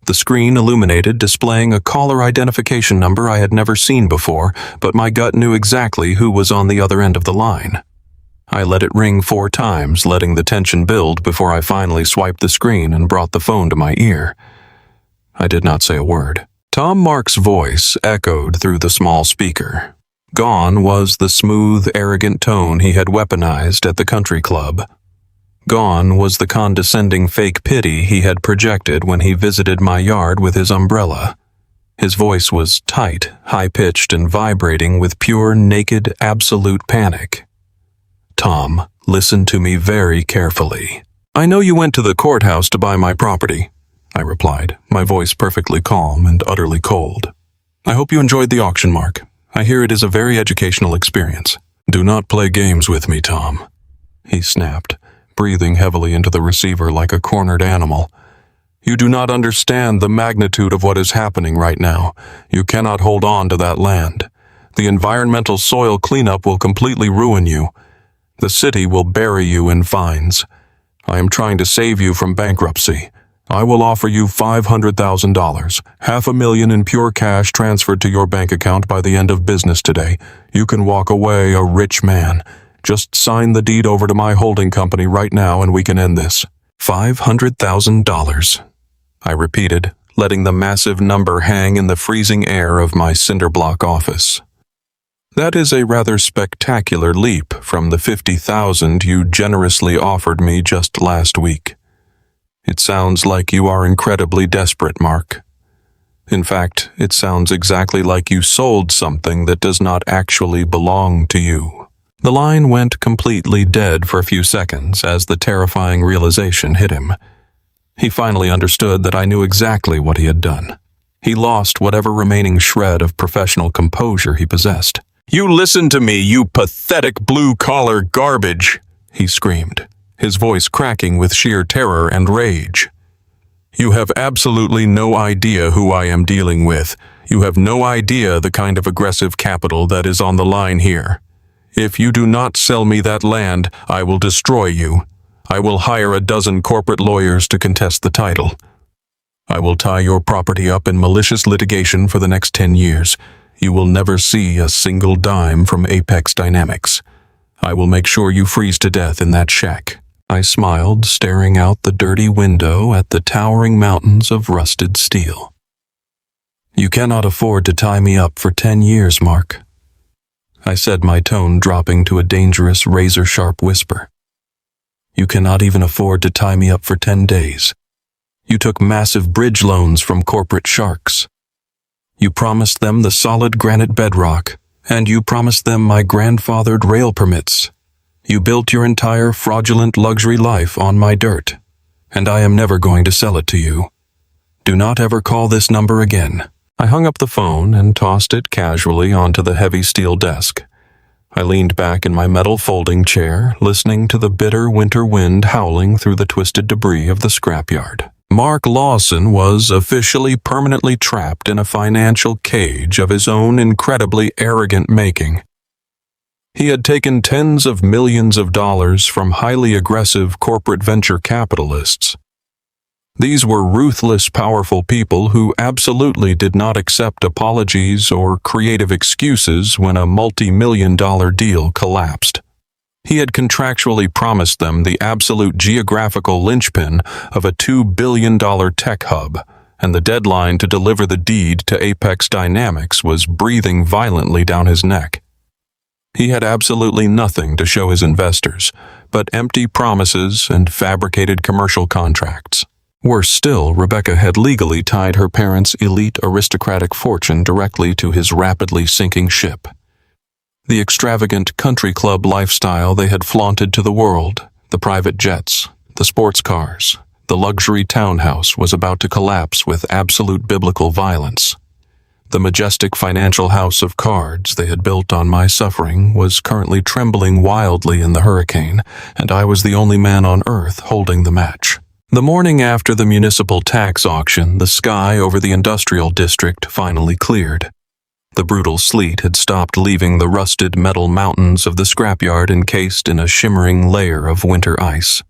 The screen illuminated, displaying a caller identification number I had never seen before, but my gut knew exactly who was on the other end of the line. I let it ring 4 times, letting the tension build before I finally swiped the screen and brought the phone to my ear. I did not say a word. Tom Mark's voice echoed through the small speaker. Gone was the smooth, arrogant tone he had weaponized at the country club. Gone was the condescending fake pity he had projected when he visited my yard with his umbrella. His voice was tight, high-pitched, and vibrating with pure, naked, absolute panic. "Tom, listen to me very carefully. I know you went to the courthouse to buy my property," I replied, my voice perfectly calm and utterly cold. "I hope you enjoyed the auction, Mark. I hear it is a very educational experience." "Do not play games with me, Tom," he snapped, breathing heavily into the receiver like a cornered animal. "You do not understand the magnitude of what is happening right now. You cannot hold on to that land. The environmental soil cleanup will completely ruin you. The city will bury you in fines. I am trying to save you from bankruptcy. I will offer you $500,000, $500,000 in pure cash transferred to your bank account by the end of business today. You can walk away a rich man. Just sign the deed over to my holding company right now and we can end this." $500,000, I repeated, letting the massive number hang in the freezing air of my cinderblock office. "That is a rather spectacular leap from the $50,000 you generously offered me just last week. It sounds like you are incredibly desperate, Mark. In fact, it sounds exactly like you sold something that does not actually belong to you." The line went completely dead for a few seconds as the terrifying realization hit him. He finally understood that I knew exactly what he had done. He lost whatever remaining shred of professional composure he possessed. "You listen to me, you pathetic blue-collar garbage," he screamed, his voice cracking with sheer terror and rage. "You have absolutely no idea who I am dealing with. You have no idea the kind of aggressive capital that is on the line here. If you do not sell me that land, I will destroy you. I will hire a dozen corporate lawyers to contest the title. I will tie your property up in malicious litigation for the next 10 years. You will never see a single dime from Apex Dynamics. I will make sure you freeze to death in that shack." I smiled, staring out the dirty window at the towering mountains of rusted steel. "You cannot afford to tie me up for 10 years, Mark," I said, my tone dropping to a dangerous, razor-sharp whisper. "You cannot even afford to tie me up for 10 days. You took massive bridge loans from corporate sharks. You promised them the solid granite bedrock, and you promised them my grandfathered rail permits. You built your entire fraudulent luxury life on my dirt, and I am never going to sell it to you. Do not ever call this number again." I hung up the phone and tossed it casually onto the heavy steel desk. I leaned back in my metal folding chair, listening to the bitter winter wind howling through the twisted debris of the scrapyard. Mark Lawson was officially permanently trapped in a financial cage of his own incredibly arrogant making. He had taken tens of millions of dollars from highly aggressive corporate venture capitalists. These were ruthless, powerful people who absolutely did not accept apologies or creative excuses when a multi-million-dollar deal collapsed. He had contractually promised them the absolute geographical linchpin of a $2 billion tech hub, and the deadline to deliver the deed to Apex Dynamics was breathing violently down his neck. He had absolutely nothing to show his investors, but empty promises and fabricated commercial contracts. Worse still, Rebecca had legally tied her parents' elite aristocratic fortune directly to his rapidly sinking ship. The extravagant country club lifestyle they had flaunted to the world, the private jets, the sports cars, the luxury townhouse was about to collapse with absolute biblical violence. The majestic financial house of cards they had built on my suffering was currently trembling wildly in the hurricane, and I was the only man on earth holding the match. The morning after the municipal tax auction, the sky over the industrial district finally cleared. The brutal sleet had stopped leaving the rusted metal mountains of the scrapyard encased in a shimmering layer of winter ice.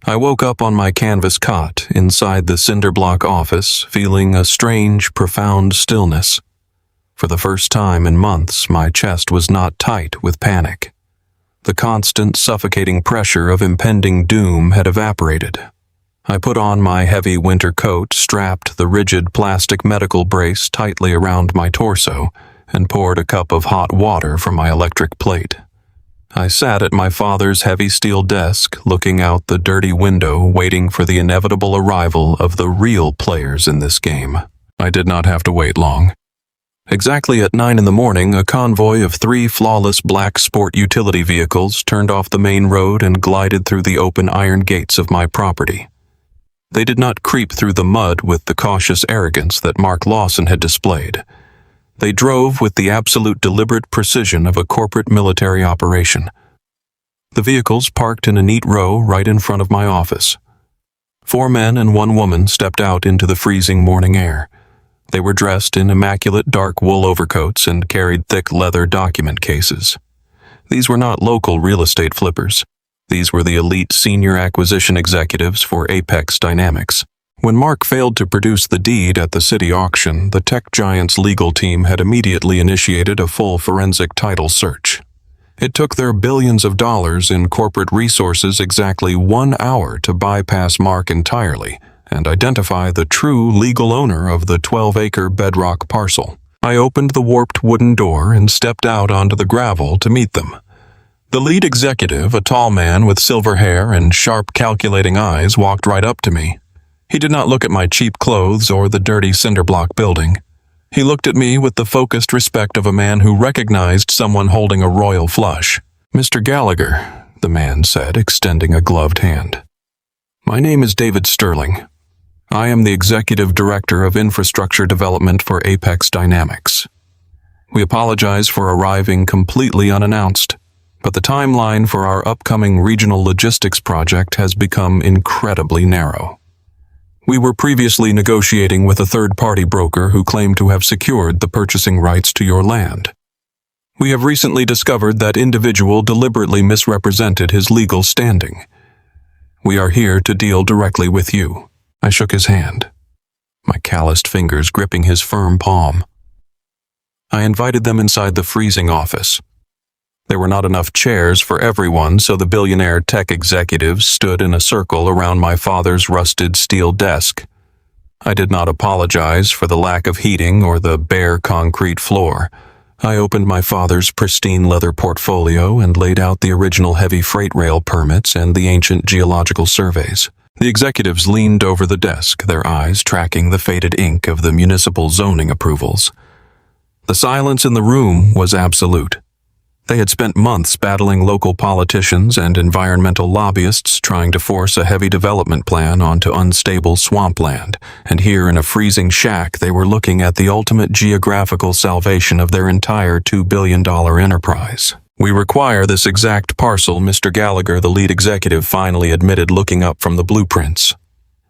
I woke up on my canvas cot inside the cinder-block office, feeling a strange, profound stillness. For the first time in months, my chest was not tight with panic. The constant, suffocating pressure of impending doom had evaporated. I put on my heavy winter coat, strapped the rigid plastic medical brace tightly around my torso, and poured a cup of hot water from my electric plate. I sat at my father's heavy steel desk, looking out the dirty window, waiting for the inevitable arrival of the real players in this game. I did not have to wait long. Exactly at 9 in the morning, a convoy of 3 flawless black sport utility vehicles turned off the main road and glided through the open iron gates of my property. They did not creep through the mud with the cautious arrogance that Mark Lawson had displayed. They drove with the absolute deliberate precision of a corporate military operation. The vehicles parked in a neat row right in front of my office. 4 men and 1 woman stepped out into the freezing morning air. They were dressed in immaculate dark wool overcoats and carried thick leather document cases. These were not local real estate flippers. These were the elite senior acquisition executives for Apex Dynamics. When Mark failed to produce the deed at the city auction, the tech giant's legal team had immediately initiated a full forensic title search. It took their billions of dollars in corporate resources exactly 1 hour to bypass Mark entirely and identify the true legal owner of the 12-acre bedrock parcel. I opened the warped wooden door and stepped out onto the gravel to meet them. The lead executive, a tall man with silver hair and sharp, calculating eyes, walked right up to me. He did not look at my cheap clothes or the dirty cinder-block building. He looked at me with the focused respect of a man who recognized someone holding a royal flush. "Mr. Gallagher," the man said, extending a gloved hand. "My name is David Sterling. I am the Executive Director of Infrastructure Development for Apex Dynamics. We apologize for arriving completely unannounced, but the timeline for our upcoming regional logistics project has become incredibly narrow. We were previously negotiating with a third-party broker who claimed to have secured the purchasing rights to your land. We have recently discovered that individual deliberately misrepresented his legal standing. We are here to deal directly with you." I shook his hand, my calloused fingers gripping his firm palm. I invited them inside the freezing office. There were not enough chairs for everyone, so the billionaire tech executives stood in a circle around my father's rusted steel desk. I did not apologize for the lack of heating or the bare concrete floor. I opened my father's pristine leather portfolio and laid out the original heavy freight rail permits and the ancient geological surveys. The executives leaned over the desk, their eyes tracking the faded ink of the municipal zoning approvals. The silence in the room was absolute. They had spent months battling local politicians and environmental lobbyists trying to force a heavy development plan onto unstable swampland, and here in a freezing shack they were looking at the ultimate geographical salvation of their entire $2 billion enterprise. "We require this exact parcel," Mr. Gallagher, the lead executive, finally admitted, looking up from the blueprints.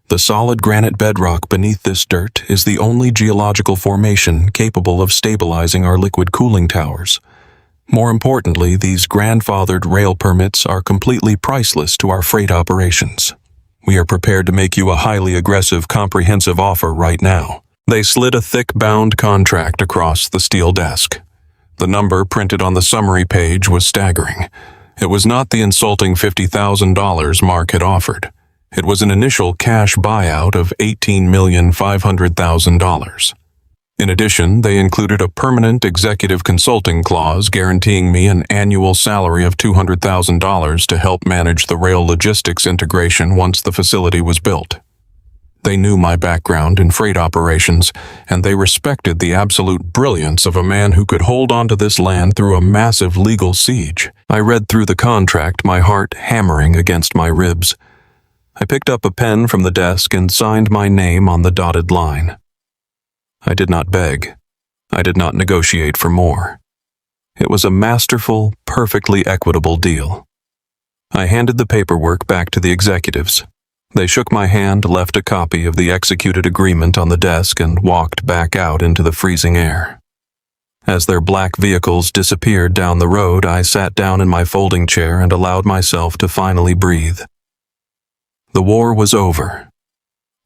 "The solid granite bedrock beneath this dirt is the only geological formation capable of stabilizing our liquid cooling towers. More importantly, these grandfathered rail permits are completely priceless to our freight operations. We are prepared to make you a highly aggressive, comprehensive offer right now." They slid a thick bound contract across the steel desk. The number printed on the summary page was staggering. It was not the insulting $50,000 Mark had offered. It was an initial cash buyout of $18,500,000. In addition, they included a permanent executive consulting clause guaranteeing me an annual salary of $200,000 to help manage the rail logistics integration once the facility was built. They knew my background in freight operations, and they respected the absolute brilliance of a man who could hold on to this land through a massive legal siege. I read through the contract, my heart hammering against my ribs. I picked up a pen from the desk and signed my name on the dotted line. I did not beg. I did not negotiate for more. It was a masterful, perfectly equitable deal. I handed the paperwork back to the executives. They shook my hand, left a copy of the executed agreement on the desk, and walked back out into the freezing air. As their black vehicles disappeared down the road, I sat down in my folding chair and allowed myself to finally breathe. The war was over.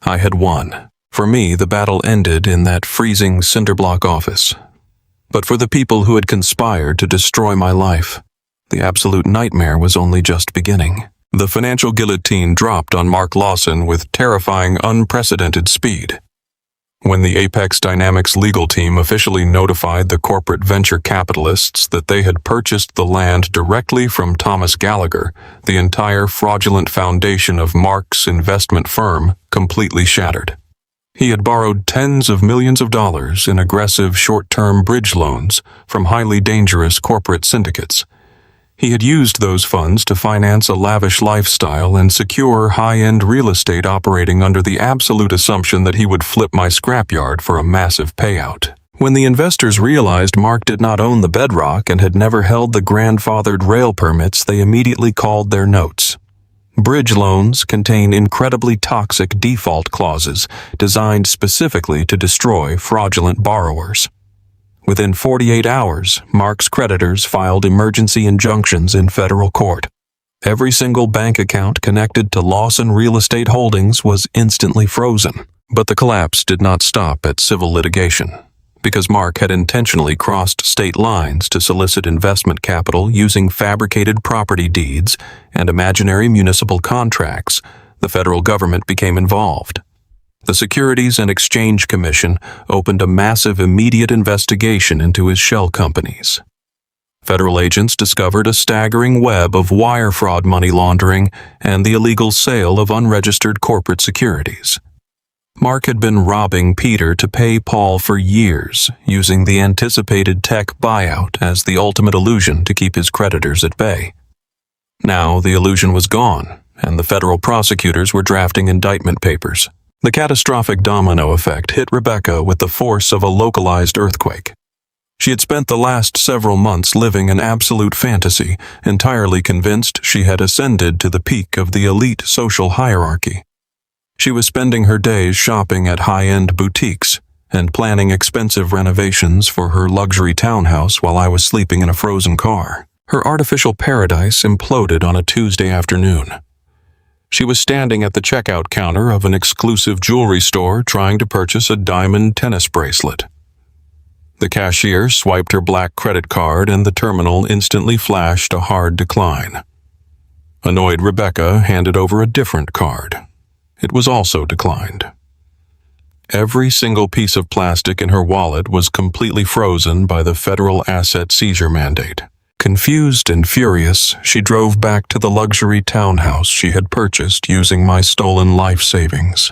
I had won. For me, the battle ended in that freezing cinderblock office. But for the people who had conspired to destroy my life, the absolute nightmare was only just beginning. The financial guillotine dropped on Mark Lawson with terrifying, unprecedented speed. When the Apex Dynamics legal team officially notified the corporate venture capitalists that they had purchased the land directly from Thomas Gallagher, the entire fraudulent foundation of Mark's investment firm completely shattered. He had borrowed tens of millions of dollars in aggressive short-term bridge loans from highly dangerous corporate syndicates. He had used those funds to finance a lavish lifestyle and secure high-end real estate operating under the absolute assumption that he would flip my scrapyard for a massive payout. When the investors realized Mark did not own the bedrock and had never held the grandfathered rail permits, they immediately called their notes. Bridge loans contain incredibly toxic default clauses designed specifically to destroy fraudulent borrowers. Within 48 hours, Mark's creditors filed emergency injunctions in federal court. Every single bank account connected to Lawson Real Estate Holdings was instantly frozen. But the collapse did not stop at civil litigation. Because Mark had intentionally crossed state lines to solicit investment capital using fabricated property deeds and imaginary municipal contracts, the federal government became involved. The Securities and Exchange Commission opened a massive immediate investigation into his shell companies. Federal agents discovered a staggering web of wire fraud, money laundering, and the illegal sale of unregistered corporate securities. Mark had been robbing Peter to pay Paul for years, using the anticipated tech buyout as the ultimate illusion to keep his creditors at bay. Now the illusion was gone, and the federal prosecutors were drafting indictment papers. The catastrophic domino effect hit Rebecca with the force of a localized earthquake. She had spent the last several months living an absolute fantasy, entirely convinced she had ascended to the peak of the elite social hierarchy. She was spending her days shopping at high-end boutiques and planning expensive renovations for her luxury townhouse while I was sleeping in a frozen car. Her artificial paradise imploded on a Tuesday afternoon. She was standing at the checkout counter of an exclusive jewelry store trying to purchase a diamond tennis bracelet. The cashier swiped her black credit card and the terminal instantly flashed a hard decline. Annoyed Rebecca handed over a different card. It was also declined. Every single piece of plastic in her wallet was completely frozen by the federal asset seizure mandate. Confused and furious, she drove back to the luxury townhouse she had purchased using my stolen life savings.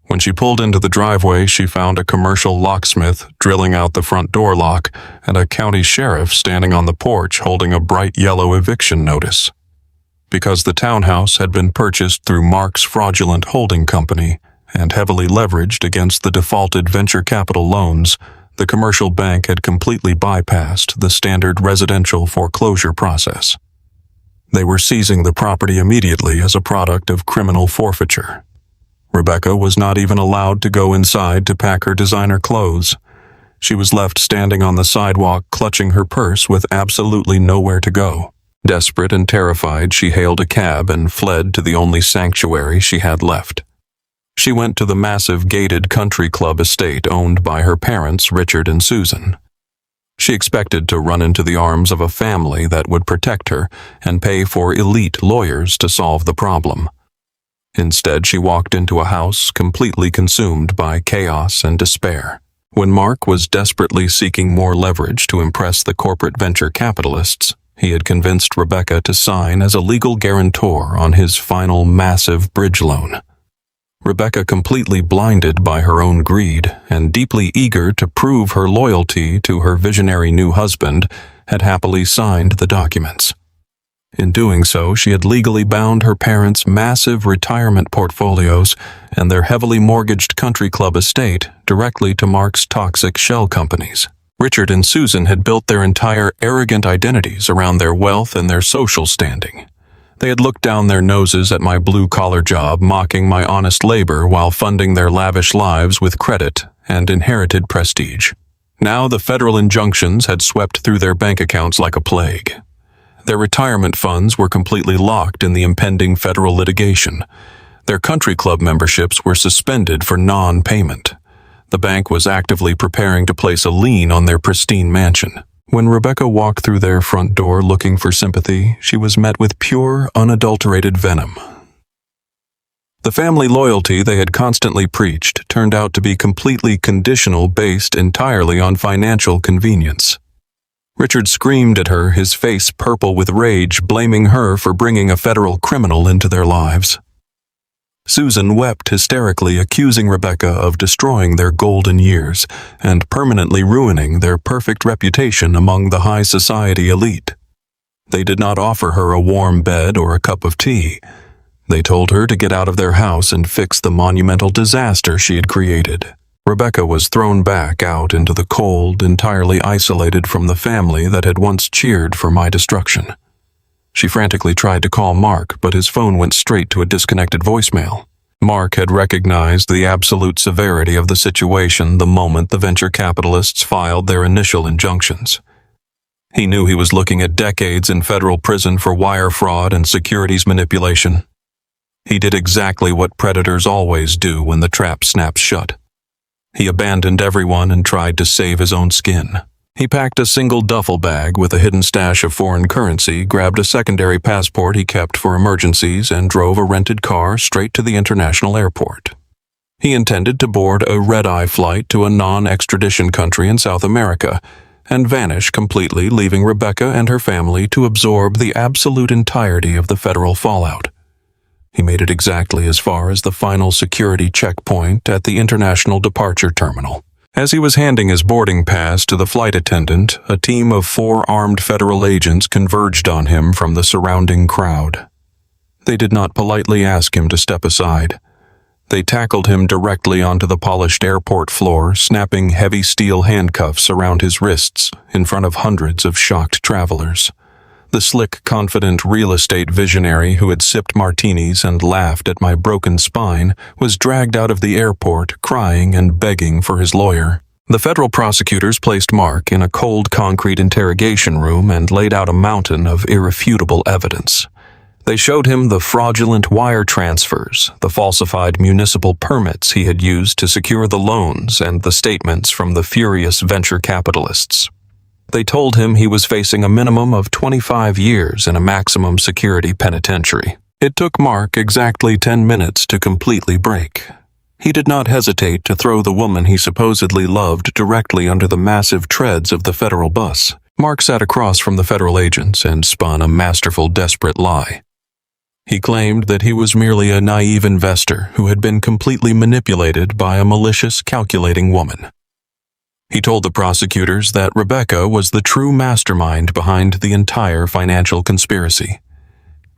When she pulled into the driveway, she found a commercial locksmith drilling out the front door lock and a county sheriff standing on the porch holding a bright yellow eviction notice. Because the townhouse had been purchased through Mark's fraudulent holding company and heavily leveraged against the defaulted venture capital loans, the commercial bank had completely bypassed the standard residential foreclosure process. They were seizing the property immediately as a product of criminal forfeiture. Rebecca was not even allowed to go inside to pack her designer clothes. She was left standing on the sidewalk clutching her purse with absolutely nowhere to go. Desperate and terrified, she hailed a cab and fled to the only sanctuary she had left. She went to the massive gated country club estate owned by her parents, Richard and Susan. She expected to run into the arms of a family that would protect her and pay for elite lawyers to solve the problem. Instead, she walked into a house completely consumed by chaos and despair. When Mark was desperately seeking more leverage to impress the corporate venture capitalists, he had convinced Rebecca to sign as a legal guarantor on his final massive bridge loan. Rebecca, completely blinded by her own greed and deeply eager to prove her loyalty to her visionary new husband, had happily signed the documents. In doing so, she had legally bound her parents' massive retirement portfolios and their heavily mortgaged country club estate directly to Mark's toxic shell companies. Richard and Susan had built their entire arrogant identities around their wealth and their social standing. They had looked down their noses at my blue-collar job, mocking my honest labor while funding their lavish lives with credit and inherited prestige. Now the federal injunctions had swept through their bank accounts like a plague. Their retirement funds were completely locked in the impending federal litigation. Their country club memberships were suspended for non-payment. The bank was actively preparing to place a lien on their pristine mansion. When Rebecca walked through their front door looking for sympathy, she was met with pure, unadulterated venom. The family loyalty they had constantly preached turned out to be completely conditional, based entirely on financial convenience. Richard screamed at her, his face purple with rage, blaming her for bringing a federal criminal into their lives. Susan wept hysterically, accusing Rebecca of destroying their golden years and permanently ruining their perfect reputation among the high society elite. They did not offer her a warm bed or a cup of tea. They told her to get out of their house and fix the monumental disaster she had created. Rebecca was thrown back out into the cold, entirely isolated from the family that had once cheered for my destruction. She frantically tried to call Mark, but his phone went straight to a disconnected voicemail. Mark had recognized the absolute severity of the situation the moment the venture capitalists filed their initial injunctions. He knew he was looking at decades in federal prison for wire fraud and securities manipulation. He did exactly what predators always do when the trap snaps shut. He abandoned everyone and tried to save his own skin. He packed a single duffel bag with a hidden stash of foreign currency, grabbed a secondary passport he kept for emergencies, and drove a rented car straight to the international airport. He intended to board a red-eye flight to a non-extradition country in South America and vanish completely, leaving Rebecca and her family to absorb the absolute entirety of the federal fallout. He made it exactly as far as the final security checkpoint at the International Departure Terminal. As he was handing his boarding pass to the flight attendant, a team of 4 armed federal agents converged on him from the surrounding crowd. They did not politely ask him to step aside. They tackled him directly onto the polished airport floor, snapping heavy steel handcuffs around his wrists in front of hundreds of shocked travelers. The slick, confident real estate visionary who had sipped martinis and laughed at my broken spine was dragged out of the airport, crying and begging for his lawyer. The federal prosecutors placed Mark in a cold concrete interrogation room and laid out a mountain of irrefutable evidence. They showed him the fraudulent wire transfers, the falsified municipal permits he had used to secure the loans, and the statements from the furious venture capitalists. They told him he was facing a minimum of 25 years in a maximum security penitentiary. It took Mark exactly 10 minutes to completely break. He did not hesitate to throw the woman he supposedly loved directly under the massive treads of the federal bus. Mark sat across from the federal agents and spun a masterful, desperate lie. He claimed that he was merely a naive investor who had been completely manipulated by a malicious, calculating woman. He told the prosecutors that Rebecca was the true mastermind behind the entire financial conspiracy.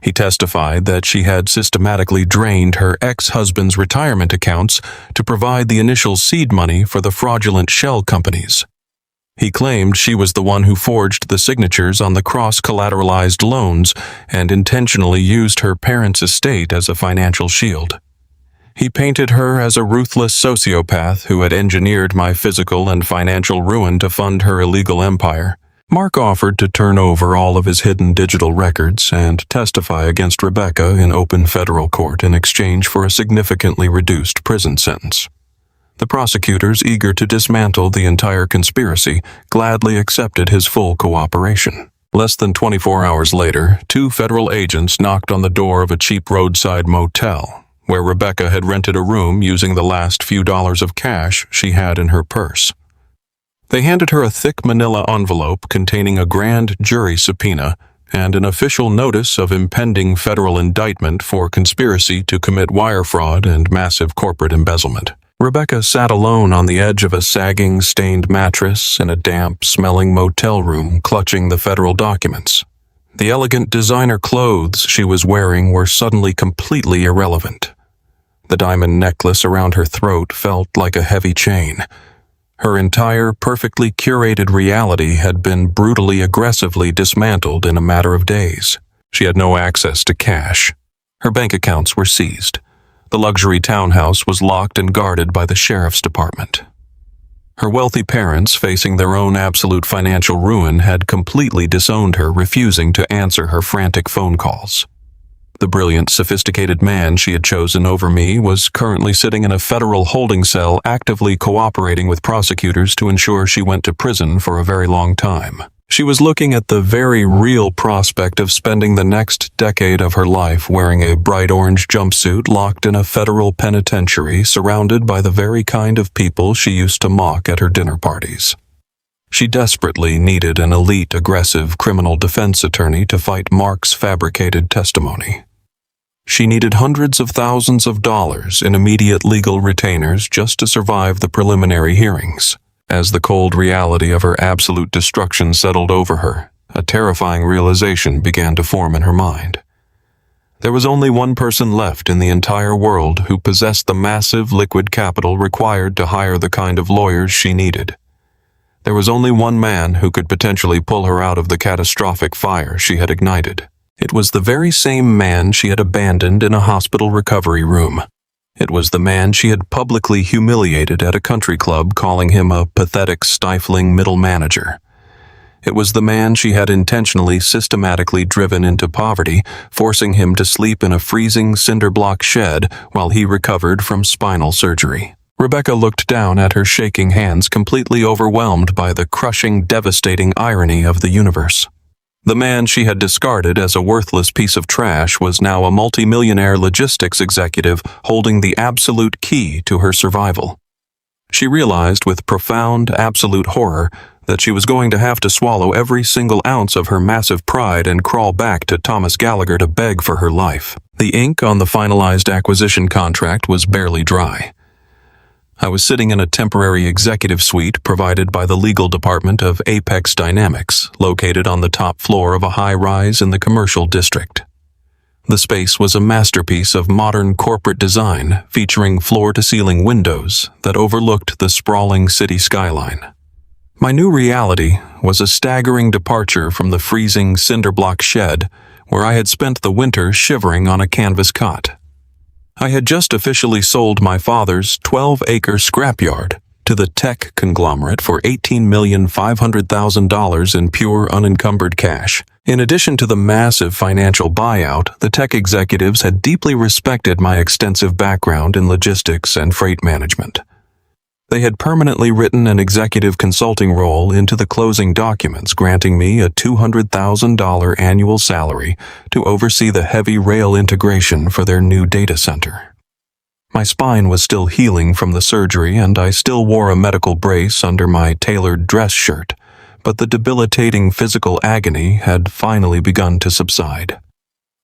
He testified that she had systematically drained her ex-husband's retirement accounts to provide the initial seed money for the fraudulent shell companies. He claimed she was the one who forged the signatures on the cross-collateralized loans and intentionally used her parents' estate as a financial shield. He painted her as a ruthless sociopath who had engineered my physical and financial ruin to fund her illegal empire. Mark offered to turn over all of his hidden digital records and testify against Rebecca in open federal court in exchange for a significantly reduced prison sentence. The prosecutors, eager to dismantle the entire conspiracy, gladly accepted his full cooperation. Less than 24 hours later, 2 federal agents knocked on the door of a cheap roadside motel, where Rebecca had rented a room using the last few dollars of cash she had in her purse. They handed her a thick manila envelope containing a grand jury subpoena and an official notice of impending federal indictment for conspiracy to commit wire fraud and massive corporate embezzlement. Rebecca sat alone on the edge of a sagging, stained mattress in a damp, smelling motel room, clutching the federal documents. The elegant designer clothes she was wearing were suddenly completely irrelevant. The diamond necklace around her throat felt like a heavy chain. Her entire, perfectly curated reality had been brutally aggressively dismantled in a matter of days. She had no access to cash. Her bank accounts were seized. The luxury townhouse was locked and guarded by the sheriff's department. Her wealthy parents, facing their own absolute financial ruin, had completely disowned her, refusing to answer her frantic phone calls. The brilliant, sophisticated man she had chosen over me was currently sitting in a federal holding cell, actively cooperating with prosecutors to ensure she went to prison for a very long time. She was looking at the very real prospect of spending the next decade of her life wearing a bright orange jumpsuit, locked in a federal penitentiary, surrounded by the very kind of people she used to mock at her dinner parties. She desperately needed an elite, aggressive criminal defense attorney to fight Mark's fabricated testimony. She needed hundreds of thousands of dollars in immediate legal retainers just to survive the preliminary hearings. As the cold reality of her absolute destruction settled over her, a terrifying realization began to form in her mind. There was only one person left in the entire world who possessed the massive liquid capital required to hire the kind of lawyers she needed. There was only one man who could potentially pull her out of the catastrophic fire she had ignited. It was the very same man she had abandoned in a hospital recovery room. It was the man she had publicly humiliated at a country club, calling him a pathetic, stifling middle manager. It was the man she had intentionally, systematically driven into poverty, forcing him to sleep in a freezing cinder block shed while he recovered from spinal surgery. Rebecca looked down at her shaking hands, completely overwhelmed by the crushing, devastating irony of the universe. The man she had discarded as a worthless piece of trash was now a multimillionaire logistics executive holding the absolute key to her survival. She realized with profound, absolute horror that she was going to have to swallow every single ounce of her massive pride and crawl back to Thomas Gallagher to beg for her life. The ink on the finalized acquisition contract was barely dry. I was sitting in a temporary executive suite provided by the legal department of Apex Dynamics, located on the top floor of a high-rise in the commercial district. The space was a masterpiece of modern corporate design, featuring floor-to-ceiling windows that overlooked the sprawling city skyline. My new reality was a staggering departure from the freezing cinder block shed where I had spent the winter shivering on a canvas cot. I had just officially sold my father's 12-acre scrapyard to the tech conglomerate for $18,500,000 in pure unencumbered cash. In addition to the massive financial buyout, the tech executives had deeply respected my extensive background in logistics and freight management. They had permanently written an executive consulting role into the closing documents, granting me a $200,000 annual salary to oversee the heavy rail integration for their new data center. My spine was still healing from the surgery, and I still wore a medical brace under my tailored dress shirt, but the debilitating physical agony had finally begun to subside.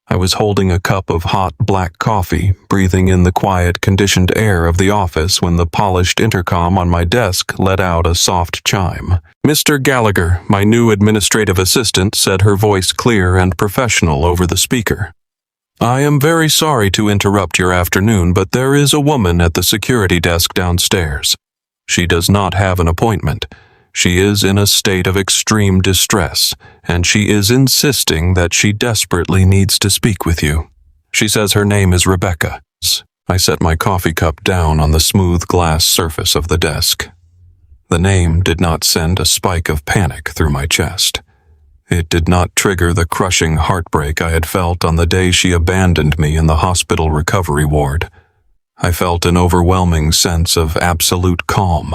I was holding a cup of hot black coffee, breathing in the quiet, conditioned air of the office when the polished intercom on my desk let out a soft chime. "Mr. Gallagher," my new administrative assistant said, her voice clear and professional over the speaker. "I am very sorry to interrupt your afternoon, but there is a woman at the security desk downstairs. She does not have an appointment. She is in a state of extreme distress, and she is insisting that she desperately needs to speak with you. She says her name is Rebecca." I set my coffee cup down on the smooth glass surface of the desk. The name did not send a spike of panic through my chest. It did not trigger the crushing heartbreak I had felt on the day she abandoned me in the hospital recovery ward. I felt an overwhelming sense of absolute calm.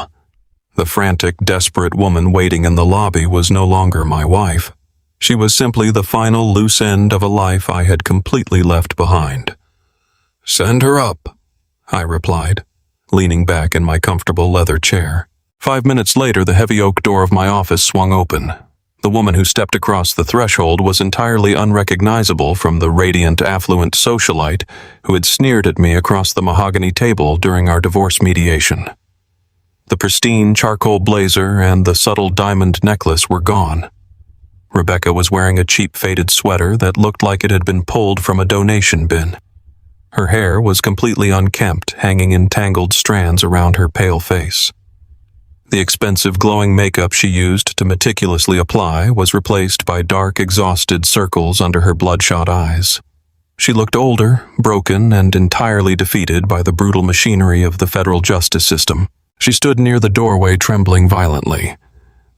The frantic, desperate woman waiting in the lobby was no longer my wife. She was simply the final loose end of a life I had completely left behind. "Send her up," I replied, leaning back in my comfortable leather chair. 5 minutes later, the heavy oak door of my office swung open. The woman who stepped across the threshold was entirely unrecognizable from the radiant, affluent socialite who had sneered at me across the mahogany table during our divorce mediation. The pristine charcoal blazer and the subtle diamond necklace were gone. Rebecca was wearing a cheap faded sweater that looked like it had been pulled from a donation bin. Her hair was completely unkempt, hanging in tangled strands around her pale face. The expensive glowing makeup she used to meticulously apply was replaced by dark, exhausted circles under her bloodshot eyes. She looked older, broken, and entirely defeated by the brutal machinery of the federal justice system. She stood near the doorway, trembling violently.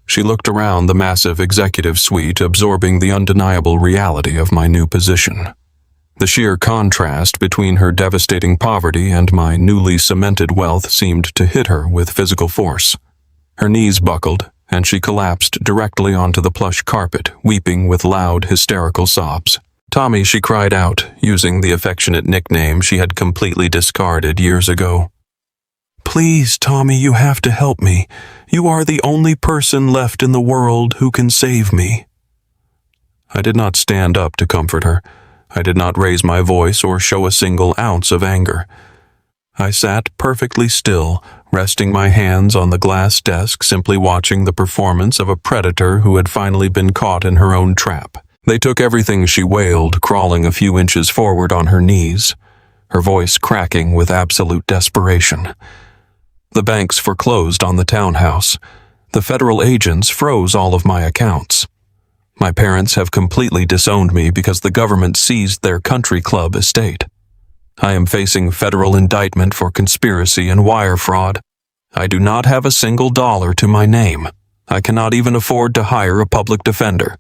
She looked around the massive executive suite, absorbing the undeniable reality of my new position. The sheer contrast between her devastating poverty and my newly cemented wealth seemed to hit her with physical force. Her knees buckled, and she collapsed directly onto the plush carpet, weeping with loud, hysterical sobs. "Tommy," she cried out, using the affectionate nickname she had completely discarded years ago. "Please, Tommy, you have to help me. You are the only person left in the world who can save me." I did not stand up to comfort her. I did not raise my voice or show a single ounce of anger. I sat perfectly still, resting my hands on the glass desk, simply watching the performance of a predator who had finally been caught in her own trap. They took everything, she wailed, crawling a few inches forward on her knees, her voice cracking with absolute desperation. The banks foreclosed on the townhouse. The federal agents froze all of my accounts. My parents have completely disowned me because the government seized their country club estate. I am facing federal indictment for conspiracy and wire fraud. I do not have a single dollar to my name. I cannot even afford to hire a public defender.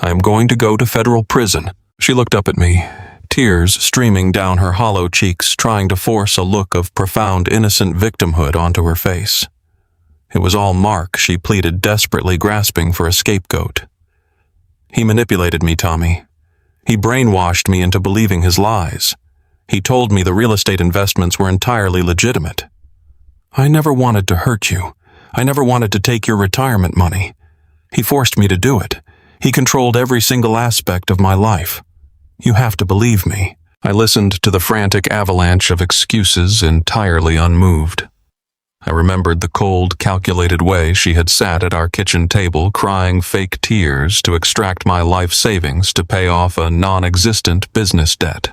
I am going to go to federal prison. She looked up at me, tears streaming down her hollow cheeks, trying to force a look of profound, innocent victimhood onto her face. It was all Mark, she pleaded, desperately grasping for a scapegoat. "He manipulated me, Tommy. He brainwashed me into believing his lies. He told me the real estate investments were entirely legitimate. I never wanted to hurt you. I never wanted to take your retirement money. He forced me to do it. He controlled every single aspect of my life. You have to believe me." I listened to the frantic avalanche of excuses, entirely unmoved. I remembered the cold, calculated way she had sat at our kitchen table, crying fake tears to extract my life savings to pay off a non-existent business debt.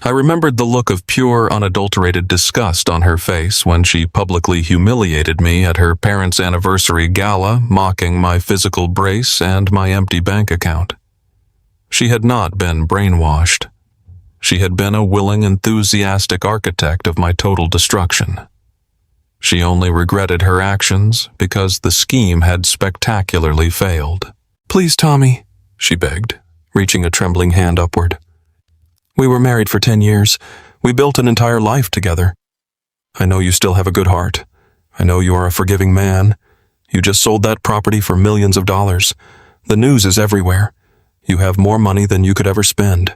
I remembered the look of pure, unadulterated disgust on her face when she publicly humiliated me at her parents' anniversary gala, mocking my physical brace and my empty bank account. She had not been brainwashed. She had been a willing, enthusiastic architect of my total destruction. She only regretted her actions because the scheme had spectacularly failed. "Please, Tommy," she begged, reaching a trembling hand upward. "We were married for 10 years. We built an entire life together. I know you still have a good heart. I know you are a forgiving man. You just sold that property for millions of dollars. The news is everywhere. You have more money than you could ever spend.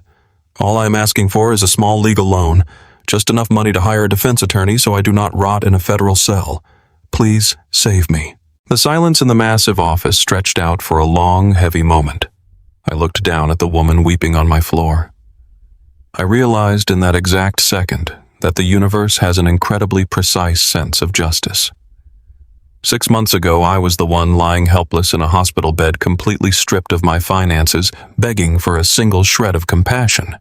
All I am asking for is a small legal loan, just enough money to hire a defense attorney so I do not rot in a federal cell. Please save me." The silence in the massive office stretched out for a long, heavy moment. I looked down at the woman weeping on my floor. I realized in that exact second that the universe has an incredibly precise sense of justice. 6 months ago, I was the one lying helpless in a hospital bed, completely stripped of my finances, begging for a single shred of compassion.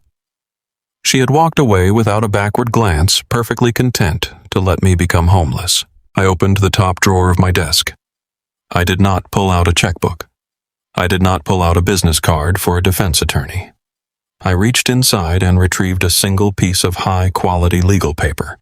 She had walked away without a backward glance, perfectly content to let me become homeless. I opened the top drawer of my desk. I did not pull out a checkbook. I did not pull out a business card for a defense attorney. I reached inside and retrieved a single piece of high-quality legal paper.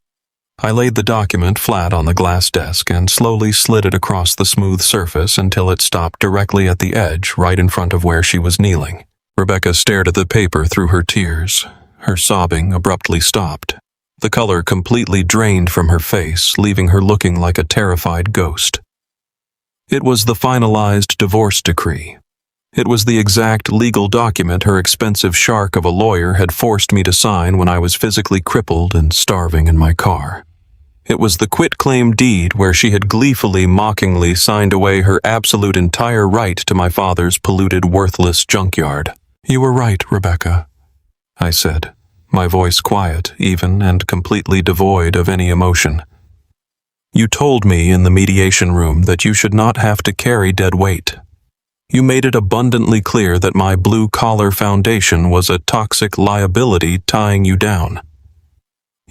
I laid the document flat on the glass desk and slowly slid it across the smooth surface until it stopped directly at the edge, right in front of where she was kneeling. Rebecca stared at the paper through her tears. Her sobbing abruptly stopped. The color completely drained from her face, leaving her looking like a terrified ghost. It was the finalized divorce decree. It was the exact legal document her expensive shark of a lawyer had forced me to sign when I was physically crippled and starving in my car. It was the quitclaim deed where she had gleefully, mockingly signed away her absolute entire right to my father's polluted, worthless junkyard. "You were right, Rebecca," I said, my voice quiet, even, and completely devoid of any emotion. "You told me in the mediation room that you should not have to carry dead weight. You made it abundantly clear that my blue-collar foundation was a toxic liability tying you down.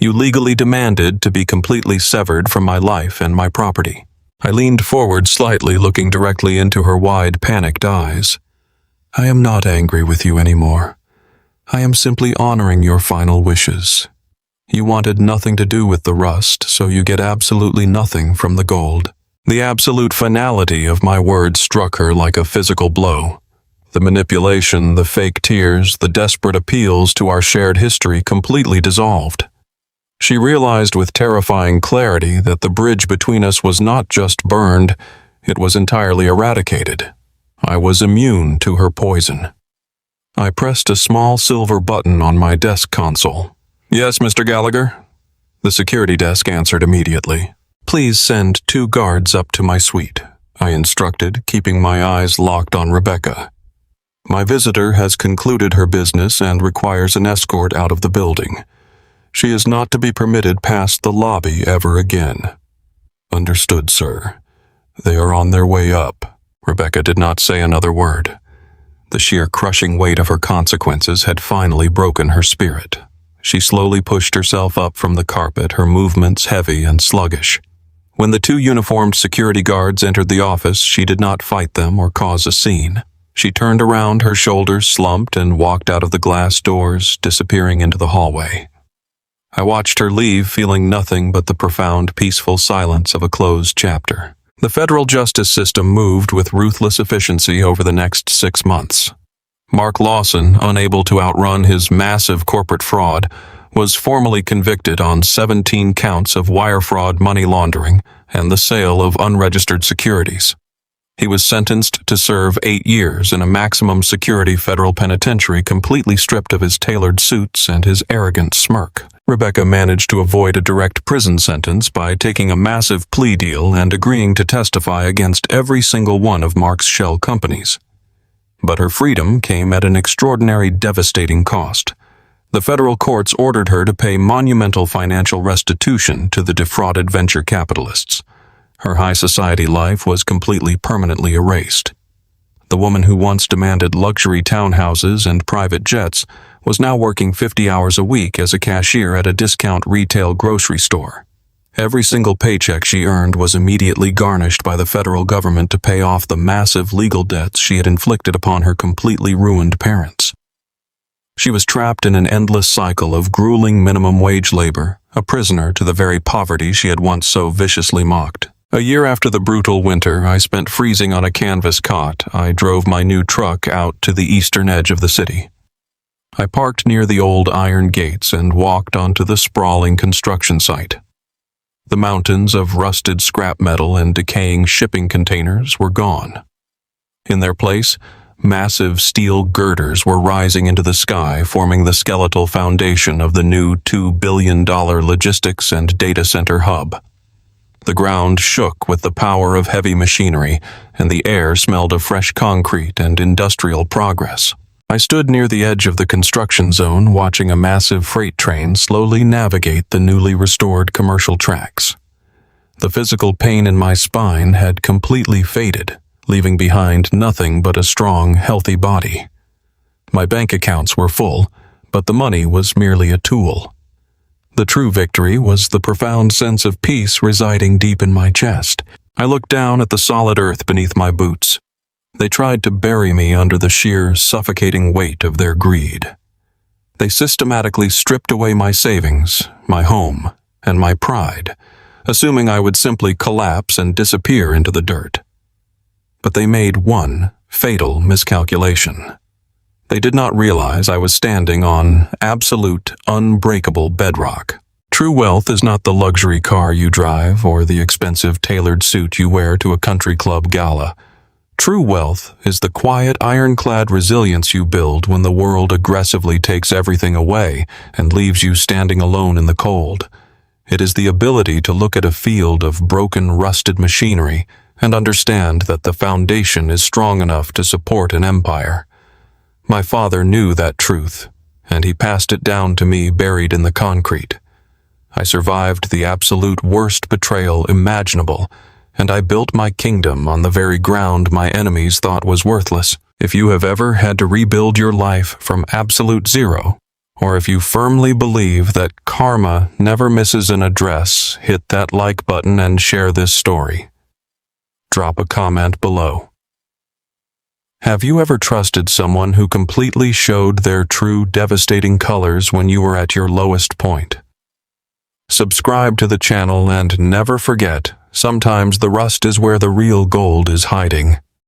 You legally demanded to be completely severed from my life and my property." I leaned forward slightly, looking directly into her wide, panicked eyes. "I am not angry with you anymore. I am simply honoring your final wishes. You wanted nothing to do with the rust, so you get absolutely nothing from the gold." The absolute finality of my words struck her like a physical blow. The manipulation, the fake tears, the desperate appeals to our shared history completely dissolved. She realized with terrifying clarity that the bridge between us was not just burned, it was entirely eradicated. I was immune to her poison. I pressed a small silver button on my desk console. "Yes, Mr. Gallagher?" The security desk answered immediately. "Please send 2 guards up to my suite," I instructed, keeping my eyes locked on Rebecca. "My visitor has concluded her business and requires an escort out of the building. She is not to be permitted past the lobby ever again." "Understood, sir. They are on their way up." Rebecca did not say another word. The sheer crushing weight of her consequences had finally broken her spirit. She slowly pushed herself up from the carpet, her movements heavy and sluggish. When the 2 uniformed security guards entered the office, she did not fight them or cause a scene. She turned around, her shoulders slumped, and walked out of the glass doors, disappearing into the hallway. I watched her leave, feeling nothing but the profound, peaceful silence of a closed chapter. The federal justice system moved with ruthless efficiency over the next 6 months. Mark Lawson, unable to outrun his massive corporate fraud, was formally convicted on 17 counts of wire fraud, money laundering, and the sale of unregistered securities. He was sentenced to serve 8 years in a maximum security federal penitentiary, completely stripped of his tailored suits and his arrogant smirk. Rebecca managed to avoid a direct prison sentence by taking a massive plea deal and agreeing to testify against every single one of Mark's shell companies. But her freedom came at an extraordinary, devastating cost. The federal courts ordered her to pay monumental financial restitution to the defrauded venture capitalists. Her high society life was completely, permanently erased. The woman who once demanded luxury townhouses and private jets was now working 50 hours a week as a cashier at a discount retail grocery store. Every single paycheck she earned was immediately garnished by the federal government to pay off the massive legal debts she had inflicted upon her completely ruined parents. She was trapped in an endless cycle of grueling minimum wage labor, a prisoner to the very poverty she had once so viciously mocked. A year after the brutal winter I spent freezing on a canvas cot, I drove my new truck out to the eastern edge of the city. I parked near the old iron gates and walked onto the sprawling construction site. The mountains of rusted scrap metal and decaying shipping containers were gone. In their place, massive steel girders were rising into the sky, forming the skeletal foundation of the new $2 billion logistics and data center hub. The ground shook with the power of heavy machinery, and the air smelled of fresh concrete and industrial progress. I stood near the edge of the construction zone, watching a massive freight train slowly navigate the newly restored commercial tracks. The physical pain in my spine had completely faded, leaving behind nothing but a strong, healthy body. My bank accounts were full, but the money was merely a tool. The true victory was the profound sense of peace residing deep in my chest. I looked down at the solid earth beneath my boots. They tried to bury me under the sheer, suffocating weight of their greed. They systematically stripped away my savings, my home, and my pride, assuming I would simply collapse and disappear into the dirt. But they made one fatal miscalculation. They did not realize I was standing on absolute, unbreakable bedrock. True wealth is not the luxury car you drive or the expensive tailored suit you wear to a country club gala. True wealth is the quiet, ironclad resilience you build when the world aggressively takes everything away and leaves you standing alone in the cold. It is the ability to look at a field of broken, rusted machinery and understand that the foundation is strong enough to support an empire. My father knew that truth, and he passed it down to me buried in the concrete. I survived the absolute worst betrayal imaginable, and I built my kingdom on the very ground my enemies thought was worthless. If you have ever had to rebuild your life from absolute zero, or if you firmly believe that karma never misses an address, hit that like button and share this story. Drop a comment below. Have you ever trusted someone who completely showed their true devastating colors when you were at your lowest point? Subscribe to the channel and never forget, sometimes the rust is where the real gold is hiding.